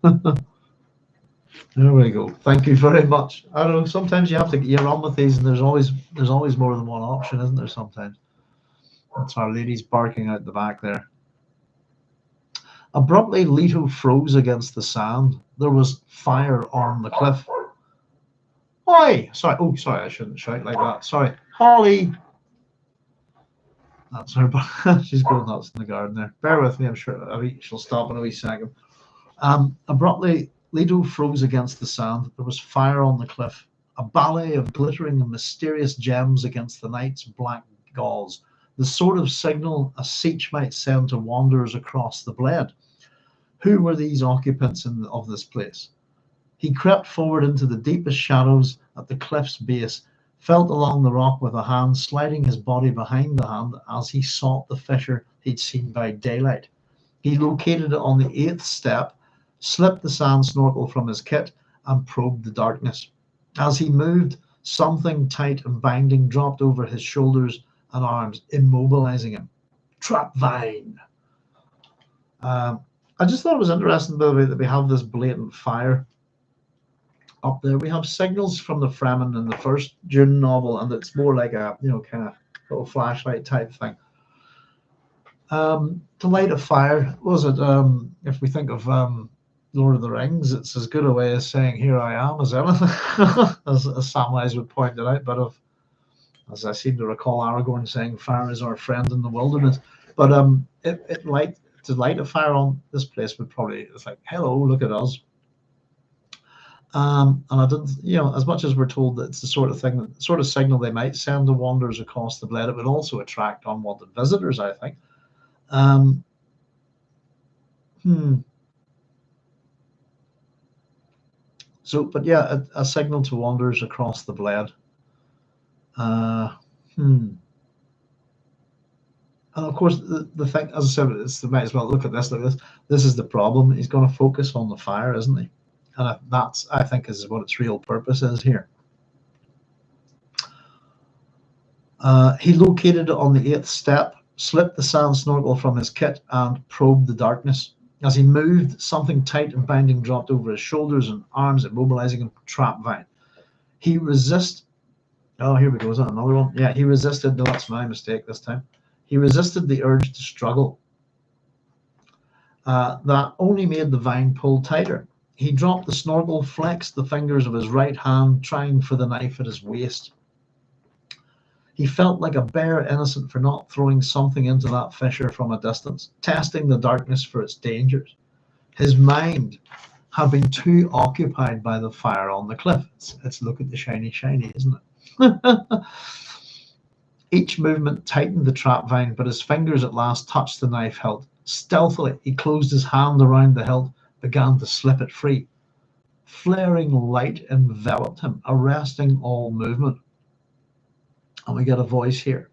There we go. Thank you very much. I don't know. Sometimes you have to get on with these, and there's always more than one option, isn't there? Sometimes. That's our ladies barking out the back there. Abruptly, Leto froze against the sand. There was fire on the cliff. Oi! Sorry. Oh, sorry. I shouldn't shout like that. Sorry, Holly. That's her. She's going nuts in the garden there. Bear with me. I'm sure she'll stop in a wee second. Abruptly, Leto froze against the sand. There was fire on the cliff. A ballet of glittering and mysterious gems against the night's black gauze. The sort of signal a siege might send to wanderers across the bled. Who were these occupants of this place? He crept forward into the deepest shadows at the cliff's base, felt along the rock with a hand, sliding his body behind the hand as he sought the fissure he'd seen by daylight. He located it on the 8th step, slipped the sand snorkel from his kit, and probed the darkness. As he moved, something tight and binding dropped over his shoulders and arms, immobilizing him. Trap vine. I just thought it was interesting, by the way, that we have this blatant fire up there. We have signals from the Fremen in the first Dune novel, and it's more like a kind of little flashlight type thing. To light a fire, was it? If we think of Lord of the Rings, it's as good a way as saying "Here I am" as anything, as Samwise would point it out. But as I seem to recall, Aragorn saying, "Fire is our friend in the wilderness." But to light a fire on this place would probably, it's like, hello, look at us. And I didn't, as much as we're told that it's the sort of signal they might send to wanderers across the bled, it would also attract unwanted visitors, I think. So, but yeah, a signal to wanderers across the blade. And of course, the thing, as I said, it's the, might as well look at this. Look at this. This is the problem. He's going to focus on the fire, isn't he? And that's, I think, is what its real purpose is here. He located it on the 8th step, slipped the sand snorkel from his kit, and probed the darkness. As he moved, something tight and binding dropped over his shoulders and arms, immobilizing a trap vine. He resisted. Oh, here we go. Is that another one? Yeah, he resisted. No, that's my mistake this time. He resisted the urge to struggle. That only made the vine pull tighter. He dropped the snorkel, flexed the fingers of his right hand, trying for the knife at his waist. He felt like a bare innocent for not throwing something into that fissure from a distance, testing the darkness for its dangers. His mind had been too occupied by the fire on the cliff. It's look at the shiny, shiny, isn't it? Each movement tightened the trap vine, but his fingers at last touched the knife hilt. Stealthily, he closed his hand around the hilt, began to slip it free. Flaring light enveloped him, arresting all movement. And we get a voice here.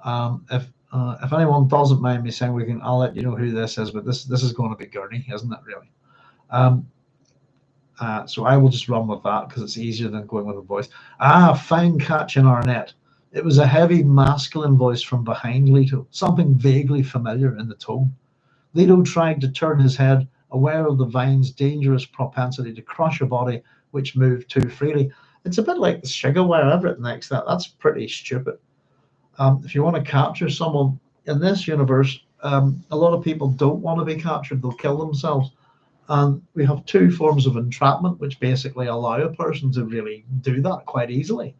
If anyone doesn't mind me saying, I'll let you know who this is, but this is going to be Gurney, isn't it, really? So I will just run with that because it's easier than going with a voice. Fine catch in our net. It was a heavy masculine voice from behind Leto, something vaguely familiar in the tone. Leto tried to turn his head, aware of the vine's dangerous propensity to crush a body which moved too freely. It's a bit like the sugar wire. I've written next to that. That's pretty stupid. If you want to capture someone in this universe, a lot of people don't want to be captured. They'll kill themselves. And we have two forms of entrapment, which basically allow a person to really do that quite easily.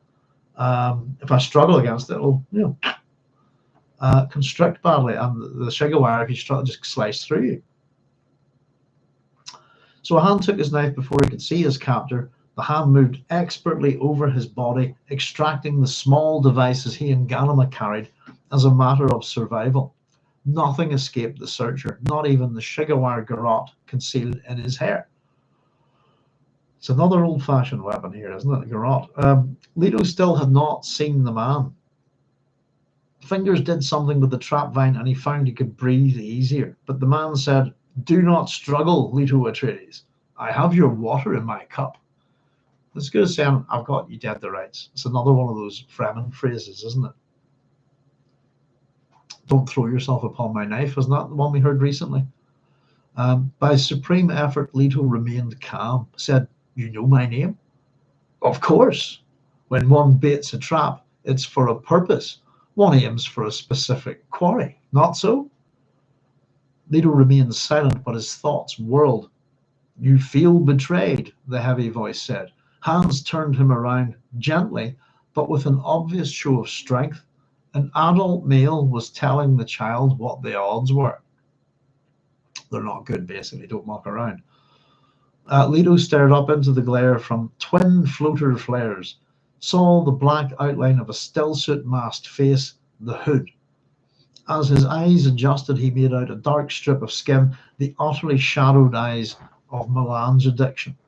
If I struggle against it, it'll constrict badly. And the sugar wire, if you struggle, just slice through you. So a hand took his knife before he could see his captor. The hand moved expertly over his body, extracting the small devices he and Ganima carried as a matter of survival. Nothing escaped the searcher, not even the sugar wire garrote concealed in his hair. It's another old-fashioned weapon here, isn't it? A garrote. Leto still had not seen the man. Fingers did something with the trap vine, and he found he could breathe easier. But the man said, "Do not struggle, Leto Atreides. I have your water in my cup." It's good as saying, "I've got you dead to rights." It's another one of those Fremen phrases, isn't it? Don't throw yourself upon my knife. Isn't that the one we heard recently? By supreme effort, Leto remained calm, said, "You know my name?" "Of course. When one baits a trap, it's for a purpose. One aims for a specific quarry. Not so?" Leto remained silent, but his thoughts whirled. "You feel betrayed," the heavy voice said. Hands turned him around, gently, but with an obvious show of strength. An adult male was telling the child what the odds were. They're not good, basically. Don't muck around. Leto stared up into the glare from twin floater flares, saw the black outline of a stillsuit-masked face, the hood. As his eyes adjusted, he made out a dark strip of skin, the utterly shadowed eyes of Milan's addiction.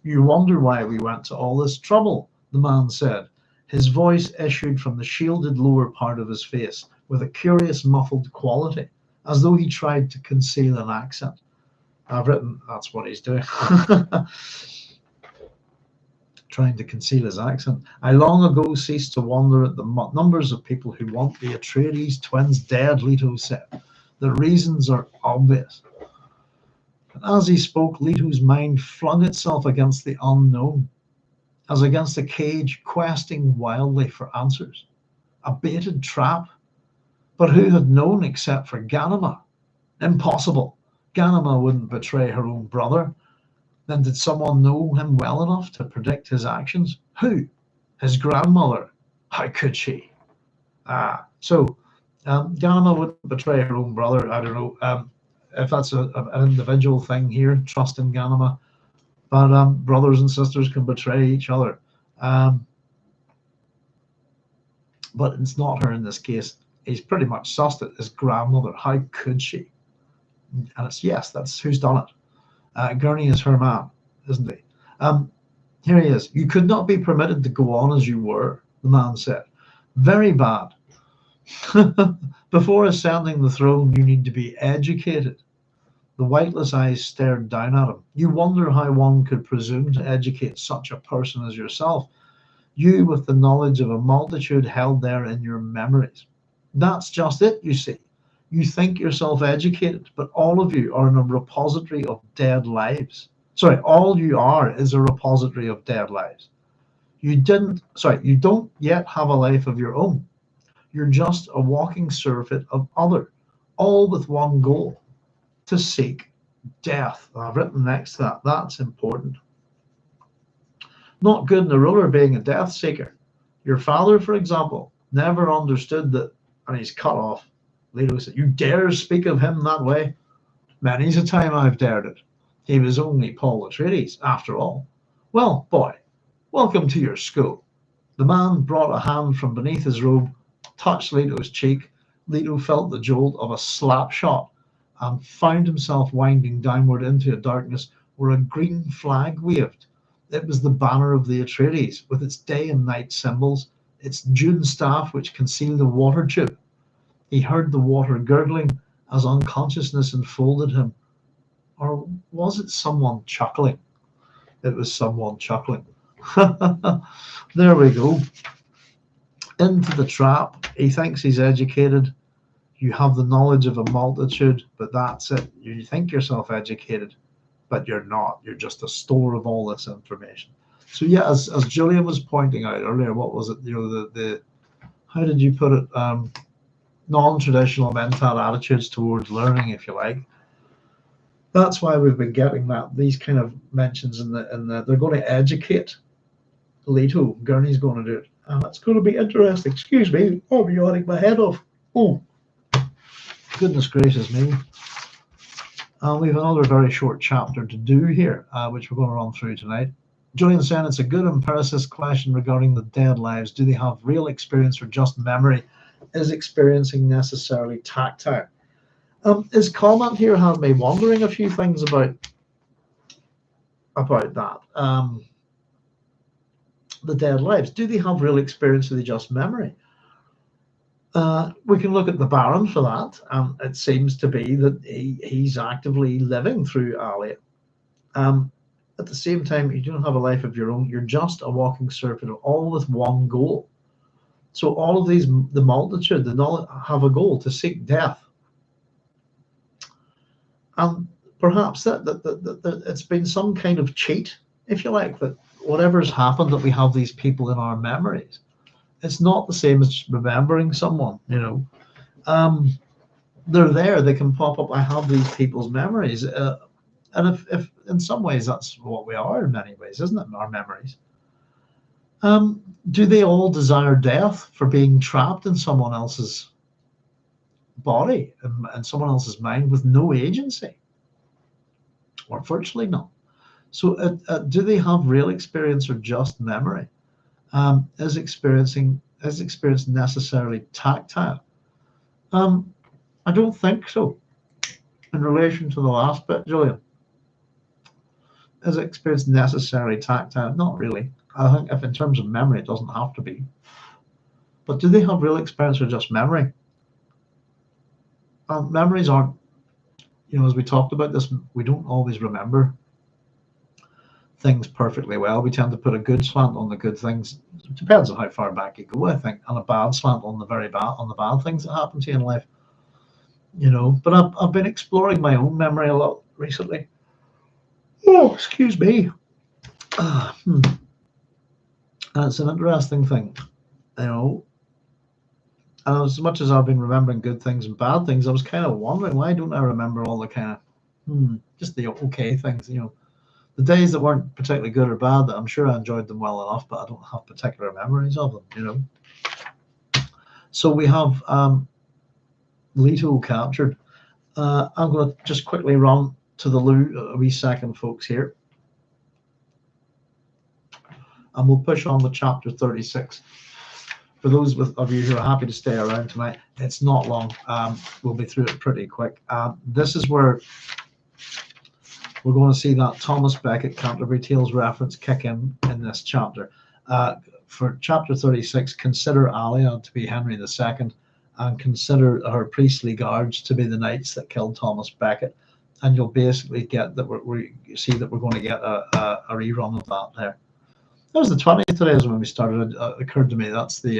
"You wonder why we went to all this trouble," the man said. His voice issued from the shielded lower part of his face with a curious muffled quality, as though he tried to conceal an accent. I've written that's what he's doing. Trying to conceal his accent. "I long ago ceased to wonder at the numbers of people who want the Atreides twins dead," Leto said. "The reasons are obvious." And as he spoke, Leto's mind flung itself against the unknown, as against a cage questing wildly for answers. A baited trap? But who had known except for Ganima? Impossible. Ganima wouldn't betray her own brother. Then did someone know him well enough to predict his actions? Who? His grandmother. How could she? Ganima wouldn't betray her own brother. I don't know if that's an individual thing here, trust in Ganima. But brothers and sisters can betray each other. But it's not her in this case. He's pretty much sussed it. His grandmother. How could she? And it's yes, that's who's done it. Gurney is her man, isn't he? Here he is. You could not be permitted to go on as you were, the man said. Very bad. Before ascending the throne, you need to be educated. The whiteless eyes stared down at him. You wonder how one could presume to educate such a person as yourself, you with the knowledge of a multitude held there in your memories. That's just it, you see. You think yourself educated, but all of you are in a repository of dead lives. Sorry, all you are is a repository of dead lives. You don't yet have a life of your own. You're just a walking surfeit of other, all with one goal, to seek death. I've written next to that. That's important. Not good in a ruler being a death seeker. Your father, for example, never understood that, and he's cut off. Leto said, "You dare speak of him that way? Many's a time I've dared it. He was only Paul Atreides, after all. Well, boy, welcome to your school." The man brought a hand from beneath his robe, touched Leto's cheek. Leto felt the jolt of a slap shot and found himself winding downward into a darkness where a green flag waved. It was the banner of the Atreides, with its day and night symbols, its Dune staff which concealed a water tube. He heard the water gurgling as unconsciousness enfolded him. Or was it someone chuckling? It was someone chuckling. There we go. Into the trap. He thinks he's educated. You have the knowledge of a multitude, but that's it. You think yourself educated, but you're not. You're just a store of all this information. So yeah, as Julian was pointing out earlier, what was it? The how did you put it? Non-traditional mental attitudes towards learning, if you like. That's why we've been getting these kind of mentions in the they're going to educate Leto. Gurney's going to do it. And that's going to be interesting. Excuse me, I'm yawning my head off. Oh, goodness gracious me. We have another very short chapter to do here, which we're going to run through tonight. Julian saying it's a good empiricist question regarding the dead lives. Do they have real experience or just memory? Is experiencing necessarily tactile? His comment here had me wondering a few things about that. The dead lives. Do they have real experience or are they just memory? We can look at the Baron for that, and it seems to be that he's actively living through Alia. At the same time, you don't have a life of your own. You're just a walking surfeit, all with one goal. So all of these, the multitude, the knowledge, have a goal to seek death. And perhaps that it's been some kind of cheat, if you like, that whatever's happened, that we have these people in our memories. It's not the same as remembering someone, They're there, they can pop up. I have these people's memories. And if in some ways that's what we are in many ways, isn't it? Our memories. Do they all desire death for being trapped in someone else's body and someone else's mind with no agency? Or virtually none. So do they have real experience or just memory? Is experience necessarily tactile? I don't think so. In relation to the last bit, Julian, is experience necessarily tactile? Not really. I think if in terms of memory, it doesn't have to be. But do they have real experience or just memory? Memories aren't, as we talked about this, we don't always remember things perfectly well. We tend to put a good slant on the good things. It depends on how far back you go, I think, and a bad slant on the bad things that happen to you in life. But I've been exploring my own memory a lot recently. Oh, excuse me. And it's an interesting thing, And as much as I've been remembering good things and bad things, I was kind of wondering, why don't I remember all the kind of just the okay things, the days that weren't particularly good or bad, that I'm sure I enjoyed them well enough, but I don't have particular memories of them, So we have Leto captured. I'm going to just quickly run to the loo a wee second, folks, here. And we'll push on to chapter 36. For those of you who are happy to stay around tonight, it's not long. We'll be through it pretty quick. This is where we're going to see that Thomas Becket Canterbury Tales reference kick in this chapter. For chapter 36, consider Alia to be Henry II, and consider her priestly guards to be the knights that killed Thomas Becket, and you'll basically get that we're going to get a rerun of that there. That was the 20th today, is when we started. It occurred to me that's the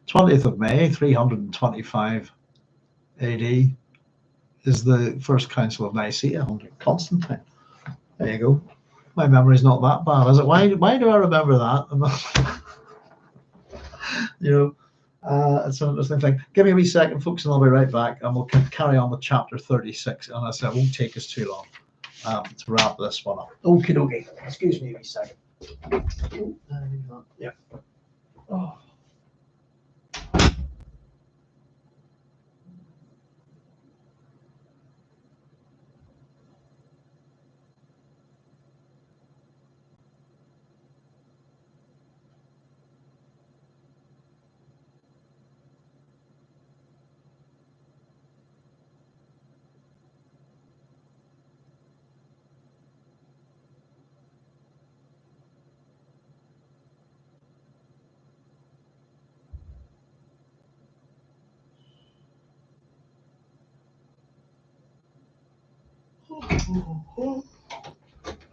20th of May, 325 AD, is the first council of Nicaea under Constantine. There you go. My memory's not that bad, is it? Why do I remember that? It's an interesting thing. Give me a wee second, folks, and I'll be right back, and we'll carry on with chapter 36. And as I said, it won't take us too long to wrap this one up. Okie dokie. Excuse me a wee second. Yeah. Oh.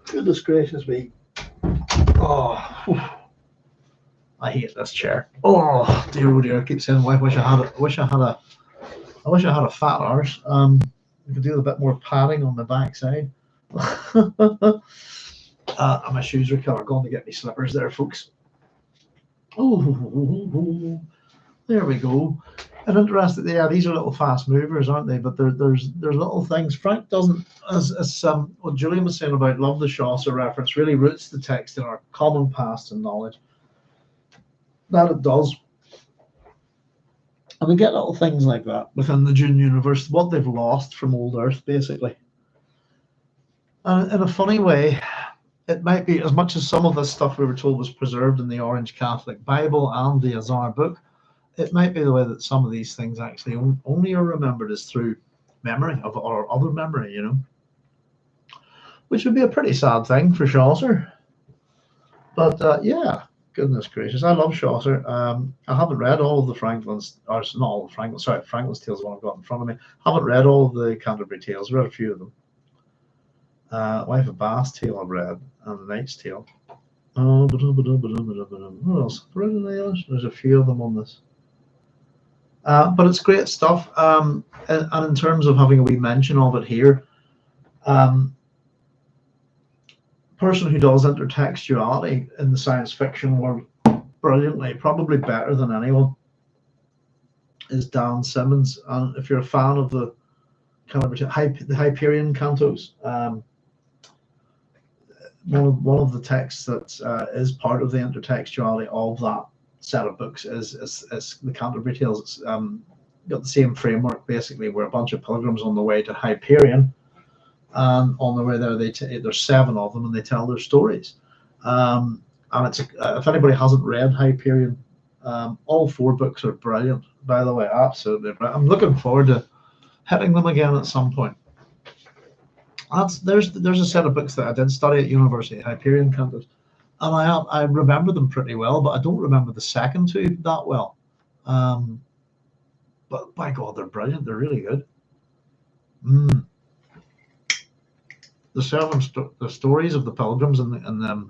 Goodness gracious me. Oh, I hate this chair. Oh dear, I keep saying, I wish I had a fat arse. We could do a bit more padding on the back side. And my shoes are covered. Going to get me slippers there, folks. Oh, there we go. And interesting, yeah, these are little fast movers, aren't they? But there's little things. Frank doesn't, as what Julian was saying about love the Chaucer reference, really roots the text in our common past and knowledge. That it does. And we get little things like that within the Dune universe, what they've lost from old Earth, basically. And in a funny way, it might be, as much as some of this stuff we were told was preserved in the Orange Catholic Bible and the Azar book, it might be the way that some of these things actually only are remembered is through memory or other memory, which would be a pretty sad thing for Chaucer. But yeah, goodness gracious, I love Chaucer. I haven't read all of the Franklin's, or not all of Franklin's, sorry, Franklin's Tales is one I've got in front of me. I haven't read all of the Canterbury Tales, read a few of them. Wife of Bath's Tale I've read, and the Knight's Tale. What else? There's a few of them on this. But it's great stuff. And in terms of having a wee mention of it here, person who does intertextuality in the science fiction world brilliantly, probably better than anyone, is Dan Simmons. And if you're a fan of the kind of the Hyperion cantos, one of the texts that is part of the intertextuality of that set of books is the Canterbury Tales. It's got the same framework, basically, where a bunch of pilgrims on the way to Hyperion, and on the way there, there's 7 of them, and they tell their stories. And it's if anybody hasn't read Hyperion, all 4 books are brilliant, by the way, absolutely brilliant. I'm looking forward to hitting them again at some point. There's a set of books that I did study at university, Hyperion cantos, and I remember them pretty well, but I don't remember the second 2 that well. But by God, they're brilliant. They're really good. The stories of the pilgrims in the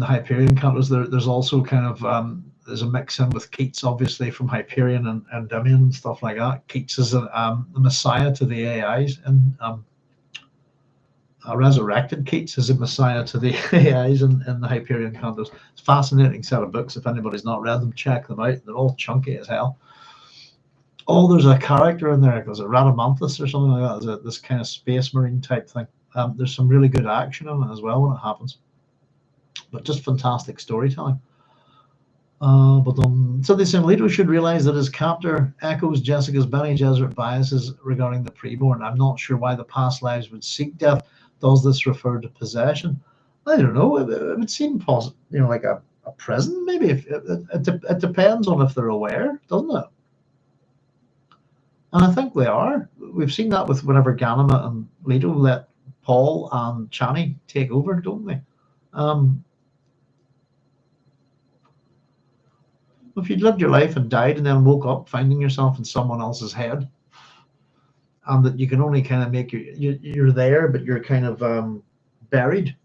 Hyperion cantos. There's also kind of there's a mix in with Keats, obviously, from Hyperion and Endymion and stuff like that. Keats is the messiah to the AIs, and a resurrected Keats is a messiah to the AIs in the Hyperion cantos. It's a fascinating set of books. If anybody's not read them, check them out. They're all chunky as hell. Oh, there's a character in there. There's a Radamanthus or something like that. There's this kind of space marine type thing. There's some really good action in it as well when it happens. But just fantastic storytelling. So they say Leto should realize that his captor echoes Jessica's Bene Gesserit biases regarding the preborn. I'm not sure why the past lives would seek death. Does this refer to possession? I don't know. It would seem possible, like a prison, maybe. It depends on if they're aware, doesn't it? And I think they are. We've seen that with whenever Ganima and Leto let Paul and Chani take over, don't they? If you'd lived your life and died and then woke up finding yourself in someone else's head, and that you can only kind of make you're there, but you're kind of buried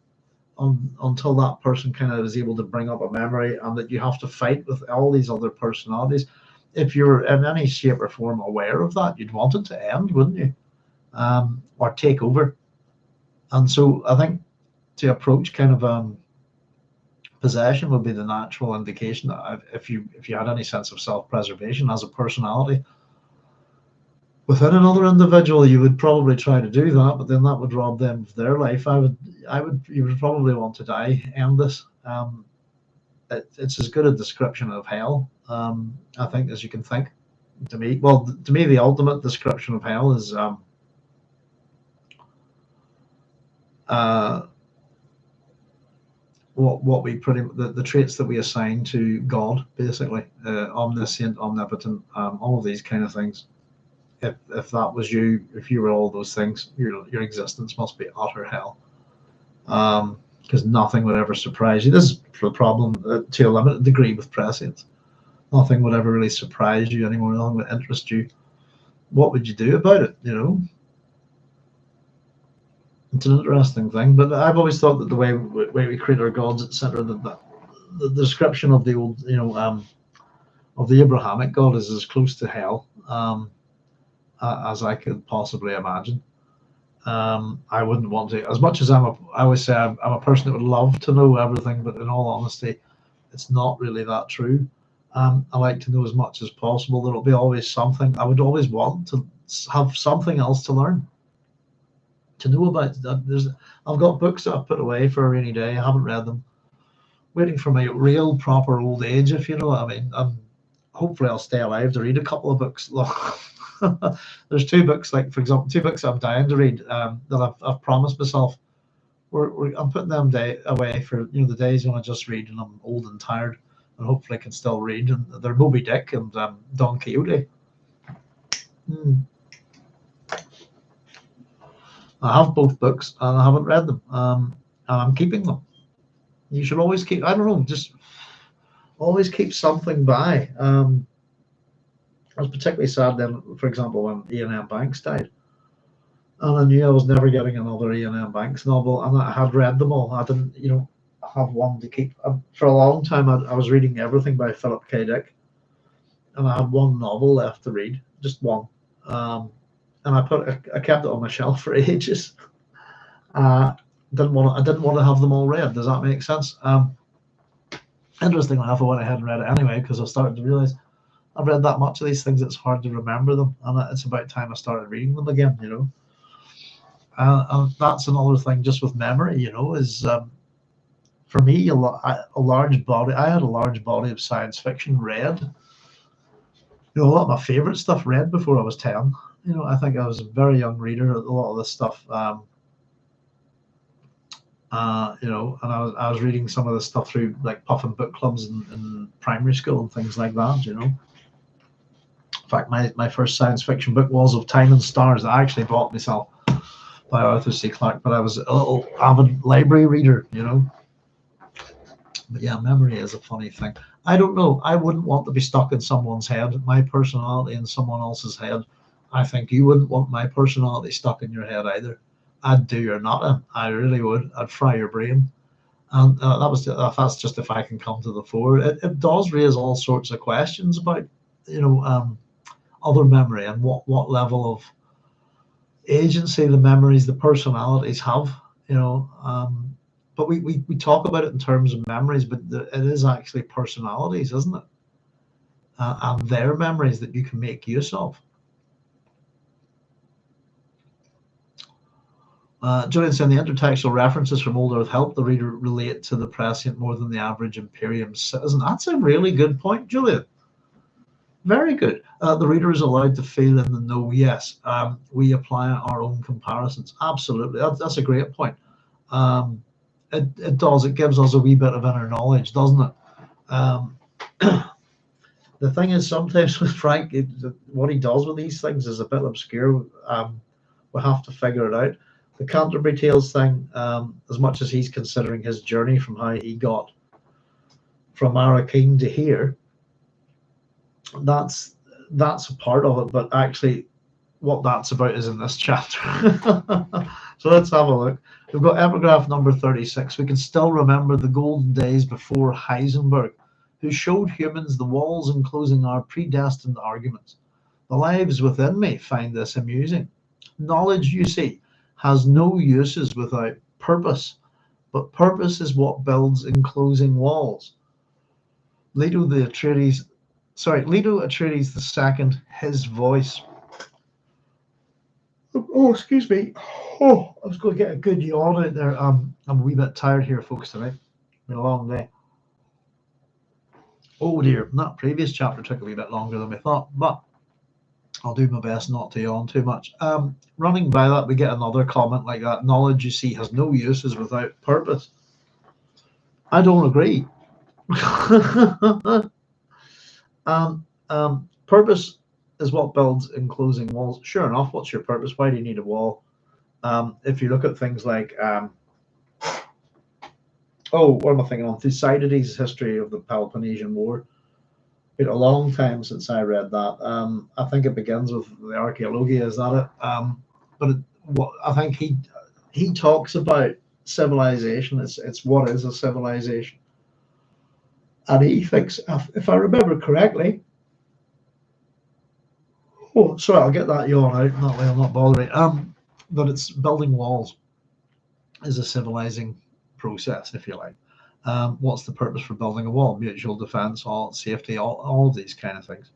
until that person kind of is able to bring up a memory, and that you have to fight with all these other personalities. If you're in any shape or form aware of that, you'd want it to end, wouldn't you? Or take over. And so I think to approach kind of possession would be the natural indication that if you had any sense of self-preservation as a personality within another individual, you would probably try to do that, but then that would rob them of their life. You would probably want to die, end this. It's as good a description of hell, I think, as you can think. To me, the ultimate description of hell is what we the traits that we assign to God, basically, omniscient, omnipotent, all of these kind of things. If that was you, if you were all those things, your existence must be utter hell, because nothing would ever surprise you. This is the problem to a limited degree with prescience. Nothing would ever really surprise you anymore. Nothing would interest you. What would you do about it? It's an interesting thing. But I've always thought that the way we create our gods, etc., the description of the old, of the Abrahamic God is as close to hell as I could possibly imagine. I wouldn't want to, as much as I always say I'm a person that would love to know everything, but in all honesty, it's not really that true. I like to know as much as possible. There'll be always something. I would always want to have something else to learn, to know about. I've got books that I've put away for a rainy day. I haven't read them. Waiting for my real proper old age, if you know what I mean. Hopefully I'll stay alive to read a couple of books. There's two books, like for example, two books I'm dying to read that I've promised myself. I'm putting them away for the days when I just read and I'm old and tired, and hopefully I can still read. And they're Moby Dick and Don Quixote. I have both books and I haven't read them, and I'm keeping them. You should always keep. I don't know, just always keep something by. I was particularly sad then, for example, when Ian M. Banks died. And I knew I was never getting another Ian M. Banks novel, and I had read them all. I didn't, have one to keep. For a long time, I was reading everything by Philip K. Dick, and I had one novel left to read, just one. And I kept it on my shelf for ages. I didn't want to have them all read. Does that make sense? Interestingly enough, I went ahead and read it anyway, because I started to realize I've read that much of these things, it's hard to remember them, and it's about time I started reading them again, and that's another thing just with memory, is for me, I had a large body of science fiction read. A lot of my favorite stuff read before I was 10. I think I was a very young reader. A lot of this stuff, and I was reading some of this stuff through like Puffin book clubs in primary school and things like that. In fact, my first science fiction book was Of Time and Stars. I actually bought myself by Arthur C. Clarke, but I was a little avid library reader, But yeah, memory is a funny thing. I don't know. I wouldn't want to be stuck in someone's head, my personality in someone else's head. I think you wouldn't want my personality stuck in your head either. I'd do your nothing. I really would. I'd fry your brain. And that's just if I can come to the fore. It does raise all sorts of questions about, other memory and what level of agency the memories, the personalities have, but we talk about it in terms of memories, but it is actually personalities, isn't it? And their memories that you can make use of. Julian saying the intertextual references from Old Earth help the reader relate to the prescient more than the average Imperium citizen. That's a really good point, Julian. Very good. The reader is allowed to feel in the know. Yes, we apply our own comparisons. Absolutely, that's a great point. It does. It gives us a wee bit of inner knowledge, doesn't it? The thing is, sometimes with Frank, what he does with these things is a bit obscure. We have to figure it out. The Canterbury Tales thing, as much as he's considering his journey from how he got from Arrakis to here, that's a part of it. But actually, what that's about is in this chapter. So let's have a look. We've got epigraph number 36. We can still remember the golden days before Heisenberg, who showed humans the walls enclosing our predestined arguments. The lives within me find this amusing. Knowledge, you see, has no uses without purpose, but purpose is what builds enclosing walls. Leto Atreides II, his voice. Oh, excuse me. Oh, I was going to get a good yawn out there. I'm a wee bit tired here, folks, tonight. It's been a long day. Oh dear, that previous chapter took a wee bit longer than we thought, but I'll do my best not to yawn too much. Running by that, we get another comment like that. Knowledge, you see, has no uses without purpose. I don't agree. Purpose is what builds enclosing walls. Sure enough, what's your purpose? Why do you need a wall? If you look at things like, what am I thinking on? Thucydides' history of the Peloponnesian War. It's a long time since I read that. I think it begins with the Archaeologia, is that it? But I think he talks about civilization. It's what is a civilization, and he thinks, if I remember correctly. Oh, sorry, I'll get that yawn out. That way, I'll not bother it. But it's building walls is a civilizing process, if you like. What's the purpose for building a wall? Mutual defense, all safety, all of these kind of things.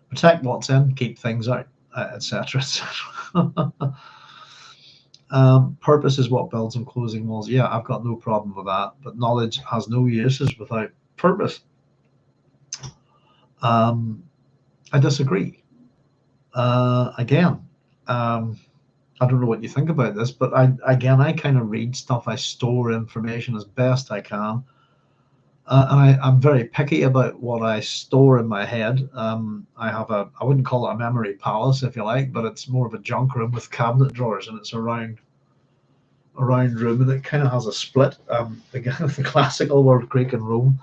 Protect what's in, keep things out, etc., etc. Purpose is what builds enclosing walls. Yeah, I've got no problem with that. But knowledge has no uses without purpose. I disagree. Again, I don't know what you think about this, but I kind of read stuff. I store information as best I can, and I'm very picky about what I store in my head. I wouldn't call it a memory palace, if you like, but it's more of a junk room with cabinet drawers, and it's a round room, and it kind of has a split. Again, the classical word Greek and Rome.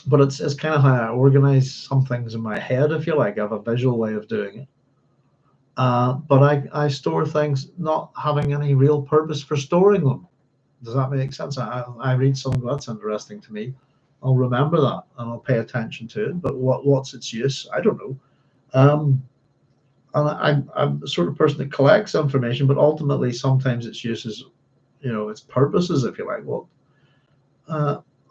But it's kind of how I organize some things in my head, if you like. I have a visual way of doing it. But I store things not having any real purpose for storing them. Does that make sense? I read something that's interesting to me. I'll remember that and I'll pay attention to it. But what's its use? I don't know. And I'm the sort of person that collects information, but ultimately sometimes its uses, its purposes, if you like,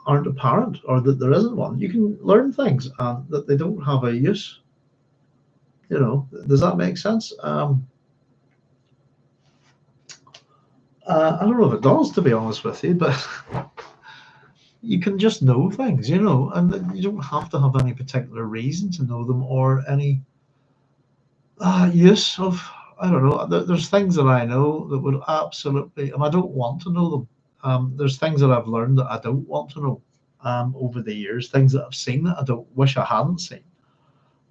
aren't apparent, or that there isn't one. You can learn things that they don't have a use. Does that make sense? I don't know if it does, to be honest with you, but you can just know things, and you don't have to have any particular reason to know them or any use of, I don't know. There's things that I know that would absolutely, and I don't want to know them. There's things that I've learned that I don't want to know over the years, things that I've seen that I don't wish I hadn't seen.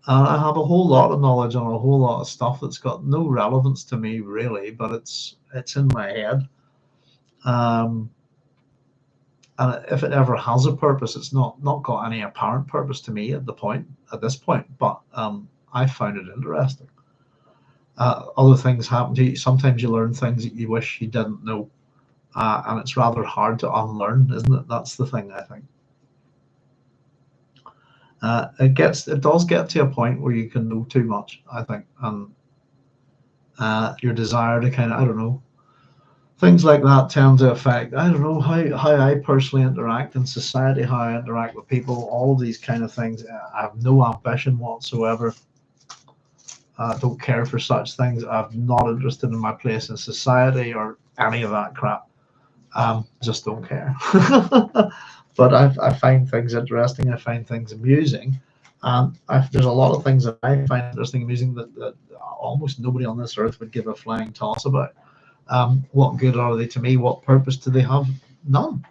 And I have a whole lot of knowledge on a whole lot of stuff that's got no relevance to me, really, but it's in my head. And if it ever has a purpose, it's not got any apparent purpose to me at this point. But I found it interesting. Other things happen to you. Sometimes you learn things that you wish you didn't know. And it's rather hard to unlearn, isn't it? That's the thing, I think. It does get to a point where you can know too much, I think, and your desire to kind of, I don't know, things like that tend to affect, I don't know, how I personally interact in society, how I interact with people, all of these kind of things. I have no ambition whatsoever. I don't care for such things. I'm not interested in my place in society or any of that crap. Just don't care. But I find things interesting. I find things amusing. There's a lot of things that I find interesting, amusing that almost nobody on this earth would give a flying toss about. What good are they to me? What purpose do they have? None.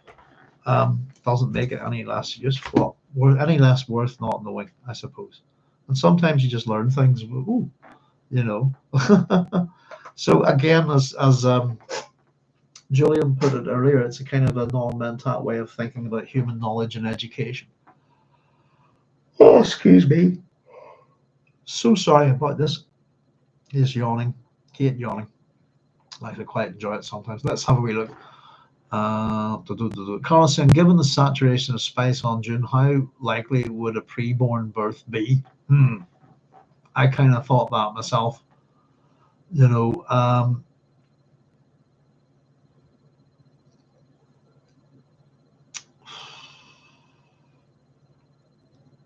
doesn't make it any less useful, or any less worth not knowing, I suppose. And sometimes you just learn things, ooh, you know. So again, as Julian put it earlier, it's a kind of a non-mentat way of thinking about human knowledge and education. Oh, excuse me. So sorry about this. He's yawning. Kate yawning. I actually quite enjoy it sometimes. Let's have a wee look. Carlos saying, given the saturation of spice on Dune, how likely would a pre-born birth be? I kind of thought that myself. You know,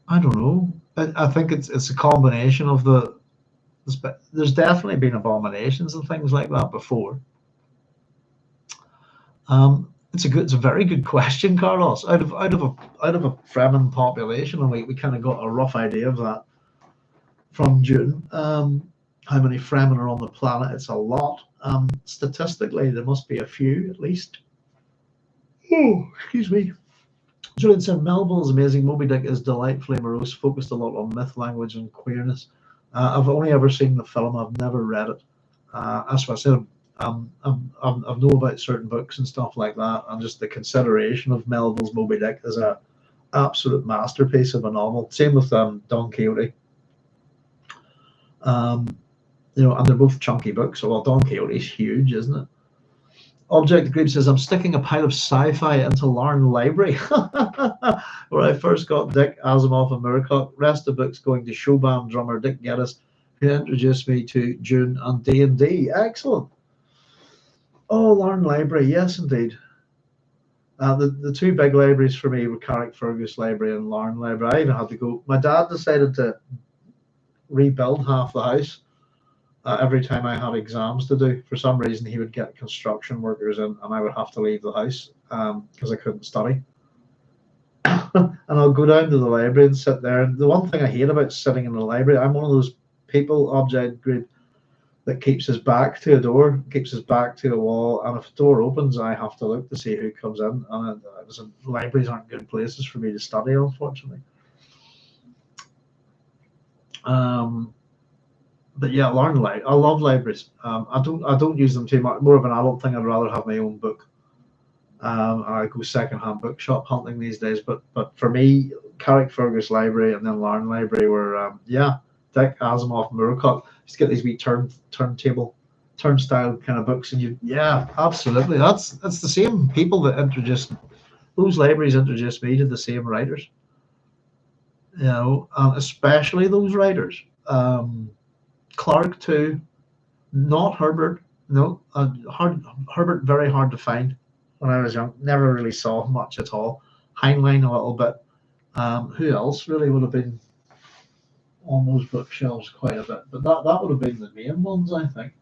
I don't know. I think it's a combination of there's definitely been abominations and things like that before. It's a very good question, Carlos. Out of a Fremen population, and we kind of got a rough idea of that from Dune. How many Fremen are on the planet? It's a lot. Statistically, there must be a few at least. Oh, excuse me. Julian said Melville's amazing. Moby Dick is delightfully morose, focused a lot on myth, language, and queerness. I've only ever seen the film. I've never read it. As I said, I know about certain books and stuff like that, and just the consideration of Melville's Moby Dick is a absolute masterpiece of a novel. Same with Don Quixote. You know, and they're both chunky books. So, well, Don Quixote's huge, isn't it? Object Group says, I'm sticking a pile of sci-fi into Larn Library, where I first got Dick, Asimov, and Moorcock. Rest of books going to showband drummer Dick Geddes, who introduced me to Dune and D&D. Excellent. Oh, Larn Library, yes, indeed. The two big libraries for me were Carrickfergus Library and Larn Library. I even had to go. My dad decided to rebuild half the house. Every time I had exams to do, for some reason, he would get construction workers in, and I would have to leave the house because I couldn't study. And I'll go down to the library and sit there. And the one thing I hate about sitting in the library, I'm one of those people, Object Group, that keeps his back to a door, keeps his back to a wall, and if a door opens, I have to look to see who comes in. And libraries aren't good places for me to study, unfortunately. But yeah, I love libraries. I don't use them too much. More of an adult thing. I'd rather have my own book. I go secondhand bookshop hunting these days. But for me, Carrickfergus Library and then Larn Library were Dick, Asimov, Moorcock. Just get these wee turnstile kind of books, and absolutely. That's the same people that introduced those libraries introduced me to the same writers. You know, especially those writers. Clark too, not Herbert. No, Herbert very hard to find when I was young. Never really saw much at all. Heinlein a little bit. Who else really would have been on those bookshelves quite a bit? But that would have been the main ones, I think,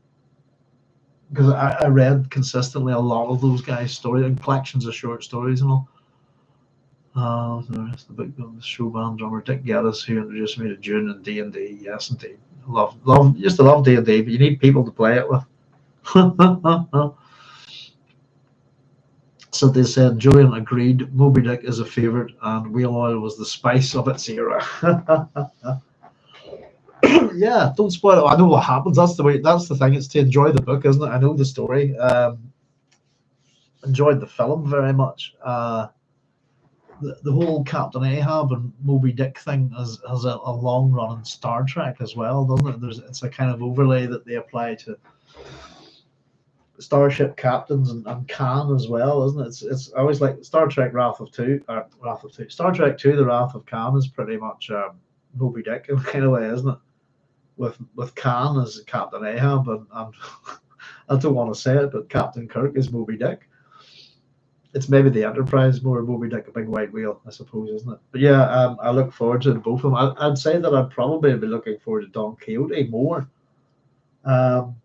because I read consistently a lot of those guys' stories and collections of short stories and all. The rest of the book, the showband drummer Dick Geddes, who introduced me to Dune and D&D. Yes, indeed. Used to love D&D, but you need people to play it with. So they said Julian agreed. Moby Dick is a favorite, and whale oil was the spice of its era. Yeah, don't spoil it. I know what happens. That's the thing. It's to enjoy the book, isn't it? I know the story. Enjoyed the film very much. The whole Captain Ahab and Moby Dick thing has a long run in Star Trek as well, doesn't it? It's a kind of overlay that they apply to starship captains and Khan as well, isn't it? It's always like Star Trek Star Trek 2, The Wrath of Khan is pretty much Moby Dick in a kind of way, isn't it? With Khan as Captain Ahab and I don't want to say it, but Captain Kirk is Moby Dick. It's maybe the Enterprise more Moby Dick, a big white whale, I suppose, isn't it? But yeah, I look forward to both of them. I'd say that I'd probably be looking forward to Don Quixote more than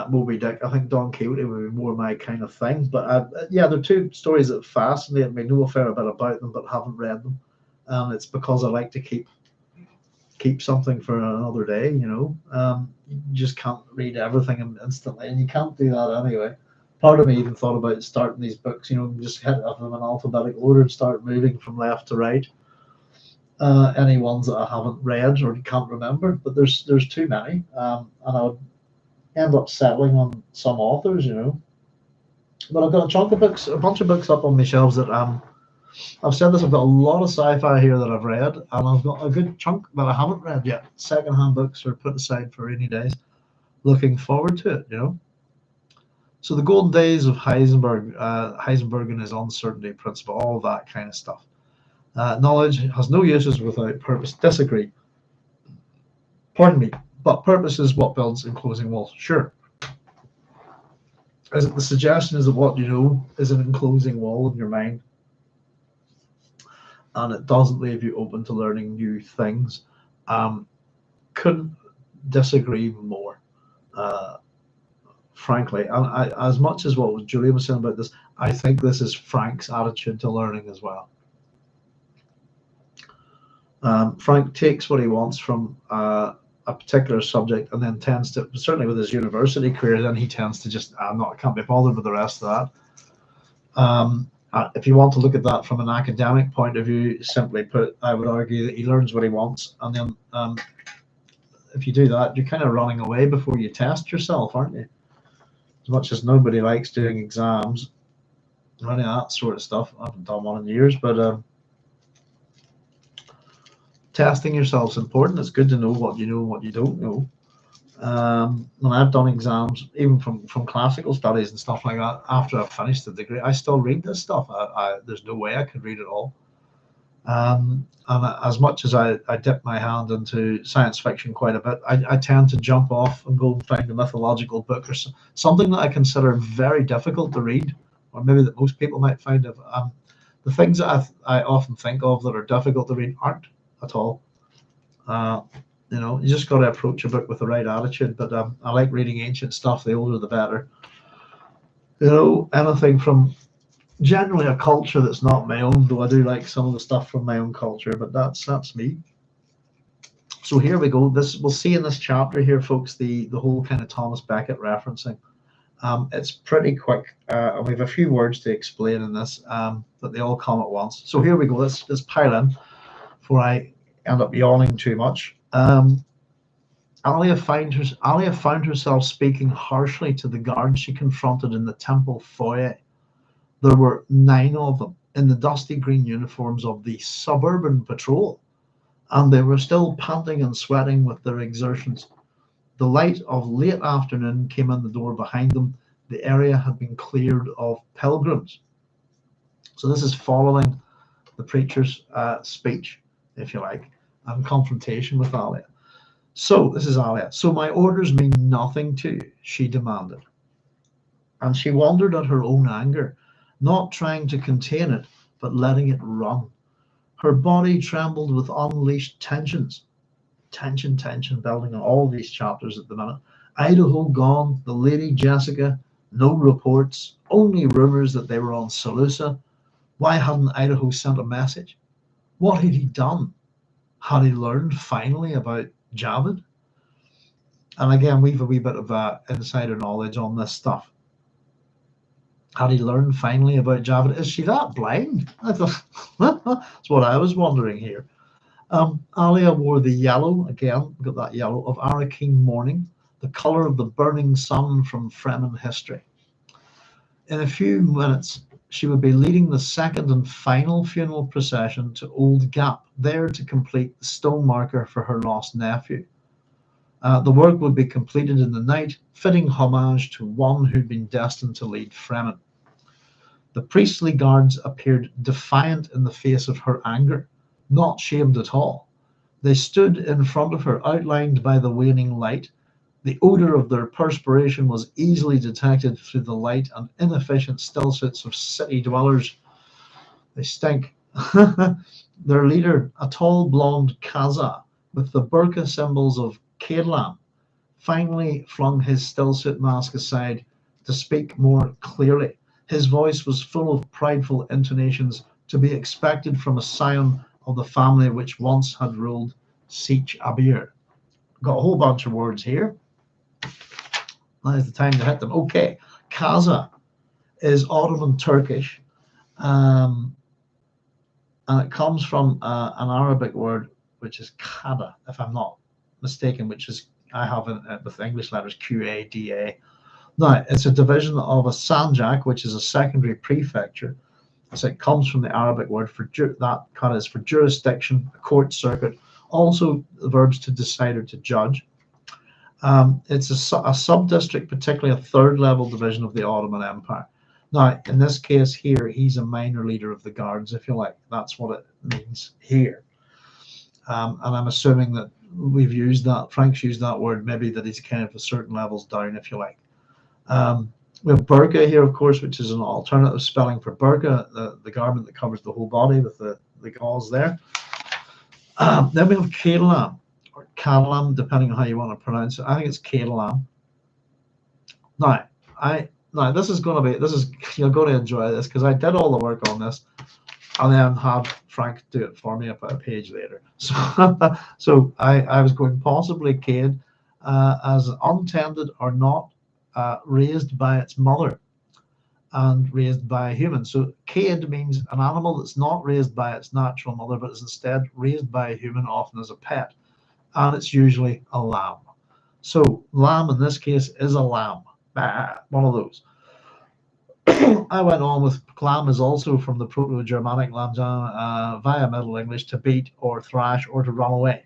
Moby Dick. I think Don Quixote would be more my kind of thing. But they're two stories that fascinate me. Know a fair bit about them, but haven't read them. And it's because I like to keep something for another day. You know, you just can't read everything instantly, and you can't do that anyway. Part of me even thought about starting these books, just hit them in alphabetical order and start moving from left to right. Any ones that I haven't read or can't remember, but there's too many, and I would end up settling on some authors. But I've got a chunk of books, a bunch of books up on my shelves that I've said this. I've got a lot of sci-fi here that I've read, and I've got a good chunk that I haven't read yet. Secondhand books are put aside for rainy days. Looking forward to it. So the golden days of Heisenberg and his uncertainty principle, all that kind of stuff. Knowledge has no uses without purpose. Disagree. Pardon me. But purpose is what builds enclosing walls. Sure. Is it the suggestion is that what you know is an enclosing wall in your mind, and it doesn't leave you open to learning new things? Couldn't disagree more. Frankly, and as much as what Julian was saying about this, I think this is Frank's attitude to learning as well. Frank takes what he wants from a particular subject and then tends to, certainly with his university career, then he tends to just, I can't be bothered with the rest of that. If you want to look at that from an academic point of view, simply put, I would argue that he learns what he wants, and then if you do that, you're kind of running away before you test yourself, aren't you? As much as nobody likes doing exams or any of that sort of stuff. I haven't done one in years, but testing yourself is important. It's good to know what you know and what you don't know. When I've done exams, even from classical studies and stuff like that, after I've finished the degree, I still read this stuff. There's no way I could read it all. And as much as I dip my hand into science fiction quite a bit, I tend to jump off and go and find a mythological book or something that I consider very difficult to read, or maybe that most people might find it. The things that I often think of that are difficult to read aren't at all. You just got to approach a book with the right attitude. But I like reading ancient stuff. The older, the better. Anything from generally a culture that's not my own, though I do like some of the stuff from my own culture, but that's me. So here we go. We'll see in this chapter here, folks, the whole kind of Thomas Becket referencing. It's pretty quick, and we have a few words to explain in this, but they all come at once. So here we go. Let's pile in before I end up yawning too much. Alia found herself speaking harshly to the guards she confronted in the temple foyer. There were 9 of them in the dusty green uniforms of the suburban patrol, and they were still panting and sweating with their exertions. The light of late afternoon came in the door behind them. The area had been cleared of pilgrims. So this is following the preacher's speech, if you like, and confrontation with Alia. So this is Alia. So my orders mean nothing to you, she demanded. And she wondered at her own anger, not trying to contain it, but letting it run. Her body trembled with unleashed tensions. Tension building on all these chapters at the minute. Idaho gone, the Lady Jessica, no reports, only rumors that they were on Seleucia. Why hadn't Idaho sent a message? What had he done? Had he learned finally about Javid? And again, we've a wee bit of insider knowledge on this stuff. Had he learned finally about Javid? Is she that blind? I thought, that's what I was wondering here. Alia wore the yellow, again, got that yellow, of Arrakis mourning, the colour of the burning sun from Fremen history. In a few minutes, she would be leading the second and final funeral procession to Old Gap, there to complete the stone marker for her lost nephew. The work would be completed in the night, fitting homage to one who'd been destined to lead Fremen. The priestly guards appeared defiant in the face of her anger, not shamed at all. They stood in front of her, outlined by the waning light. The odor of their perspiration was easily detected through the light and inefficient stillsuits of city dwellers. They stink. Their leader, a tall blonde Kaza with the burqa symbols of Cadelam, finally flung his stillsuit mask aside to speak more clearly. His voice was full of prideful intonations to be expected from a scion of the family which once had ruled Sietch Abir. Got a whole bunch of words here. Now is the time to hit them. Okay, Kaza, is Ottoman Turkish, and it comes from an Arabic word which is Qada, if I'm not mistaken, which is I have with English letters Qada. Now, it's a division of a sanjak, which is a secondary prefecture. So it comes from the Arabic word for that Qada is for jurisdiction, a court circuit, also the verbs to decide or to judge. It's a sub-district, particularly a third-level division of the Ottoman Empire. Now, in this case here, he's a minor leader of the guards, if you like. That's what it means here. And I'm assuming that we've used that, Frank's used that word, maybe that he's kind of a certain levels down, if you like. We have burqa here, of course, which is an alternative spelling for burqa, the garment that covers the whole body with the gauze there. Then we have Cadelam, or Cadelam, depending on how you want to pronounce it. I think it's Cadelam. Now, this is you're going to enjoy this because I did all the work on this and then had Frank do it for me about a page later. So I was going possibly Cade as untended or not raised by its mother and raised by a human. So Cade means an animal that's not raised by its natural mother, but is instead raised by a human, often as a pet. And it's usually a lamb. So lamb in this case is a lamb, one of those. I went on with clam is also from the Proto-Germanic lamja via Middle English to beat or thrash or to run away.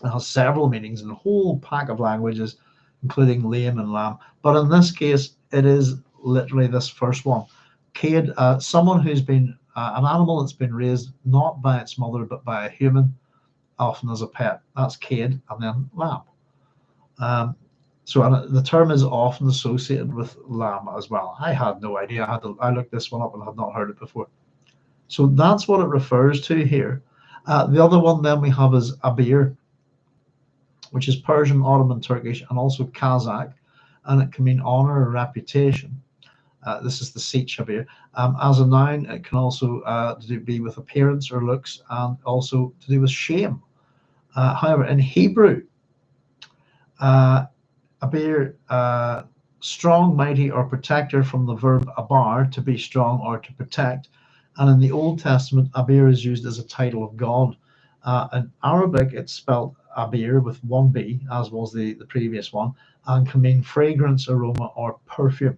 It has several meanings in a whole pack of languages, including lame and lamb. But in this case, it is literally this first one. Cade, someone who's been an animal that's been raised not by its mother but by a human, often as a pet. That's Cade, and then lamb. So the term is often associated with lamb as well. I had no idea. I looked this one up and had not heard it before. So that's what it refers to here. The other one then we have is abir, which is Persian, Ottoman, Turkish, and also Kazakh, and it can mean honor or reputation. This is the Sikh abir. As a noun, it can also be with appearance or looks, and also to do with shame. However, in Hebrew, abir, strong, mighty, or protector, from the verb abar, to be strong or to protect. And in the Old Testament, abir is used as a title of God. In Arabic, it's spelled abir with one B, as was the previous one, and can mean fragrance, aroma, or perfume.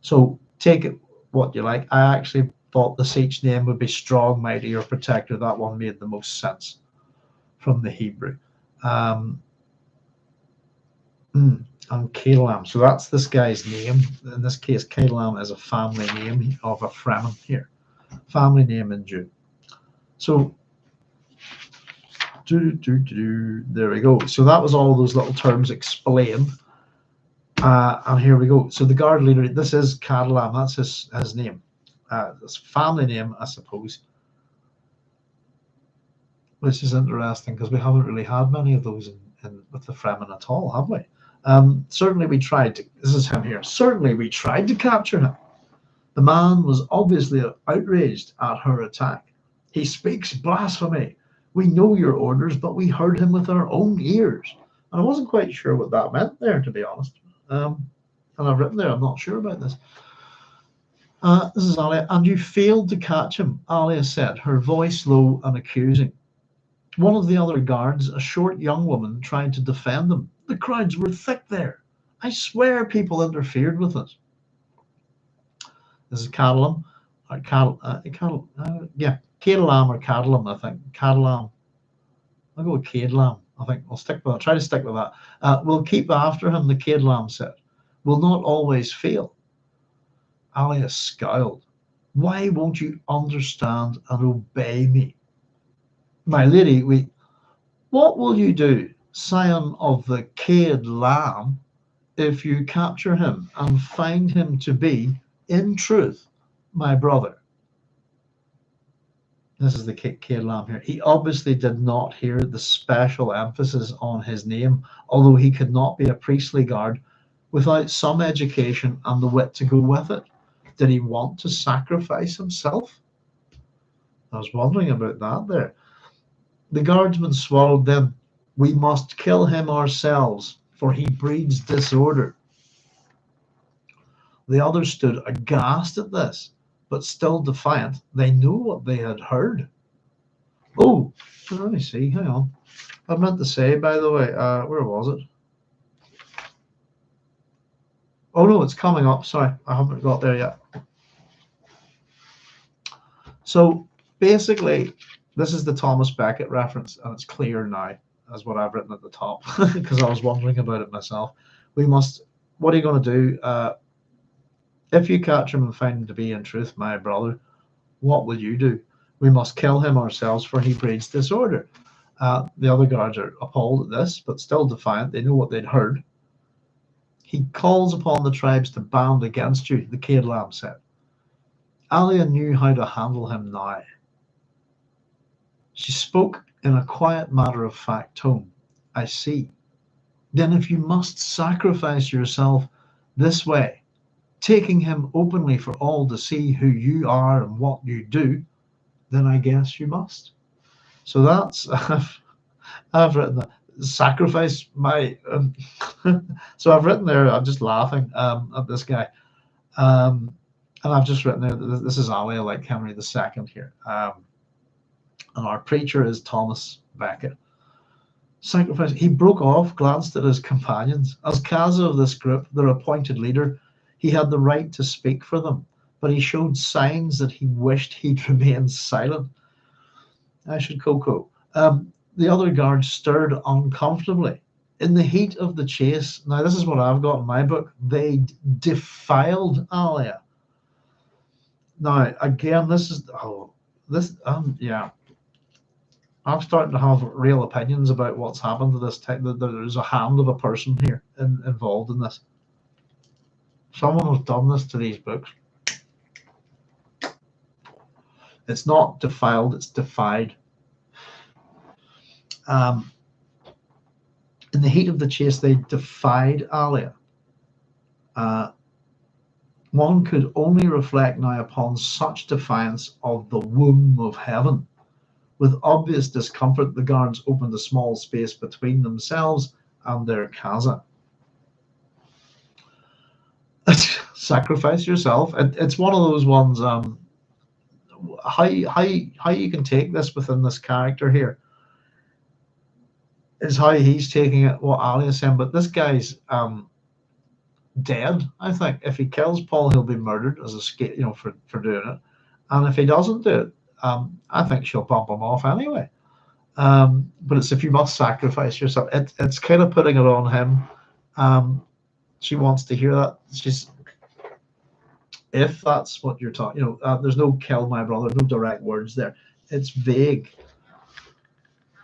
So take it what you like. I actually thought the Sikh name would be strong, mighty, or protector. That one made the most sense from the Hebrew. And Cadelam. So that's this guy's name. In this case, Cadelam is a family name of a Fremen here. Family name in Dune. So there we go. So that was all those little terms explained. And here we go. So the guard leader, this is Cadelam. That's his name. His family name, I suppose. Which is interesting because we haven't really had many of those with the Fremen at all, have we? Certainly we tried to, this is him here, certainly we tried to capture him. The man was obviously outraged at her attack. He speaks blasphemy. We know your orders, but we heard him with our own ears. And I wasn't quite sure what that meant there, to be honest. And I've written there, I'm not sure about this. This is Alia. And you failed to catch him, Alia said, her voice low and accusing. One of the other guards, a short young woman, tried to defend him. The crowds were thick there. I swear people interfered with us. This is Cadelam. Cadelam or Cadelam, I think. Cadelam. I'll go with Cadelam. I think I'll try to stick with that. We'll keep after him, the Cadelam said. We'll not always fail. Alia scowled. Why won't you understand and obey me? My lady, what will you do, scion of the Cadelam, if you capture him and find him to be, in truth, my brother? This is the Cadelam here. He obviously did not hear the special emphasis on his name, although he could not be a priestly guard without some education and the wit to go with it. Did he want to sacrifice himself? I was wondering about that there. The guardsman swallowed them. We must kill him ourselves, for he breeds disorder. The others stood aghast at this, but still defiant. They knew what they had heard. Oh, let me see. Hang on. I meant to say, by the way, where was it? Oh no, it's coming up. Sorry, I haven't got there yet. So basically, this is the Thomas Becket reference, and it's clear now as what I've written at the top because I was wondering about it myself. We must. What are you going to do? If you catch him and find him to be in truth my brother, what will you do? We must kill him ourselves, for he breeds disorder. The other guards are appalled at this, but still defiant. They know what they'd heard. He calls upon the tribes to band against you, the Cadelam said. Alia knew how to handle him now. She spoke in a quiet, matter-of-fact tone. I see. Then if you must sacrifice yourself this way, taking him openly for all to see who you are and what you do, then I guess you must. So that's, I've written that. Sacrifice my, so I've written there, I'm just laughing at this guy. And I've just written there, this is Alia, like Henry II here. And our preacher is Thomas Becket. Sacrifice. He broke off, glanced at his companions. As Kaza of this group, their appointed leader, he had the right to speak for them, but he showed signs that he wished he'd remained silent. I should Coco. The other guards stirred uncomfortably. In the heat of the chase, now this is what I've got in my book, they defiled Alia. Now, again, yeah. I'm starting to have real opinions about what's happened to this type. There's a hand of a person here involved in this. Someone has done this to these books. It's not defiled, it's defied. In the heat of the chase, they defied Alia. One could only reflect now upon such defiance of the womb of heaven. With obvious discomfort, the guards opened a small space between themselves and their Kaza. Sacrifice yourself. It's one of those ones. How you can take this within this character here is how he's taking it. What Ali is saying, but this guy's dead. I think if he kills Paul, he'll be murdered as a for doing it, and if he doesn't do it, I think she'll bump him off anyway. But it's if you must sacrifice yourself. It's kind of putting it on him. She wants to hear that. If that's what you're talking, there's no kill my brother, no direct words there. It's vague.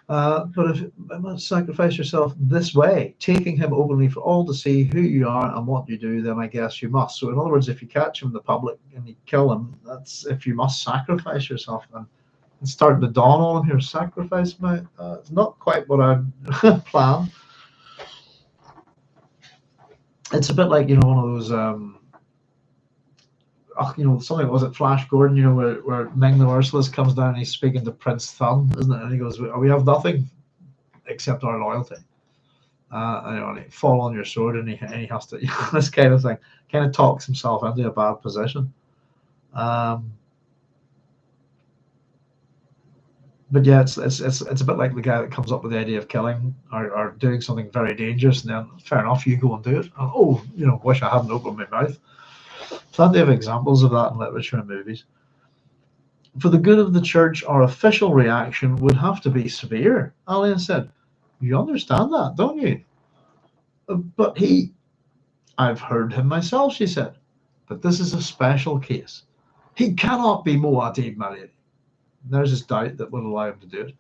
But if you must sacrifice yourself this way, taking him openly for all to see who you are and what you do, then I guess you must. So in other words, if you catch him in the public and you kill him, that's if you must sacrifice yourself. And it's starting to dawn on him here. Sacrifice it's not quite what I planned. It's a bit like one of those something, was it Flash Gordon, where Ming the Merciless comes down and he's speaking to Prince Thun, isn't it? And he goes, we have nothing except our loyalty. And he fall on your sword, and he has to, this kind of thing, kind of talks himself into a bad position. But yeah, it's a bit like the guy that comes up with the idea of killing or doing something very dangerous, and then fair enough, you go and do it. And, wish I hadn't opened my mouth. Plenty of examples of that in literature and movies. For the good of the church, our official reaction would have to be severe, Alia said. You understand that, don't you? But I've heard him myself, she said. But this is a special case. He cannot be Muad'Dib, Mariette. There's this doubt that would allow him to do it.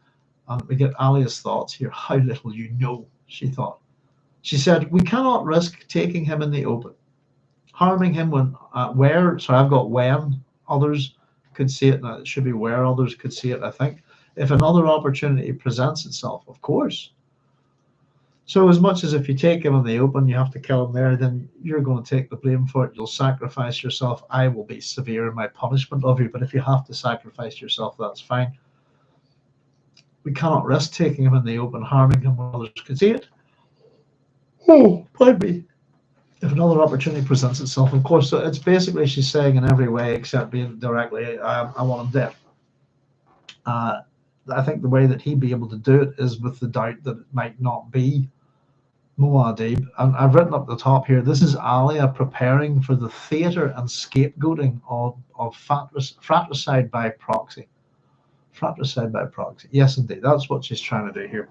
And we get Alia's thoughts here. How little you know, she thought. She said, we cannot risk taking him in the open. Harming him when I've got when others could see it. Now it should be where others could see it, I think. If another opportunity presents itself, of course. So as much as if you take him in the open, you have to kill him there, then you're going to take the blame for it. You'll sacrifice yourself. I will be severe in my punishment of you. But if you have to sacrifice yourself, that's fine. We cannot risk taking him in the open, harming him when others could see it. Oh, pardon me. if another opportunity presents itself, of course. So it's basically she's saying in every way except being directly, I want him dead. I think the way that he'd be able to do it is with the doubt that it might not be Muad'Dib. And I've written up the top here, this is Alia preparing for the theatre and scapegoating of fratricide by proxy. Fratricide by proxy. Yes, indeed. That's what she's trying to do here.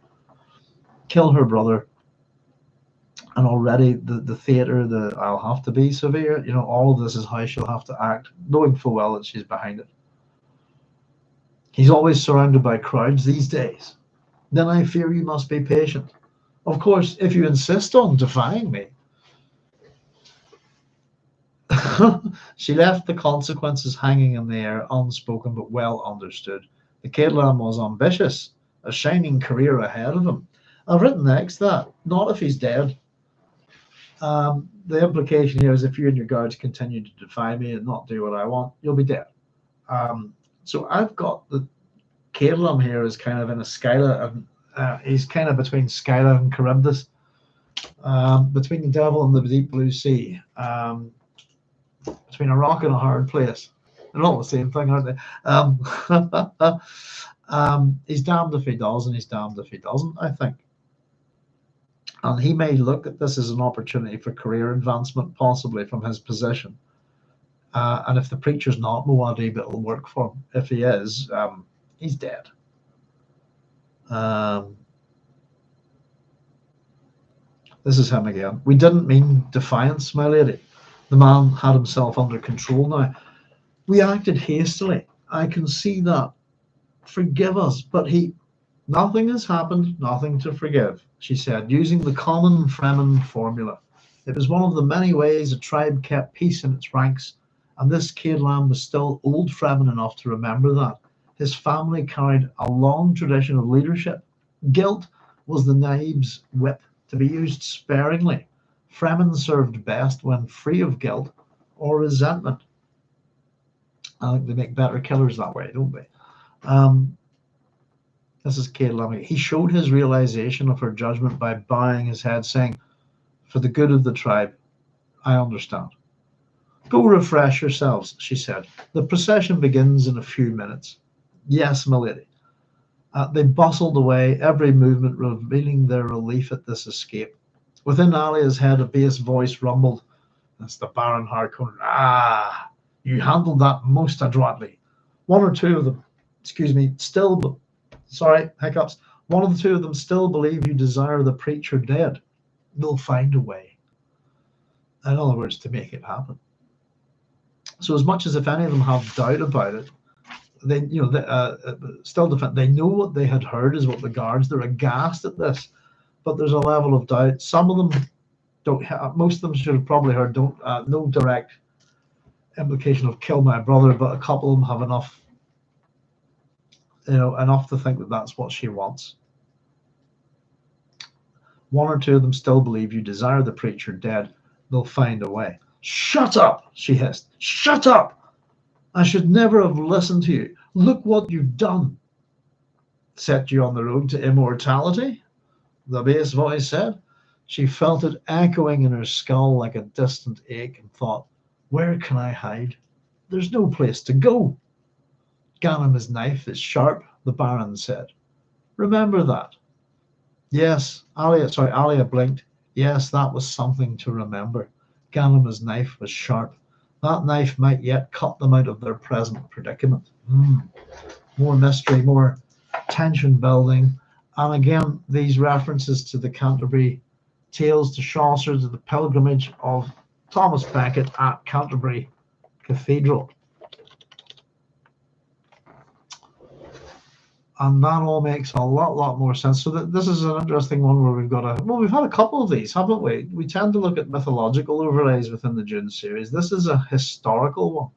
Kill her brother. And already the theatre, I'll have to be severe, all of this is how she'll have to act, knowing full well that she's behind it. He's always surrounded by crowds these days. Then I fear you must be patient. Of course, if you insist on defying me. She left the consequences hanging in the air, unspoken but well understood. The Cadelam was ambitious, a shining career ahead of him. I've written next that, not if he's dead. The implication here is if you and your guards continue to defy me and not do what I want, you'll be dead. So I've got the Cadelam here is kind of in a Skyla, and he's kind of between Skyla and Charybdis, between the devil and the deep blue sea, between a rock and a hard place. They're all the same thing, aren't they? He's damned if he does, and he's damned if he doesn't, I think. And he may look at this as an opportunity for career advancement, possibly from his position. And if the preacher's not Muad'Dib, it'll work for him. If he is, he's dead. This is him again. We didn't mean defiance, my lady. The man had himself under control now. We acted hastily. I can see that. Forgive us. But nothing has happened, nothing to forgive, she said, using the common Fremen formula. It was one of the many ways a tribe kept peace in its ranks, and this Cadelam was still old Fremen enough to remember that. His family carried a long tradition of leadership. Guilt was the Naib's whip, to be used sparingly. Fremen served best when free of guilt or resentment. I think they make better killers that way, don't they? This is Cadelam. He showed his realization of her judgment by bowing his head, saying, for the good of the tribe, I understand. Go refresh yourselves, she said. The procession begins in a few minutes. Yes, my lady. They bustled away, every movement revealing their relief at this escape. Within Alia's head, a bass voice rumbled. That's the Baron Harkonnen. Ah, you handled that most adroitly. One or two of them, hiccups. One of the two of them still believe you desire the preacher dead. They'll find a way. In other words, to make it happen. So as much as if any of them have doubt about it, they still defend. They know what they had heard is what the guards. They're aghast at this, but there's a level of doubt. Some of them don't. Most of them should have probably heard. No direct implication of kill my brother, but a couple of them have enough. Enough to think that that's what she wants. One or two of them still believe you desire the preacher dead. They'll find a way. Shut up, she hissed. Shut up! I should never have listened to you. Look what you've done. Set you on the road to immortality, the bass voice said. She felt it echoing in her skull like a distant ache and thought, where can I hide? There's no place to go. Ganim's knife is sharp, the Baron said. Remember that. Yes, Alia blinked. Yes, that was something to remember. Ganim's knife was sharp. That knife might yet cut them out of their present predicament. More mystery, more tension building. And again, these references to the Canterbury Tales, to Chaucer, to the pilgrimage of Thomas Becket at Canterbury Cathedral. And that all makes a lot more sense. So this is an interesting one where we've had a couple of these, haven't we? We tend to look at mythological overlays within the Dune series. This is a historical one.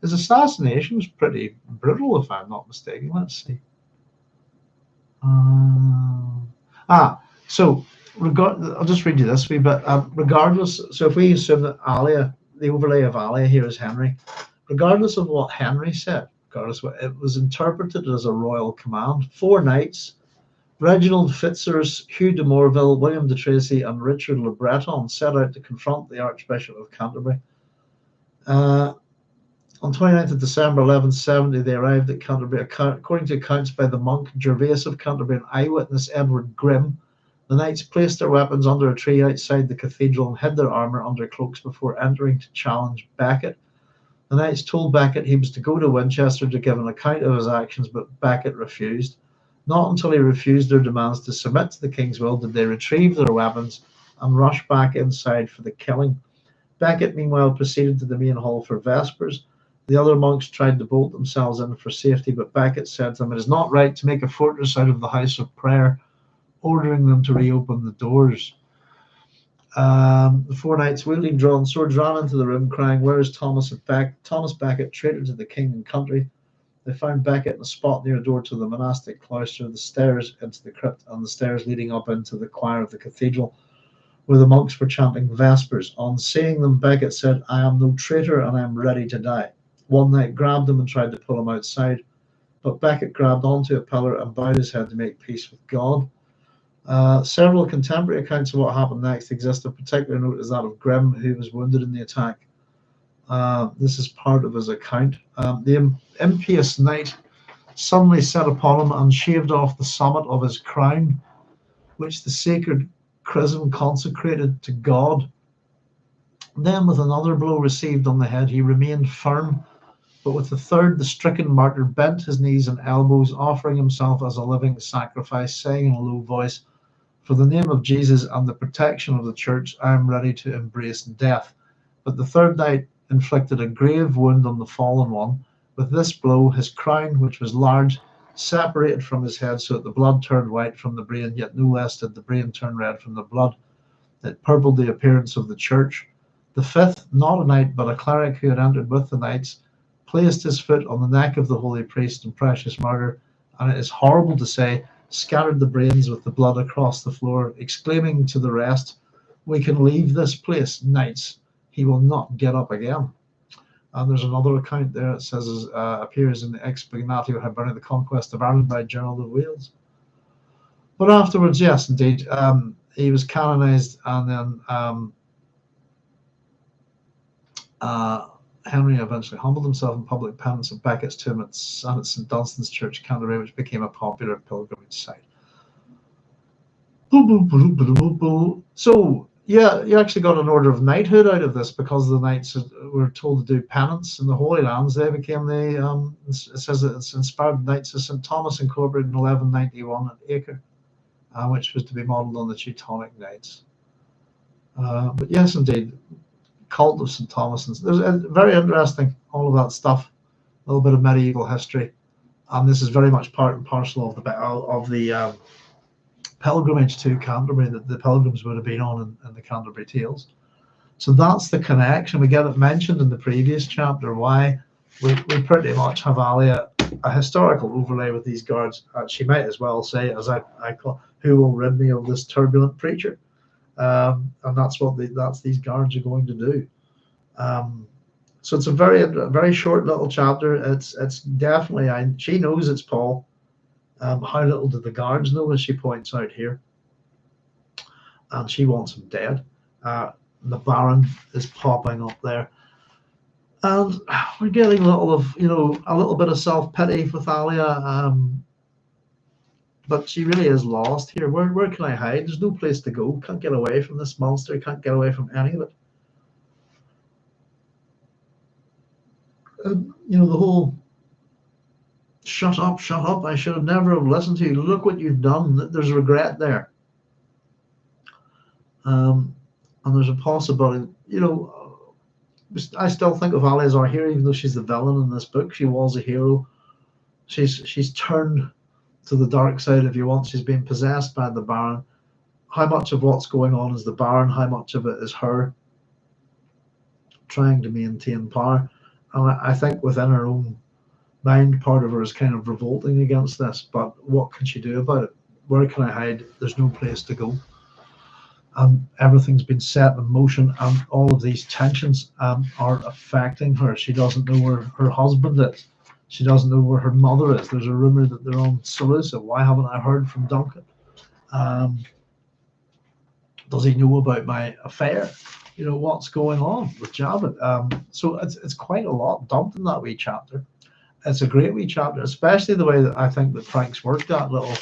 His assassination was pretty brutal, if I'm not mistaken. Let's see. So I'll just read you this wee bit. Regardless, so if we assume that Alia, the overlay of Alia here is Henry, regardless of what Henry said, it was interpreted as a royal command. 4 knights Reginald Fitzurse, Hugh de Morville, William de Tracy, and Richard Le Breton set out to confront the Archbishop of Canterbury. On 29th of December 1170, they arrived at Canterbury. According to accounts by the monk Gervase of Canterbury and eyewitness Edward Grimm, the knights placed their weapons under a tree outside the cathedral and hid their armour under cloaks before entering to challenge Becket. The knights told Becket he was to go to Winchester to give an account of his actions, but Becket refused. Not until he refused their demands to submit to the king's will did they retrieve their weapons and rush back inside for the killing. Becket, meanwhile, proceeded to the main hall for vespers. The other monks tried to bolt themselves in for safety, but Becket said to them, "It is not right to make a fortress out of the house of prayer," ordering them to reopen the doors. The four knights, wielding drawn swords, ran into the room, crying, "Where is Thomas Becket, traitor to the king and country?" They found Becket in a spot near a door to the monastic cloister, the stairs into the crypt, and the stairs leading up into the choir of the cathedral, where the monks were chanting vespers. On seeing them, Becket said, "I am no traitor, and I am ready to die." One knight grabbed him and tried to pull him outside, but Becket grabbed onto a pillar and bowed his head to make peace with God. Several contemporary accounts of what happened next exist. Of particular note is that of Grimm, who was wounded in the attack. This is part of his account. The impious knight suddenly set upon him and shaved off the summit of his crown, which the sacred chrism consecrated to God. Then, with another blow received on the head, he remained firm, but with the third, the stricken martyr bent his knees and elbows, offering himself as a living sacrifice, saying in a low voice, "For the name of Jesus and the protection of the church, I am ready to embrace death." But the third knight inflicted a grave wound on the fallen one. With this blow, his crown, which was large, separated from his head so that the blood turned white from the brain, yet no less did the brain turn red from the blood. It purpled the appearance of the church. The fifth, not a knight, but a cleric who had entered with the knights, placed his foot on the neck of the holy priest and precious martyr, and it is horrible to say, scattered the brains with the blood across the floor, exclaiming to the rest, "We can leave this place, knights. He will not get up again." And there's another account there. It says appears in the Expugnatio Hiberni, the Conquest of Ireland by Gerald of Wales. But afterwards, yes, indeed, he was canonized, and then Henry eventually humbled himself in public penance at Becket's tomb at St. Dunstan's Church, Canterbury, which became a popular pilgrimage site. So, yeah, you actually got an order of knighthood out of this because the knights were told to do penance in the Holy Lands. They became it says that it's inspired Knights of St. Thomas, incorporated in 1191 at Acre, which was to be modelled on the Teutonic Knights. But yes, indeed, cult of St. Thomas. There's very interesting, all of that stuff, a little bit of medieval history, and this is very much part and parcel of the pilgrimage to Canterbury that the pilgrims would have been on in the Canterbury Tales. So that's the connection. We get it mentioned in the previous chapter why we pretty much have Alia a historical overlay with these guards. She might as well say, as I call, "Who will rid me of this turbulent preacher?" And that's what these guards are going to do. So it's a very short little chapter. It's definitely, she knows it's Paul. How little did the guards know, as she points out here, and she wants him dead. The Baron is popping up there, and we're getting a little bit of self-pity with Alia, but she really is lost here. Where can I hide? There's no place to go. Can't get away from this monster. Can't get away from any of it. The whole shut up, I should have never have listened to you. Look what you've done. There's regret there. And there's a possibility, I still think of Alia as our hero, even though she's the villain in this book. She was a hero. She's turned to the dark side, if you want. She's been possessed by the Baron. How much of what's going on is the Baron? How much of it is her trying to maintain power? And I think within her own mind, part of her is kind of revolting against this, but what can she do about it? Where can I hide? There's no place to go. And everything's been set in motion, and all of these tensions are affecting her. She doesn't know where her husband is. She doesn't know where her mother is. There's a rumor that they're on Seleucia. Why haven't I heard from Duncan? Does he know about my affair? You know, what's going on with Jabba? So it's quite a lot dumped in that wee chapter. It's a great wee chapter, especially the way that I think that Frank's worked that little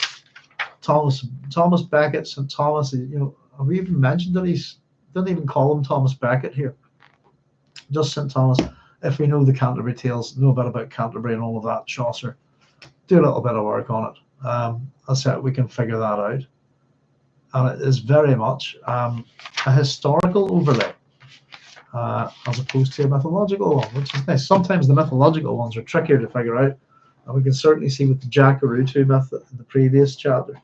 Thomas Becket, St. Thomas. You know, have we even mentioned that he's didn't even call him Thomas Becket here? Just St. Thomas. If we know the Canterbury Tales, know a bit about Canterbury and all of that, Chaucer, do a little bit of work on it. I said we can figure that out. And it is very much a historical overlay as opposed to a mythological one, which is nice. Sometimes the mythological ones are trickier to figure out. And we can certainly see with the Jacurutu myth in the previous chapter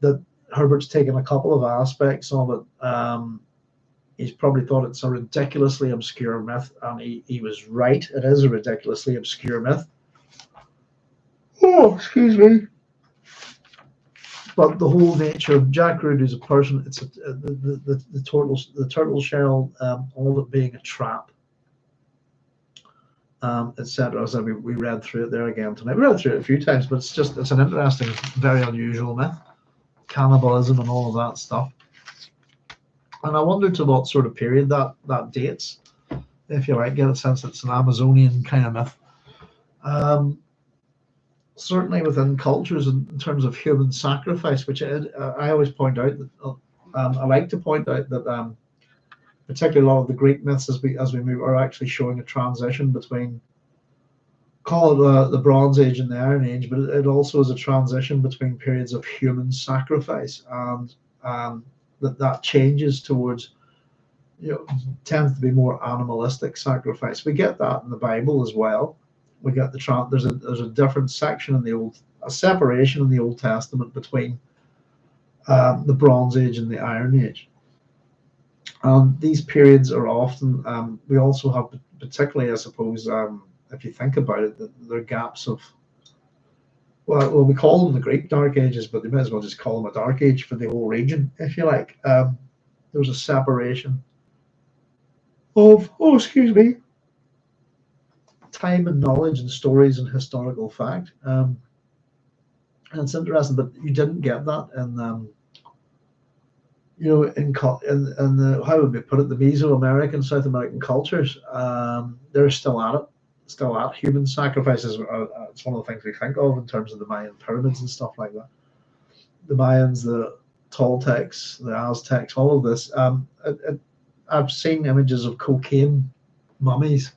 that Herbert's taken a couple of aspects of it. He's probably thought it's a ridiculously obscure myth, and he was right. It is a ridiculously obscure myth. Oh, excuse me. But the whole nature of Jacurutu as a person, it's the turtle shell, all of it being a trap, etc. So we read through it there again tonight. We read through it a few times, but it's an interesting, very unusual myth, cannibalism and all of that stuff. And I wonder to what sort of period that dates, if you like, get a sense it's an Amazonian kind of myth. Certainly within cultures in terms of human sacrifice, which I always point out that I like to point out that particularly a lot of the Greek myths as we move are actually showing a transition between, call it the Bronze Age and the Iron Age, but it also is a transition between periods of human sacrifice, and that changes towards, you know, tends to be more animalistic sacrifice. We get that in the Bible as well. We get there's a different section in a separation in the Old Testament between the Bronze Age and the Iron Age. These periods are often, we also have, particularly I suppose, if you think about it, there are gaps of, well, we call them the Greek Dark Ages, but they may as well just call them a Dark Age for the whole region, if you like. There was a separation of, time and knowledge and stories and historical fact. And it's interesting, but you didn't get that in, you know, in the, how would we put it, the Mesoamerican, South American cultures. They're still at it. Still at human sacrifices. It's one of the things we think of in terms of the Mayan pyramids and stuff like that. The Mayans, the Toltecs, the Aztecs, all of this. I've seen images of cocaine mummies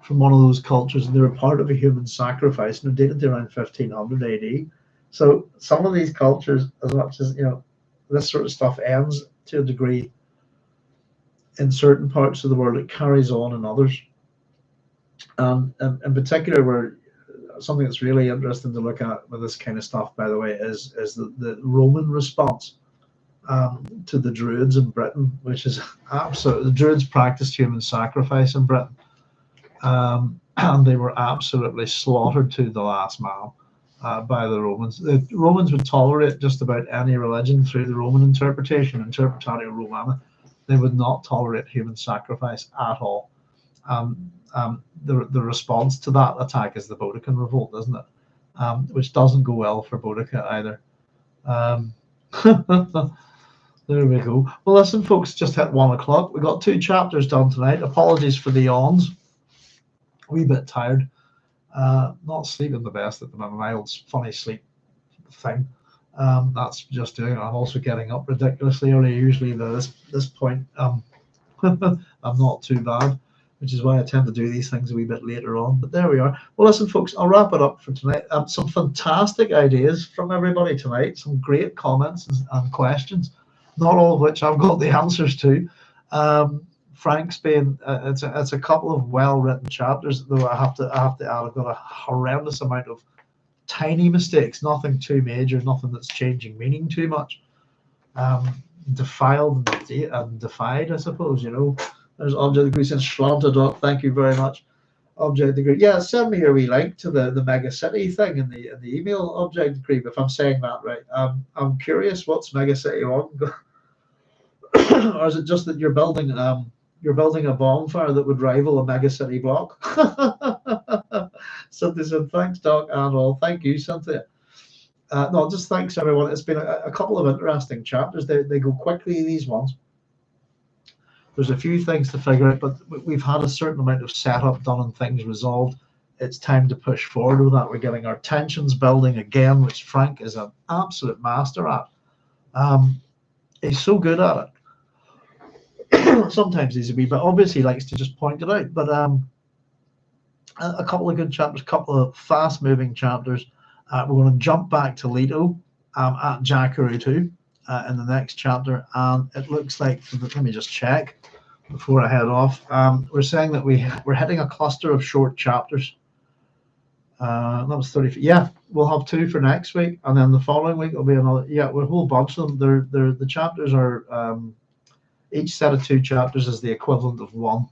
from one of those cultures, and they were part of a human sacrifice, and they're dated to around 1500 AD. So some of these cultures, as much as, you know, this sort of stuff ends to a degree in certain parts of the world, it carries on in others. And in particular, where something that's really interesting to look at with this kind of stuff, by the way, is the Roman response to the Druids in Britain, which is absolute. The Druids practiced human sacrifice in Britain, and they were absolutely slaughtered to the last man by the Romans. The Romans would tolerate just about any religion through the Roman interpretation, Interpretatio Romana. They would not tolerate human sacrifice at all. The response to that attack is the Boudiccan revolt, isn't it? Which doesn't go well for Boudica either. There we go. Well, listen, folks, just hit 1 o'clock. We got 2 chapters done tonight. Apologies for the yawns. A wee bit tired. Not sleeping the best at the moment. My old funny sleep thing. That's just doing it. I'm also getting up ridiculously early. Usually at this point, I'm not too bad, which is why I tend to do these things a wee bit later on. But there we are. Well, listen, folks, I'll wrap it up for tonight. Some fantastic ideas from everybody tonight. Some great comments and questions, not all of which I've got the answers to. Frank's been it's a couple of well-written chapters, though I have to add I've got a horrendous amount of tiny mistakes, nothing too major, nothing that's changing meaning too much. Defiled and defied, I suppose, you know. There's object degree since Schlantadot. Thank you very much. Object degree. Yeah, send me your wee link to the mega city thing in the email. Object degree, if I'm saying that right. I'm curious, what's mega city on? Or is it just that you're building a bonfire that would rival a mega city block? Cynthia said, thanks, Doc, and all. Thank you, Cynthia. No, just thanks, everyone. It's been a couple of interesting chapters. They go quickly, these ones. There's a few things to figure out, but we've had a certain amount of setup done and things resolved. It's time to push forward with that. We're getting our tensions building again, which Frank is an absolute master at. He's so good at it. Sometimes he's a wee bit obvious. He likes to just point it out. But a couple of good chapters, a couple of fast-moving chapters. We're going to jump back to Leto at Jacurutu in the next chapter, and it looks like, let me just check before I head off. We're saying that we're hitting a cluster of short chapters. That was 30. Yeah, we'll have 2 for next week, and then the following week will be another. Yeah, we're a whole bunch of them. The chapters are each set of 2 chapters is the equivalent of 1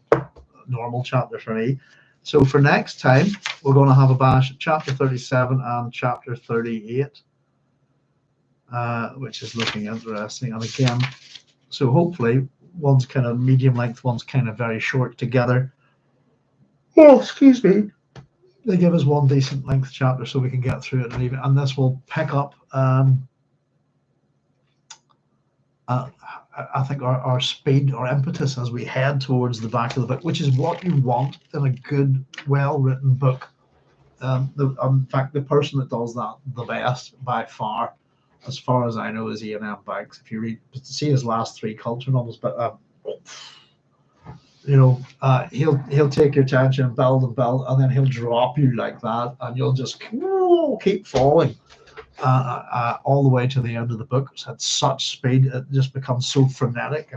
normal chapter for me. So for next time, we're going to have a bash at chapter 37 and chapter 38, which is looking interesting. And again, so hopefully one's kind of medium length, one's kind of very short together. Oh, excuse me. They give us 1 decent length chapter so we can get through it and leave it. And this will pick up, I think, our speed, our impetus as we head towards the back of the book, which is what you want in a good, well-written book. In fact, the person that does that the best by far, as far as I know, is Ian M. Banks. If you read, see his last 3 culture novels, but he'll take your attention and build, and then he'll drop you like that, and you'll just keep falling all the way to the end of the book. It's had such speed, it just becomes so frenetic,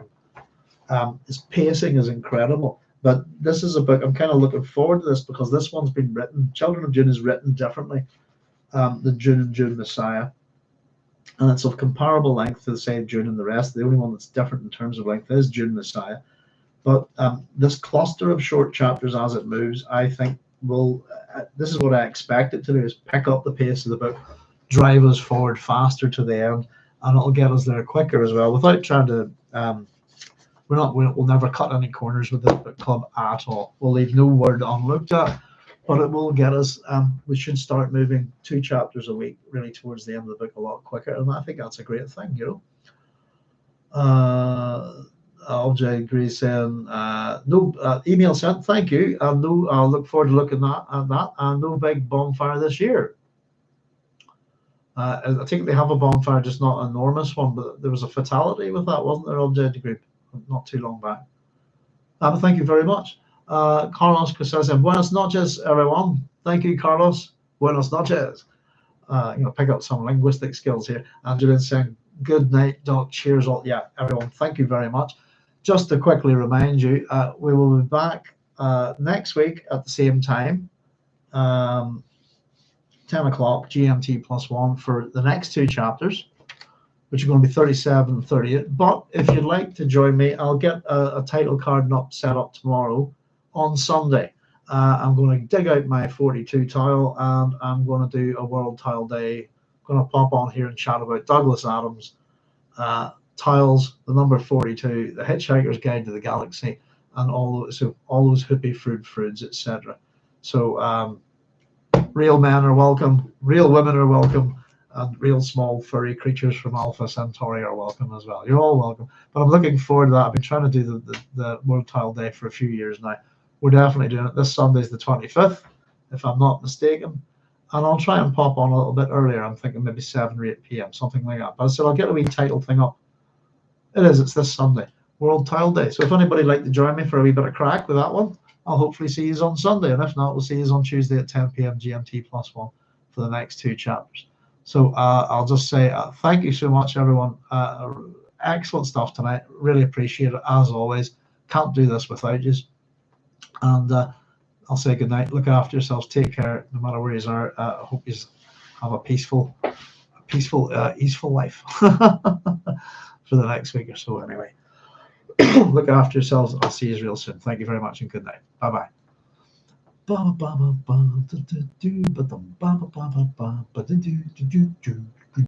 and his pacing is incredible. But this is a book I'm kind of looking forward to this, because this one's been written, Children of Dune is written differently than Dune and Dune Messiah, and it's of comparable length to the same Dune and the rest. The only one that's different in terms of length is Dune Messiah. But this cluster of short chapters as it moves, I think will, this is what I expect it to do, is pick up the pace of the book, drive us forward faster to the end, and it'll get us there quicker as well, without trying to, we'll never cut any corners with this book club at all. We'll leave no word unlooked at, but it will get us, we should start moving 2 chapters a week really towards the end of the book a lot quicker, and I think that's a great thing, LJ agrees, saying no email sent, thank you, and no, I'll look forward to looking at that, and no big bonfire this year. I think they have a bonfire, just not an enormous one, but there was a fatality with that, wasn't there, LJ group, not too long back. But thank you very much. Carlos says, buenas noches, everyone. Thank you, Carlos. Buenas noches. Pick up some linguistic skills here. Angelina saying, good night, Doc. Cheers, all. Yeah, everyone. Thank you very much. Just to quickly remind you, we will be back next week at the same time, 10 o'clock GMT +1 for the next 2 chapters, which are going to be 37 and 38. But if you'd like to join me, I'll get a title card set up tomorrow on Sunday. I'm going to dig out my 42 tile, and I'm going to do a World Tile Day. I'm going to pop on here and chat about Douglas Adams, tiles, the number 42, the Hitchhiker's Guide to the Galaxy, and all those hippie fruits, etc. So real men are welcome, real women are welcome, and real small furry creatures from Alpha Centauri are welcome as well. You're all welcome. But I'm looking forward to that. I've been trying to do the World Tile Day for a few years now. We're definitely doing it. This Sunday's the 25th, if I'm not mistaken. And I'll try and pop on a little bit earlier. I'm thinking maybe 7 or 8 p.m., something like that. But I said I'll get a wee title thing up. It's this Sunday, World Tile Day. So if anybody'd like to join me for a wee bit of crack with that one, I'll hopefully see you on Sunday. And if not, we'll see you on Tuesday at 10 p.m. GMT +1 for the next 2 chapters. So I'll just say thank you so much, everyone. Excellent stuff tonight. Really appreciate it, as always. Can't do this without you. And I'll say good night. Look after yourselves. Take care, no matter where you are. I hope you have a peaceful, easeful life for the next week or so. Anyway, look after yourselves. I'll see you real soon. Thank you very much, and good night. Bye bye.